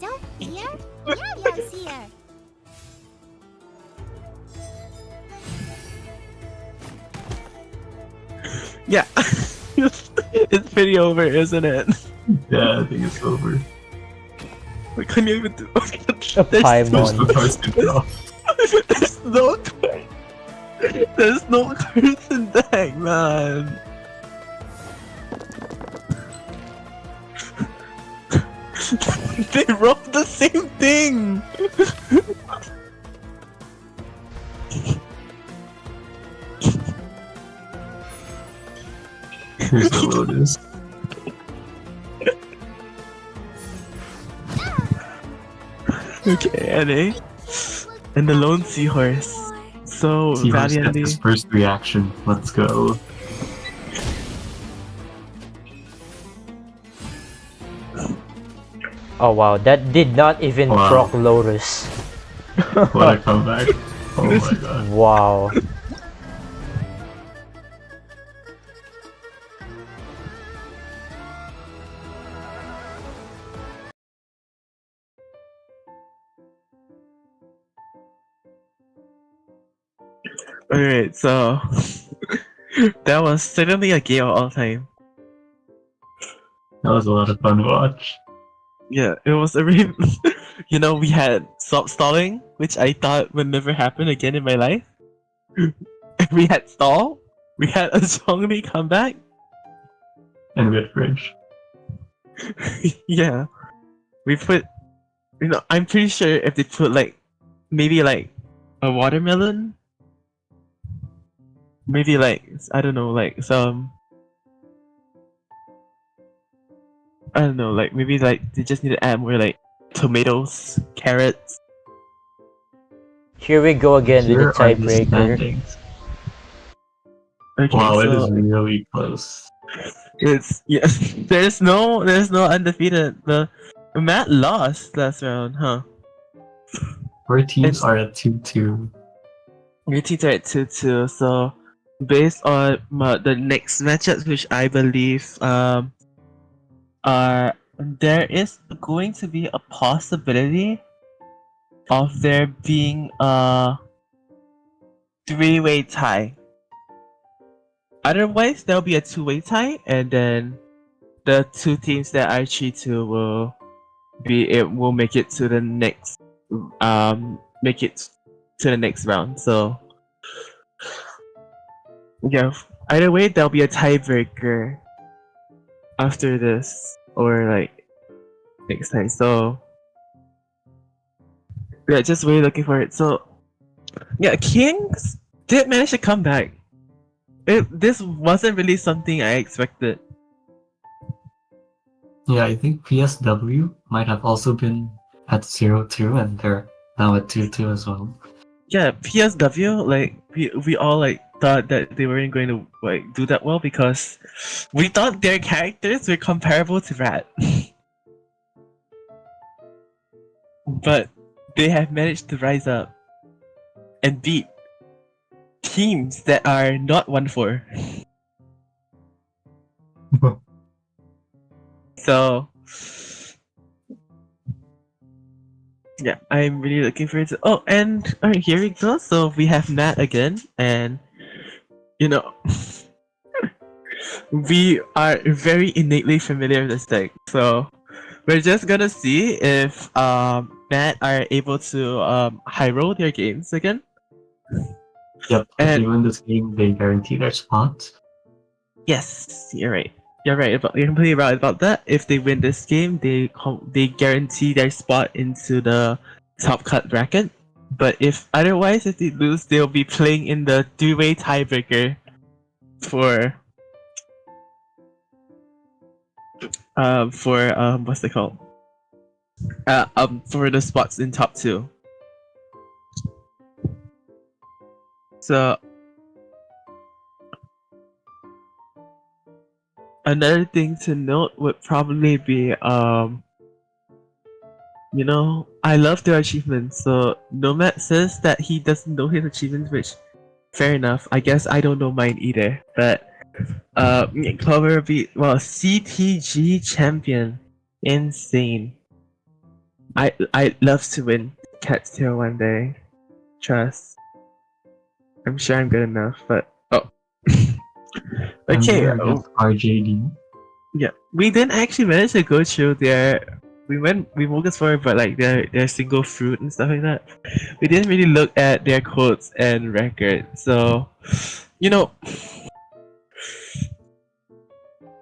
Don't fear. Meow meow's here. Yeah. It's pretty over, isn't it? Yeah, I think it's over. We couldn't even do. A There's Paimon. The cards can draw. There's no card. There's no cards in deck, man. They wrote the same thing. Here's the Lotus. Okay, NA. And the lone seahorse. So Seahorse gets valiantly. his first reaction. Let's go. Oh wow, that did not even Wow. proc Lotus. What a comeback. Oh my god. Wow. Alright, so that was certainly a game of all time. That was a lot of fun to watch. Yeah, it was a really, you know, we had stop stalling, which I thought would never happen again in my life. We had stall, we had a Zhongli comeback. And we had Fridge. Yeah, we put, you know, I'm pretty sure if they put like, maybe like a watermelon, maybe like, I don't know, like some, I don't know, like maybe like they just need to add more like tomatoes, carrots. Here we go again Here with the are the tiebreaker. standings. Okay, Wow, it so is really close. it's yeah. There's no undefeated. The Matt lost last round, huh? Our teams It's- are at 2-2. Your teams are at 2-2. So based on the next matchups, which I believe are there is going to be a possibility of there being a three-way tie. Otherwise, there'll be a two-way tie, and then the two teams that are 3-2 will make it to the next round. So yeah, either way, there'll be a tiebreaker after this or like next time. So yeah, just really looking for it. So yeah, Kings did manage to come back. This wasn't really something I expected. Yeah, I think PSW might have also been at 0-2 and they're now at 2-2 as well. Yeah, PSW, like we all like thought that they weren't going to like do that well because we thought their characters were comparable to Rat. But they have managed to rise up and beat teams that are not 1-4. So yeah, I'm really looking forward to. Oh, and alright, here we go. So we have Matt again, and you know, we are very innately familiar with this deck. So we're just gonna see if Matt are able to high roll their games again. Yep, if And- they win this game, they guarantee their spot. Yes, you're right. You're right. You're completely right about that. If they win this game, they guarantee their spot into the top cut bracket. But if otherwise, if they lose, they'll be playing in the three-way tiebreaker for what's it called? For the spots in top 2. So another thing to note would probably be you know, I love their achievements. So Nomad says that he doesn't know his achievements, which fair enough. I guess I don't know mine either. But Clover beat CTG champion. Insane. I love to win Cat's Tail one day. Trust. I'm sure I'm good enough, but oh. And Okay, they're against RJD. yeah, we didn't actually manage to go through their. We focused for but like their single fruit and stuff like that. We didn't really look at their quotes and records. So, you know,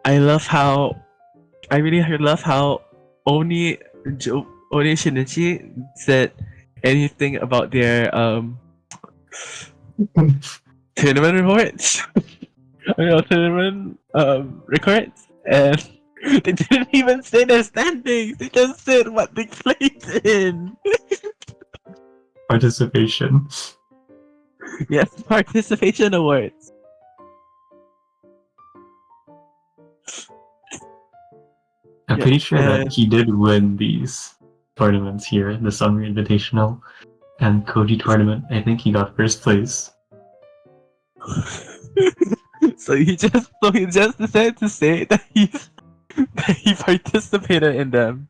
I really love how Oni Oni Shinichi said anything about their tournament reports. Tournament records, and they didn't even say their standings. They just said what they played in. Participation. Yes, participation awards. I'm Yeah, pretty sure that and- he did win these tournaments here, the Summer Invitational and Koji Tournament. I think he got first place. so he just decided to say that he participated in them.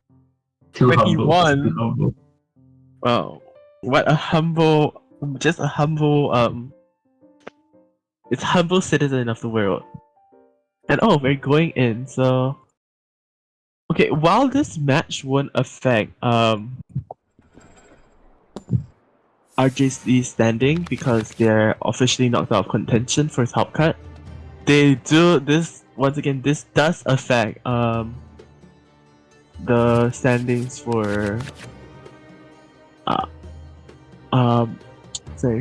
Too When he humble. won- Too humble. Wow, what a humble, just a humble it's humble citizen of the world. And oh, we're going in. So okay, while this match won't affect RJC's standing because they're officially knocked out of contention for top cut, they do this once again. This does affect the standings for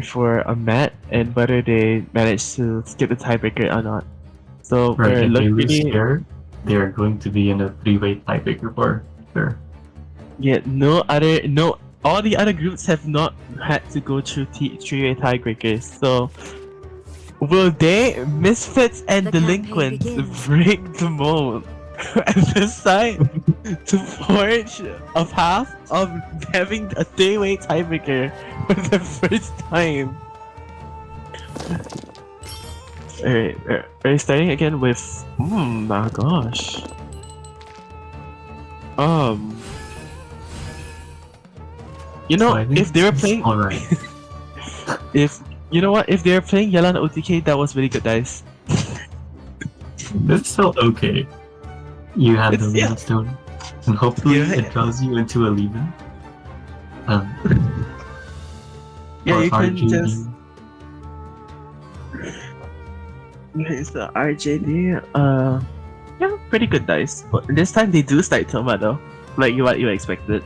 for a mat and whether they manage to skip the tiebreaker or not. So Right, we're if they lose looking. here, they're going to be in a three-way tiebreaker for sure. Yeah, all the other groups have not had to go through three-way tiebreakers. So, will they, Misfits and The campaign Delinquents, begins. break the mold and decide to forge a path of having a three-way tiebreaker for the first time? Alright, we're starting again with. My gosh. You know, So I think if they were it's playing, alright. if you know what, if they were playing Yelan OTK, that was really good, guys. It's still okay. You have the It's- yeah. Moonstone, and hopefully Yeah. it draws you into a Leben. Yeah, or you can RGB. just. It's the RJD. Yeah, pretty good dice. But this time they do start Toma though, like what you expected.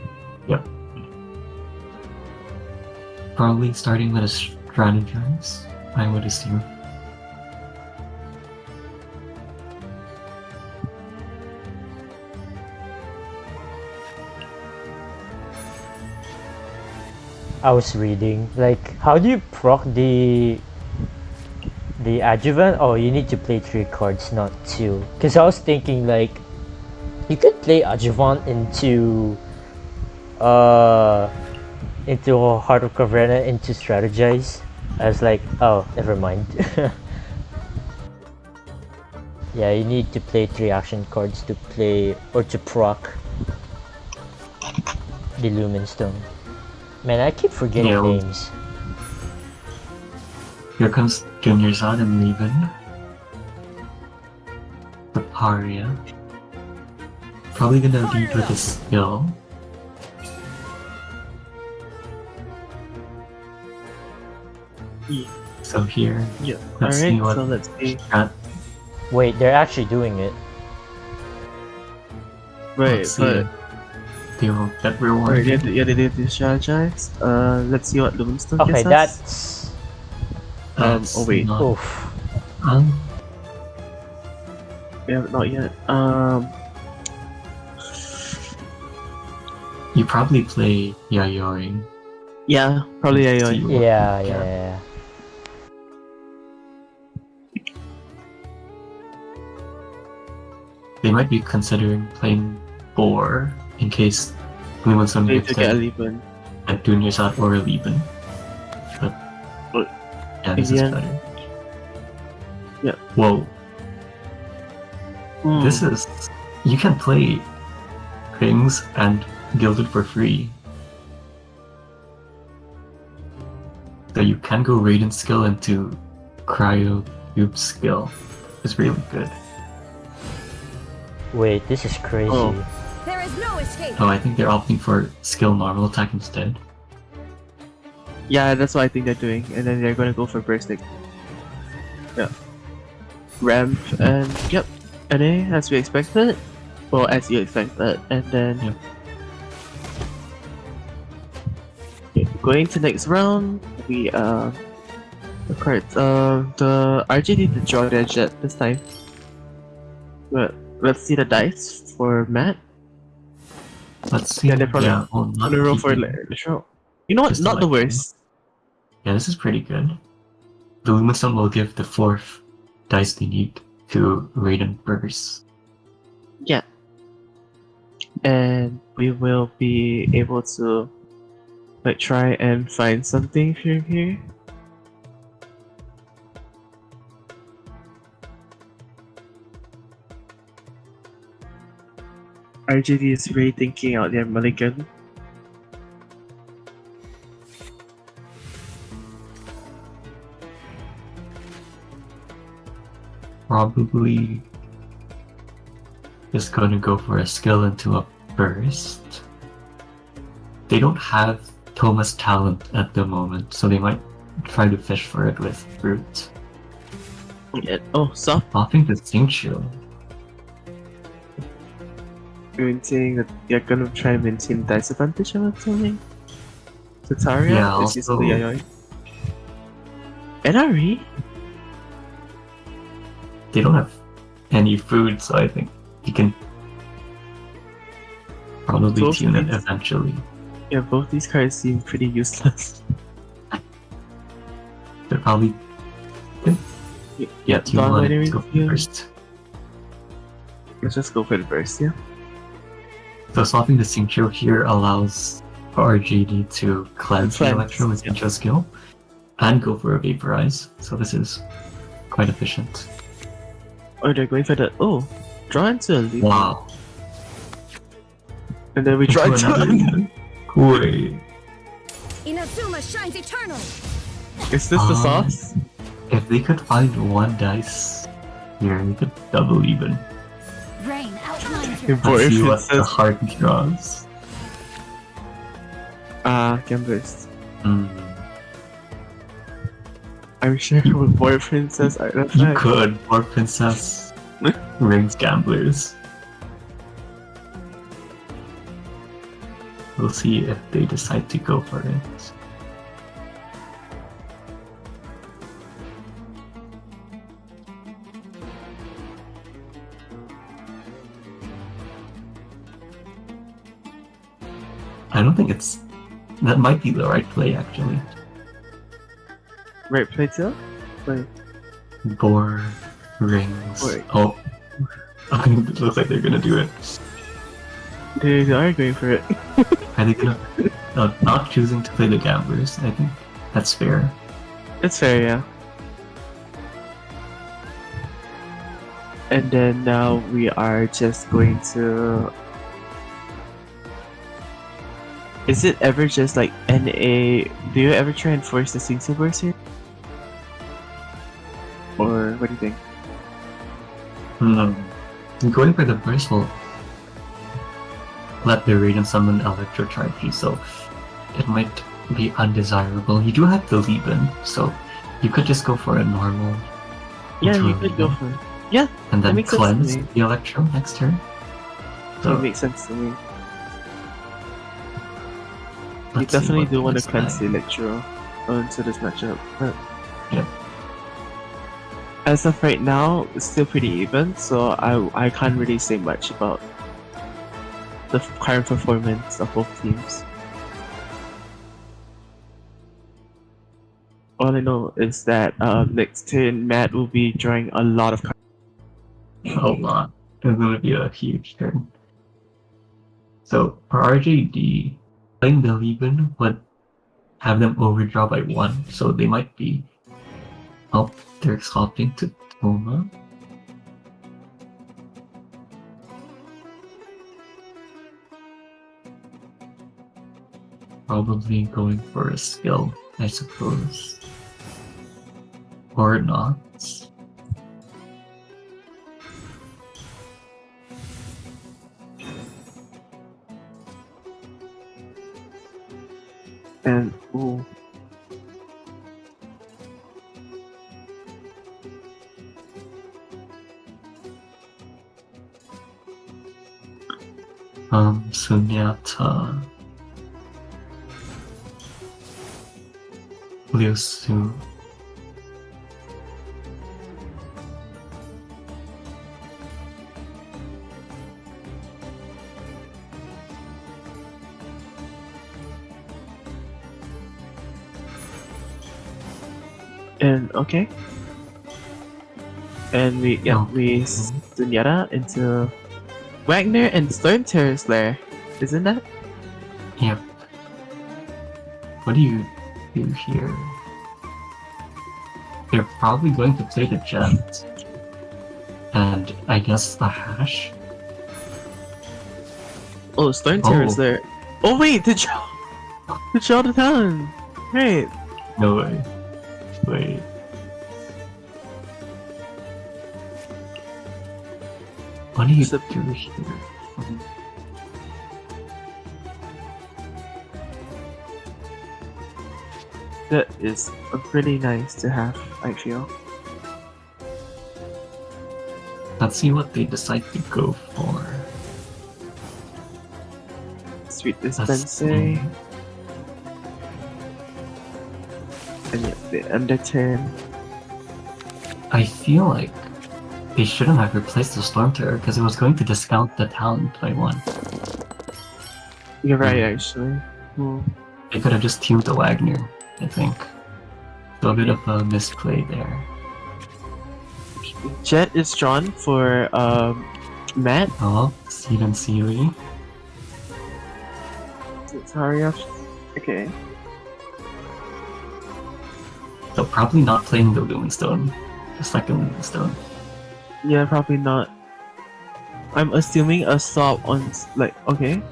Probably starting with a strategize, I would assume. I was reading, like, how do you proc the adjuvant? Oh, you need to play 3 cards, not 2. Because I was thinking, like, you could play adjuvant into Heart of Caverna into strategize. I was like, oh, never mind. Yeah, you need to play 3 action cards to play or to proc the Lumenstone. Man, I keep forgetting Yeah, well- names. Here comes Junior Zod and Leben. The Paria. Probably gonna lead with a skill. So here, Yeah. let's see Alright, what so let's see. Wait, they're actually doing it. Wait, let's see. but They will get Alright, rewarded. they did strategize. Let's see what Lumenstone Okay, gets us. that's. That's oh wait. not- Oof. Yeah, not yet. You probably play Yayoi. Yeah, probably See yeah. what- Yeah, yeah. They might be considering playing 4 in case Lumenstone Need gets to get a a Liban. Junior Zod or a Leben. But But yeah, this is again- better. Yeah. Whoa. This is you can play things and gilded for free. So you can go Radiant skill into Cryo Cube skill. is really good. Wait, this is crazy. Oh. There is no escape. Oh, I think they're opting for skill normal attack instead. Yeah, that's what I think they're doing, and then they're gonna go for bursting. Yeah. Ramp and yep, NA as we expected. Well, as you expected, and then Yep. going to next round, we the cards. The RG need to draw their jet this time. But let's see the dice for Matt. Let's see. Yeah, they're probably well, not gonna roll for keeping- electro. You know what? Just Not the electro. worst. Yeah, this is pretty good. The Lumistone will give the 4th dice they need to raid and burst. Yeah. And we will be able to like try and find something from here. RGD is really thinking out their mulligan. Probably just going to go for a skill into a burst. They don't have Thomas talent at the moment, so they might try to fish for it with brute. Yeah. Oh, soft. Popping the Stincture. Maintaining that they're gonna try to maintain dice advantage, I'm assuming. Tataria Yeah, is also- usually Yayoi. NRE? They don't have any food, so I think you can probably Both tune it these- eventually. Yeah, both these cards seem pretty useless. They're probably Yeah, tune Dawn one Winery, and go yeah. first. Let's just go for the burst, yeah. So swapping the Synchro here allows RGD to cleanse the Cleanse, Electro with yeah. Synchro skill and go for a Vaporize. So this is quite efficient. Oh, they're going for the draw into a lead. Wow. And then we draw Into into another a one. Wait. Inazuma shines eternal. Is this the sauce? If they could find one dice here, they could double even. Rain outlines your Or Let's if see it what the says heart draws. can burst. Hmm. I'm sure with Boy Princess You artifact. could, or Princess Rings Gamblers. We'll see if they decide to go for it. I don't think it's... That might be the right play, actually. Right, play too? Wait. Boar, rings... Wait. Oh. It looks like they're gonna do it. They are going for it. Are they gonna... not choosing to play the gamblers, I think that's fair. It's fair, yeah. And then now we are just going to... Is it ever just like NA? Do you ever try and force the Sing Burst here? Or what do you think? Going for the burst will let the Radiant summon Electro Charge you, so it might be undesirable. You do have the Leap-In, so you could just go for a normal Yeah, into you a could go Leap-In, for it. and that then makes sense to cleanse me. the Electro next turn. That So makes sense to me. You let's see definitely what do want to this cleanse guy- the Electro into this matchup. But Yep. as of right now, it's still pretty even, so I can't really say much about the current performance of both teams. All I know is that next turn, Matt will be drawing a lot of cards. A lot. It's gonna be a huge turn. So for RJD, playing the Legion would have them overdraw by 1, so they might be they're swapping to Toma. Probably going for a skill, I suppose. Or not. Ooh. Sunyata, Liu Su. And okay. And we Sunyata into Wagner and Storm Terror's lair. Isn't that? Yep. What do you do here? They're probably going to play the jet. And I guess the hash? Oh, Storm Terror's there. Oh wait, to draw the town. Right. No way. Wait. What do you do here? That is pretty nice to have, I feel. Let's see what they decide to go for. Sweet Let's dispensary. see. And yeah, the Underturn. I feel like they shouldn't have replaced the Storm Terror because it was going to discount the talent by 1. You're right, actually. Hmm. They could have just tuned the Wagner, I think. So a bit of a misplay there. Jet is drawn for Matt. Oh, Seed and Sealy. Zetaria. Okay. So probably not playing the Lumen Stone. The second Lumen Stone. Yeah, probably not. I'm assuming a stop on like okay.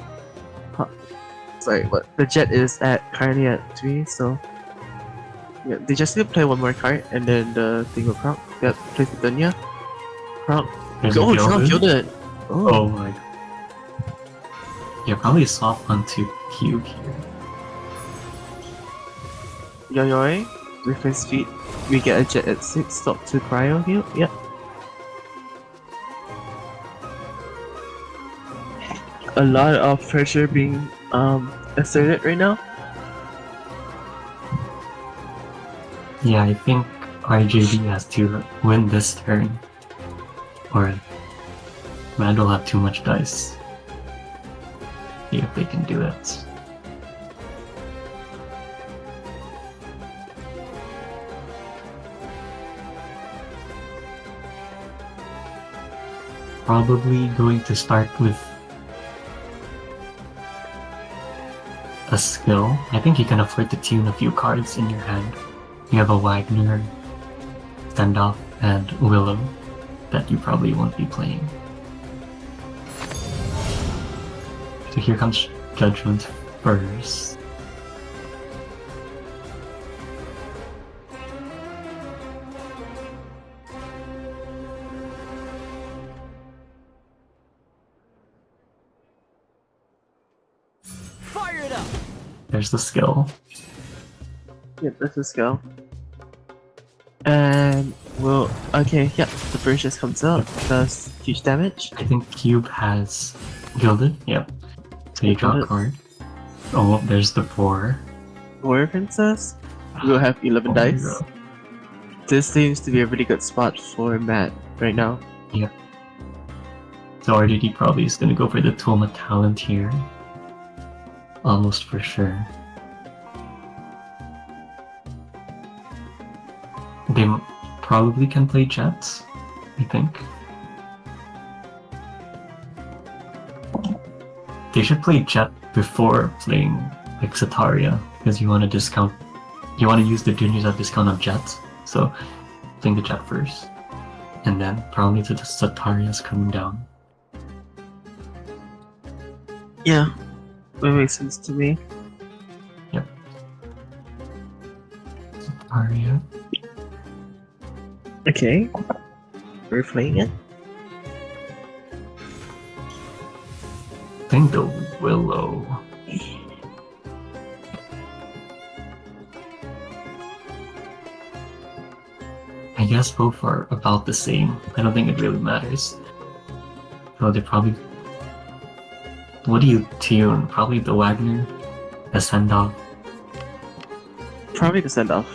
Sorry, but the jet is currently at 3, so yeah, they just need to play one more card and then the thing will crown. Yeah, plays the Dunya. Crown. There's a Oh, Crown Gilded. killed it. Oh my. Yeah, probably swap onto Cube here. Yoyoi. With his feet, we get a jet at 6. Stop to cryo heal. Yep. A lot of pressure being asserted right now. Yeah, I think RJB has to win this turn. Or Mad will have too much dice. See if they can do it. Probably going to start with a skill. I think you can afford to tune a few cards in your hand. You have a Wagner, Standoff, and Willow that you probably won't be playing. So here comes Judgment first. Fire it up! There's the skill. Yep, that's a skill. And well, okay, yeah, the first just comes up, does huge damage. I think Cube has Gilded. Yep. So you draw a Gilded. card. Oh, there's the 4. Warrior Princess. We'll have 11 Oh my dice. God. This seems to be a really good spot for Matt right now. So RDD probably is going to go for the Toma talent here. Almost for sure. They probably can play Jets, I think. They should play Jet before playing like Sataria, because you want to discount. You want to use the juniors at discount on Jets, so playing the Jet first, and then probably to the Satarias coming down. Yeah, that makes sense to me. Sataria. Okay, we're playing it. I think the Willow. guess both are about the same. I don't think it really matters. So they probably... What do you tune? Probably the Wagner? The send-off? Probably the send off.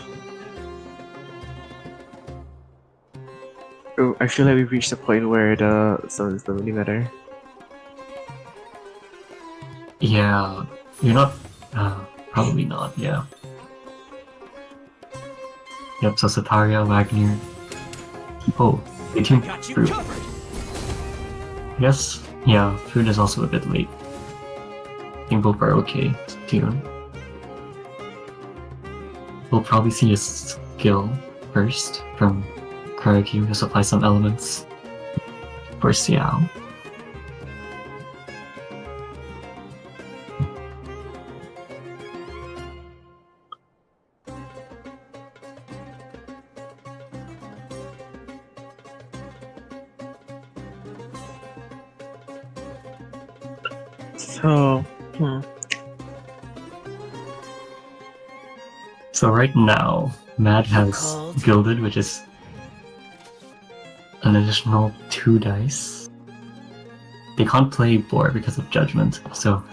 Oh, I feel like we've reached the point where the summons don't really matter. Yeah, you're not... probably not, yeah. Yep, so Sataria, Wagner... Oh, they tuned Got you Fruit. covered. Yes, yeah, Fruit is also a bit late. I think both are okay to tune. We'll probably see a skill first from Karagyu to supply some elements for Xiao. So, So right now, Mad has Called. Gilded, which is an additional 2 dice. They can't play Boar because of Judgment, so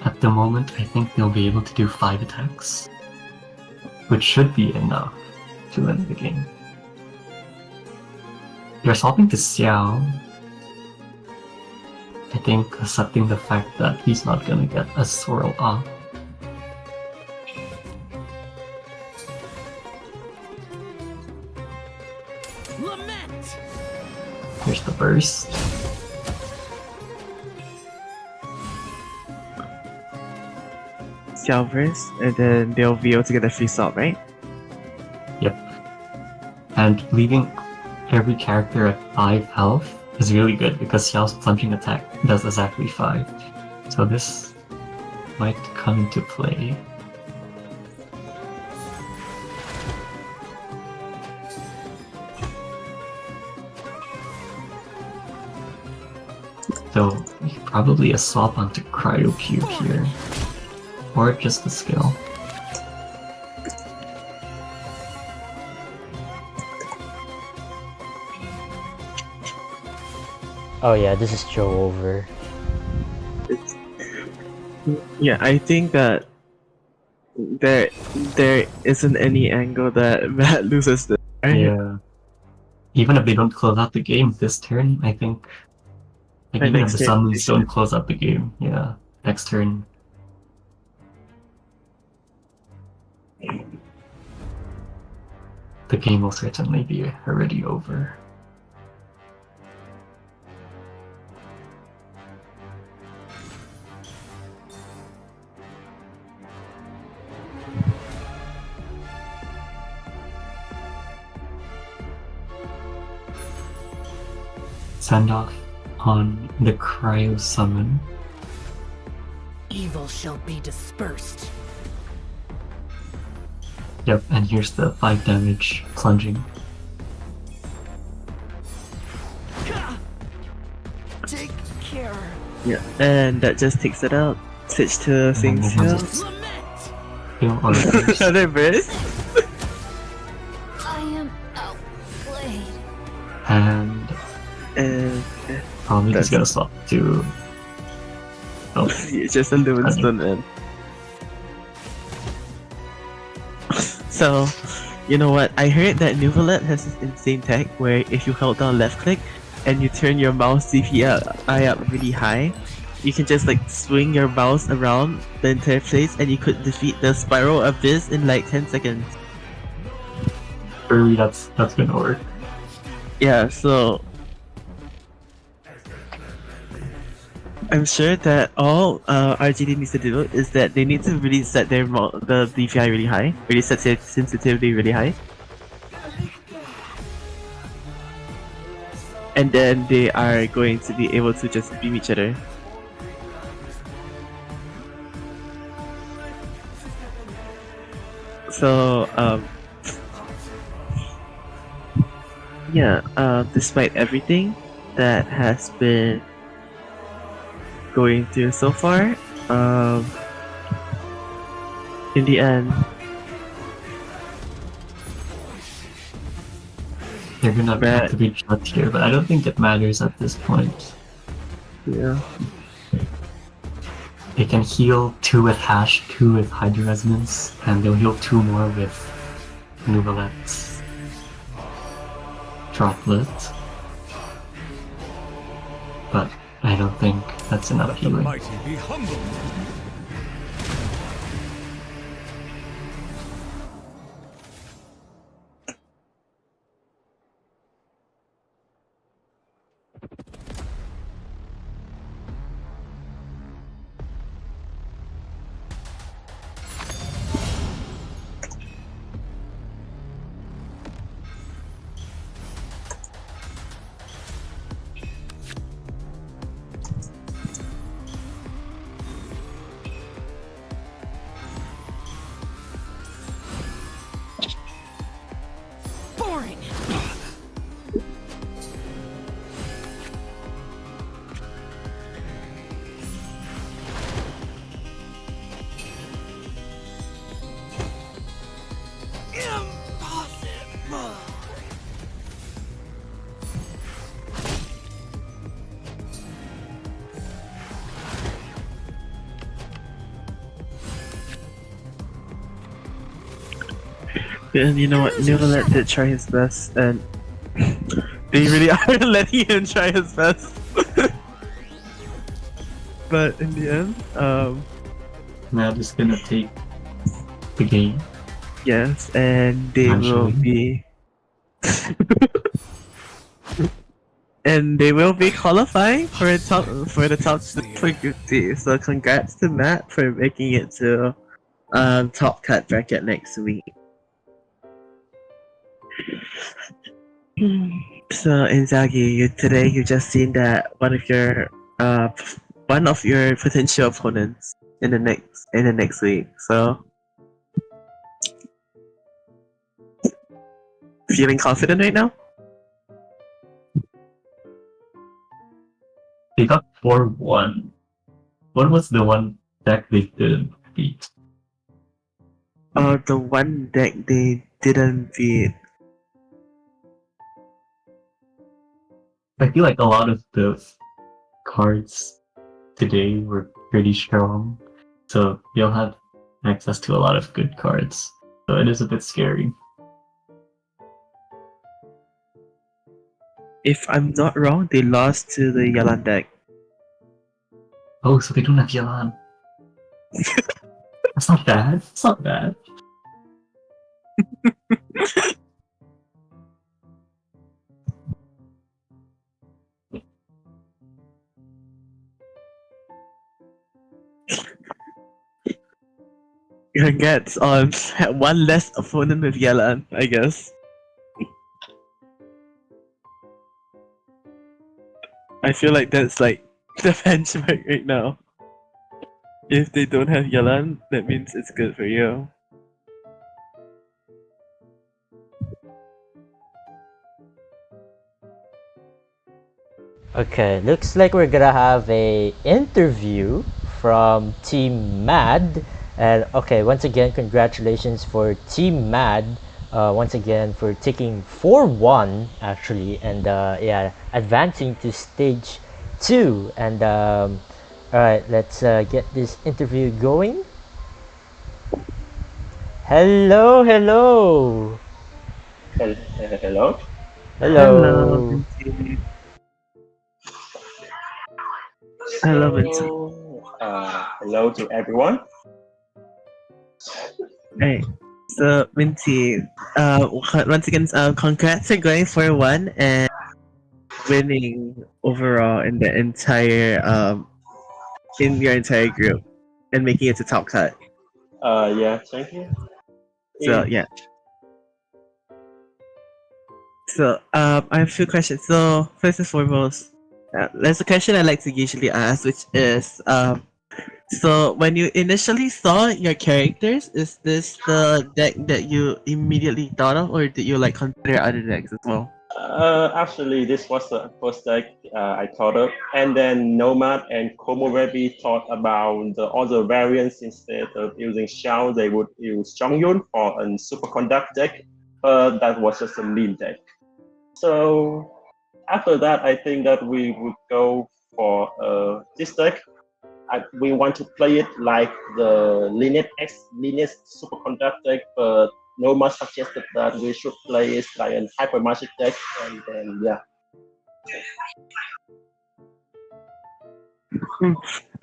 at the moment I think they'll be able to do 5 attacks, which should be enough to win the game. They're swapping to Xiao, I think accepting the fact that he's not gonna get a swirl off. Lament. Here's the burst. Salvers, and then they'll be able to get a free swap, right? Yep. And leaving every character at 5 health is really good because Xiao's plunging attack does exactly 5. So this might come into play. So probably a swap onto Cryo Cube here. Or just the skill. Oh yeah, this is Joe over. Yeah, I think that there isn't any angle that Matt loses this. Right? Yeah. Even if they don't close out the game this turn, I think. Like Right, even if next the turn, summons they don't should. close out the game, yeah. Next turn. The game will certainly be already over. Send off on the Cryo Summon. Evil shall be dispersed. Yep, and here's the 5 damage plunging. Take care. Yeah, and that just takes it out. Switch to And Sing then Xiao. has Lament. a skill or a burst. Another burst? I am outplayed. And And probably That's- just gonna swap to... Oh, it's just a Luminston man. So, you know what? I heard that Nuvalet has this insane tech where if you hold down left click and you turn your mouse DPI up really high, you can just like swing your mouse around the entire place and you could defeat the Spiral Abyss in like 10 seconds. Furry, that's gonna work. Yeah, so I'm sure that all RGD needs to do is that they need to really set the DPI really high, really set their sensitivity really high, and then they are going to be able to just beam each other. So yeah, despite everything that has been going through so far, in the end, They're gonna Right. have to be judged here, but I don't think it matters at this point. Yeah. They can heal 2 with Hash, 2 with Hydro Resonance, and they'll heal 2 more with Nuvalet's Droplet. But I don't think that's enough Let the healing. mighty be humble. Boring. Impossible. And you know what? Nuvalet did try his best, and they really are letting him try his best. But in the end, Now just gonna take the game. yes, and they will Eventually. be. And they will be qualifying for the top six for Group D. So congrats to Matt for making it to top cut bracket next week. So Inzaghi, today you just seen that one of your potential opponents in the next week. So feeling confident right now? They got 4-1. What was the one deck they didn't beat? The one deck they didn't beat. I feel like a lot of the cards today were pretty strong, so you'll have access to a lot of good cards. So it is a bit scary. If I'm not wrong, they lost to the Yalan deck. Oh, so they don't have Yalan. That's not bad. It's not bad. Congrats on one less opponent with Yalan, I guess. I feel like that's like the benchmark right now. If they don't have Yalan, that means it's good for you. Okay, looks like we're gonna have a interview from Team Mad. And okay, once again, congratulations for Team Mad. Once again for taking 4-1 actually, and yeah, advancing to stage 2. And all right, let's get this interview going. Hello, hello, Hello. hello. Minty. Hello, Minty. Hello to everyone. Hey, so Minty, once again, congrats for going 4-1 and winning overall in the entire in your entire group and making it to top cut. Yeah, thank you. So yeah. So I have a few questions. So first and foremost, there's a question I like to usually ask, which is so when you initially saw your characters, is this the deck that you immediately thought of, or did you like consider other decks as well? Actually, this was the first deck I thought of, and then Nomad and Komorebi thought about the other variants. Instead of using Shao, they would use Zhongyun for a superconduct deck. That was just a meme deck. So after that, I think that we would go for this deck. We want to play it like the lineage superconductor deck, but Nomad suggested that we should play it like a hyper magic deck, and then yeah.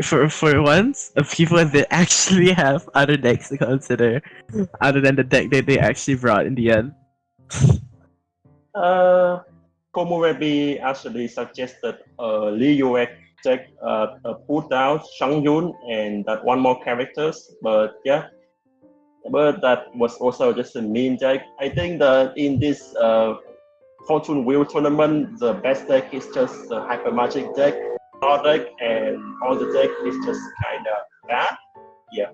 For once, people that actually have other decks to consider, other than the deck that they actually brought in the end. Komorebi actually suggested Liu deck, put down Shang Yun and that one more characters, but yeah, but that was also just a meme deck. I think that in this Fortune Wheel tournament, the best deck is just the Hyper Magic deck, all deck, and all the deck is just kind of bad. Yeah.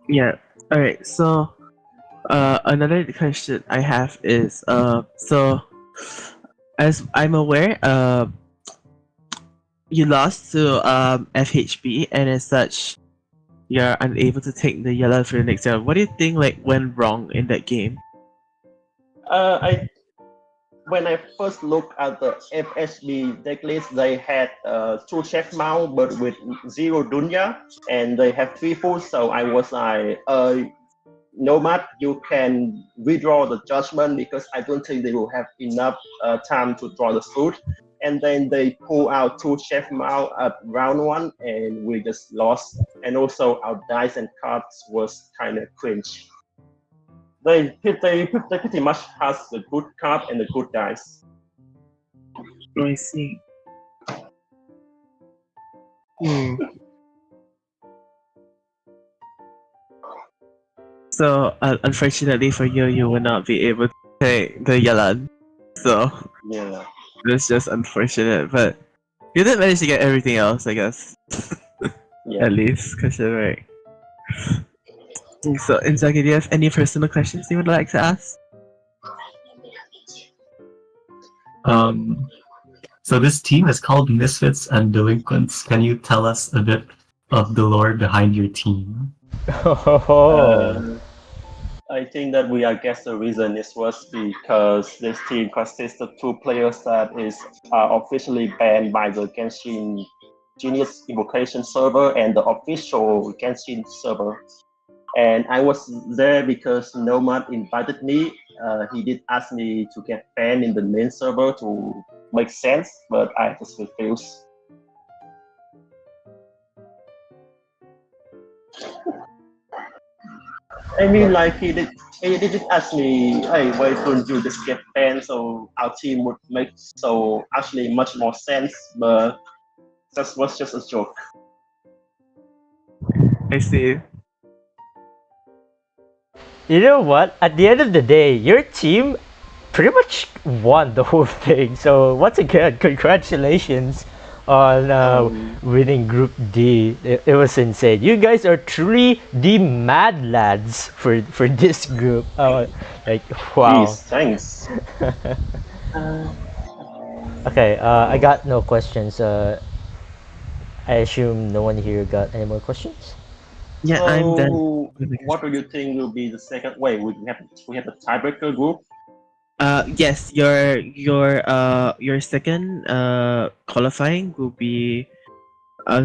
Yeah. All right. So, another question I have is, so as I'm aware, you lost to FHB, and as such, you're unable to take the yellow for the next round. What do you think like went wrong in that game? When I first looked at the FHB decklist, they had two chef mount but with zero dunya, and they have three foods. So I was like, Nomad, you can withdraw the judgment because I don't think they will have enough time to draw the food. And then they pull out two chef mount at round one, and we just lost. And also our dice and cards was kind of cringe. They pretty much has the good card and the good dice. Oh, I see. Hmm. So, unfortunately for you, you will not be able to take the Yalan. So, Yeah. that's just unfortunate. But you did manage to get everything else, I guess. Yeah. At least, because you're right. So, Inzaghi, do you have any personal questions you would like to ask? So this team is called Misfits and Delinquents. Can you tell us a bit of the lore behind your team? I think that we are guess the reason is was because this team consists of two players that is officially banned by the Genshin Genius Invocation server and the official Genshin server. And I was there because Nomad invited me. He did ask me to get banned in the main server to make sense, but I just refused. I mean, like he did ask me, hey, why don't you just get banned so our team would make so actually much more sense, but that was just a joke. I see. You know what? At the end of the day, your team pretty much won the whole thing. So once again, congratulations on winning Group D. It was insane. You guys are truly the mad lads for this group. Like wow. Please, thanks. Okay, I got no questions. I assume no one here got any more questions. Yeah, I'm done. So, what do you think will be the second? Wait, we have a tiebreaker group. Yes, your second qualifying will be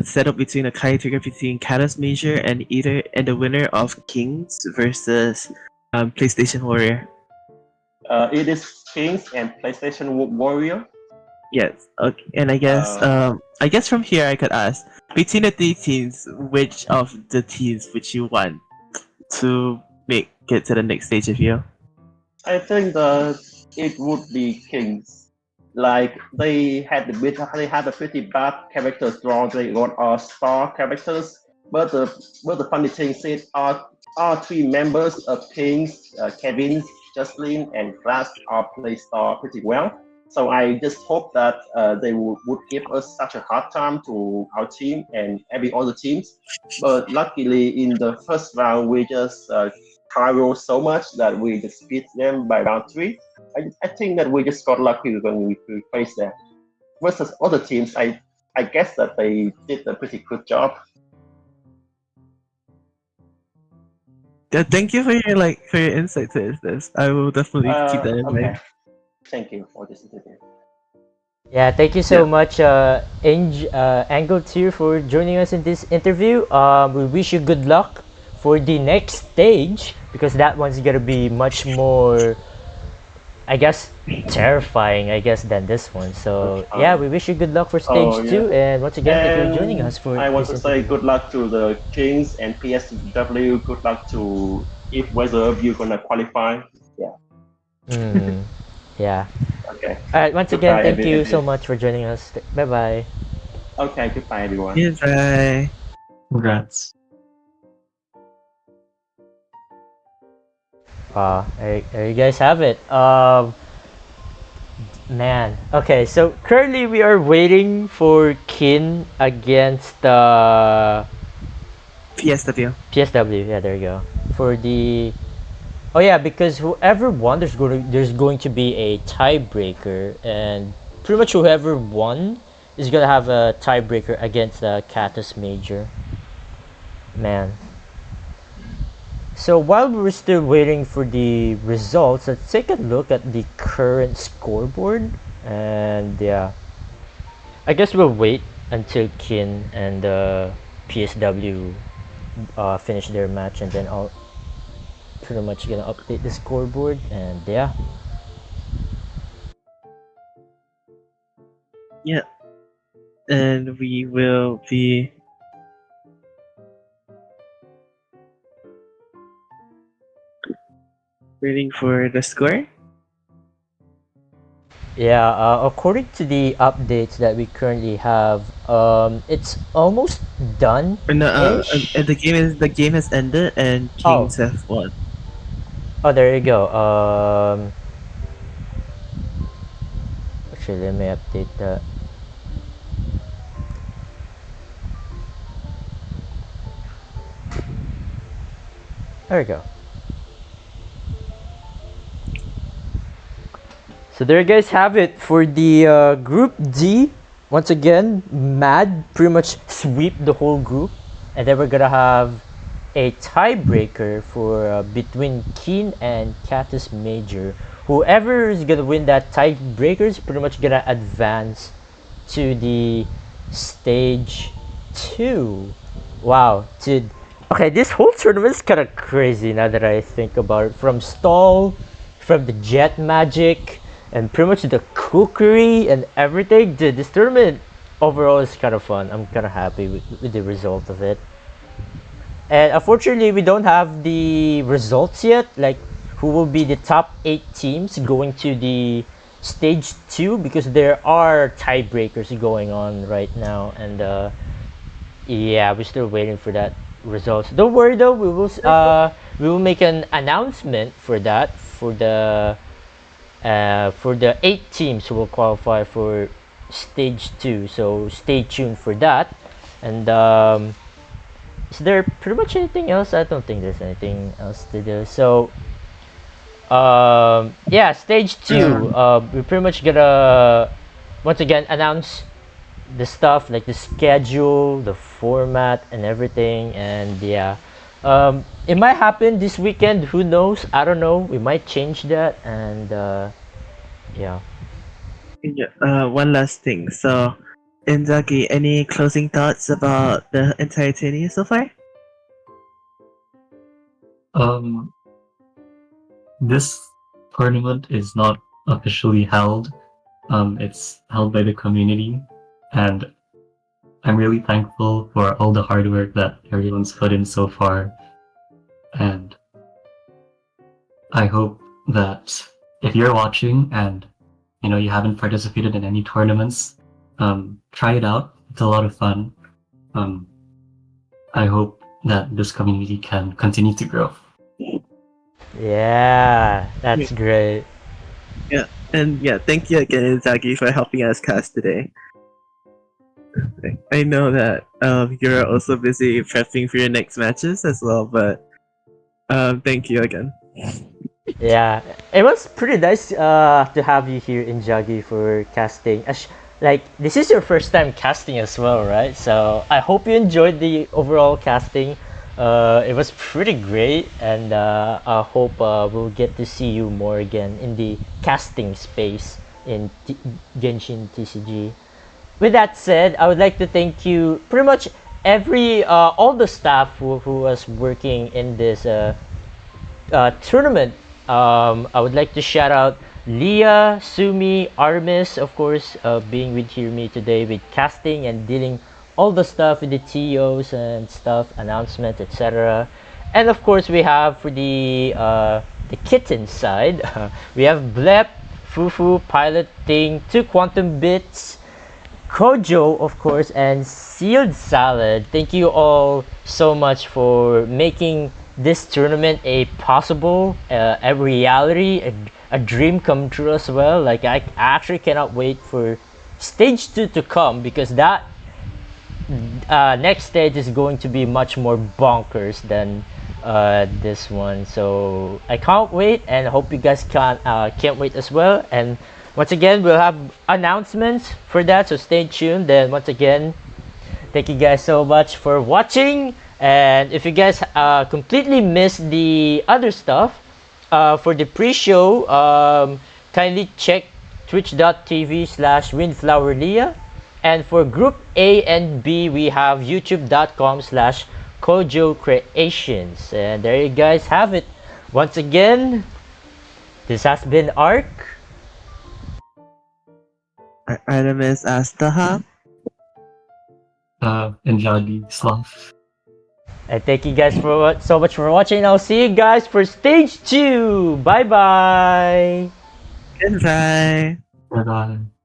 set up between a Kai trigger between Kalos Major and the winner of Kings versus PlayStation Warrior. It is Kings and PlayStation Warrior. Yes. Okay. And I guess from here I could ask between the three teams, which of the teams would you want to make it to the next stage of you? I think that it would be Kings. Like they had a pretty bad character draw. They got all star characters, but the funny thing is, all three members of Kings, Kevin, Jocelyn, and Glass, all play star pretty well. So I just hope that they would give us such a hard time to our team and every other teams. But luckily, in the first round, we just pyro so much that we just beat them by round three. I think that we just got lucky when we faced them. Versus other teams, I guess that they did a pretty good job. Yeah, thank you for your insight to this. I will definitely keep that in Okay. mind. Thank you for this interview. Yeah, thank you so Yeah. much, Angle 2, for joining us in this interview. We wish you good luck for the next stage because that one's gonna be much more, I guess, terrifying, I guess, than this one. So yeah, we wish you good luck for stage Oh yeah. 2, and once again, thank you for joining And us for I want this to say interview. good luck to the Kings and PSW. Good luck to if whether you're gonna qualify. Yeah. Mm, yeah. Okay. All right. Once again, Goodbye, thank you so everyone. much for joining us. Bye bye. Okay. Goodbye, everyone. Goodbye. Congrats. There you guys have it. Man. Okay, so currently we are waiting for Kin against PSW. PSW. Yeah, there you go. For the Oh yeah, because whoever won, there's going to be a tiebreaker, and pretty much whoever won is gonna have a tiebreaker against the Catus Major. Man. So while we're still waiting for the results, let's take a look at the current scoreboard. And yeah, I guess we'll wait until Kin and PSW finish their match, and then I'll pretty much gonna update the scoreboard. And yeah, Yeah. And we will be waiting for the score. yeah. According to the updates that we currently have, it's almost done. Or no, Ish. and the game has ended and Oh, Kings have won. oh, there you go. Actually, let me update that. There we go. So there you guys have it for the Group D. Once again, Mad pretty much sweep the whole group, and then we're gonna have a tiebreaker for between Keen and Catus Major. Whoever is gonna win that tiebreaker is pretty much gonna advance to the stage 2. Wow, dude. Okay, this whole tournament is kind of crazy now that I think about it. From stall, from the jet magic, and pretty much the cookery and everything. Dude, this tournament overall is kind of fun. I'm kind of happy with the result of it. And unfortunately, we don't have the results yet. Like, who will be the top 8 teams going to the stage 2, because there are tiebreakers going on right now. And yeah, we're still waiting for that results. Don't worry though, we will make an announcement for that for the 8 teams who will qualify for stage 2. So stay tuned for that. And is there pretty much anything else? I don't think there's anything else to do. So yeah, stage 2. We're pretty much gonna once again announce the stuff like the schedule, the format, and everything. And yeah, it might happen this weekend. Who knows? I don't know. We might change that. And yeah. Yeah. One last thing. So, Inzaki, any closing thoughts about the entire tourney so far? This tournament is not officially held. It's held by the community, and I'm really thankful for all the hard work that everyone's put in so far. And I hope that if you're watching and you haven't participated in any tournaments, try it out. It's a lot of fun. I hope that this community can continue to grow. Yeah, that's great. Yeah. And yeah, thank you again, Inzaki, for helping us cast today. I know that you're also busy prepping for your next matches as well, but thank you again. Yeah, it was pretty nice to have you here in Jaggi for casting. Like, this is your first time casting as well, right? So I hope you enjoyed the overall casting. It was pretty great, and I hope we'll get to see you more again in the casting space in Genshin TCG. With that said, I would like to thank you pretty much all the staff who was working in this tournament. I would like to shout out Leah, Sumi, Armis, of course, being with here me today with casting and dealing all the stuff with the TOs and stuff, announcement, etc. And of course, we have for the kitten side, we have Blep, Fufu, Piloting, 2 Quantum Bits, Kojo, of course, and Sealed Salad. Thank you all so much for making this tournament a possible, a reality, a dream come true as well. Like I actually cannot wait for stage 2 to come, because that next stage is going to be much more bonkers than this one. So I can't wait, and hope you guys can't wait as well. And once again, we'll have announcements for that, so stay tuned. Then once again, thank you guys so much for watching. And if you guys completely missed the other stuff for the pre-show, kindly check twitch.tv/windflowerlia. And for Group A and B, we have youtube.com/Kojo Creations. And there you guys have it. Once again, this has been Ark. Artemis Astaha. Injali Slav. And thank you guys so much for watching. I'll see you guys for stage 2. Bye bye. Goodbye. Bye-bye.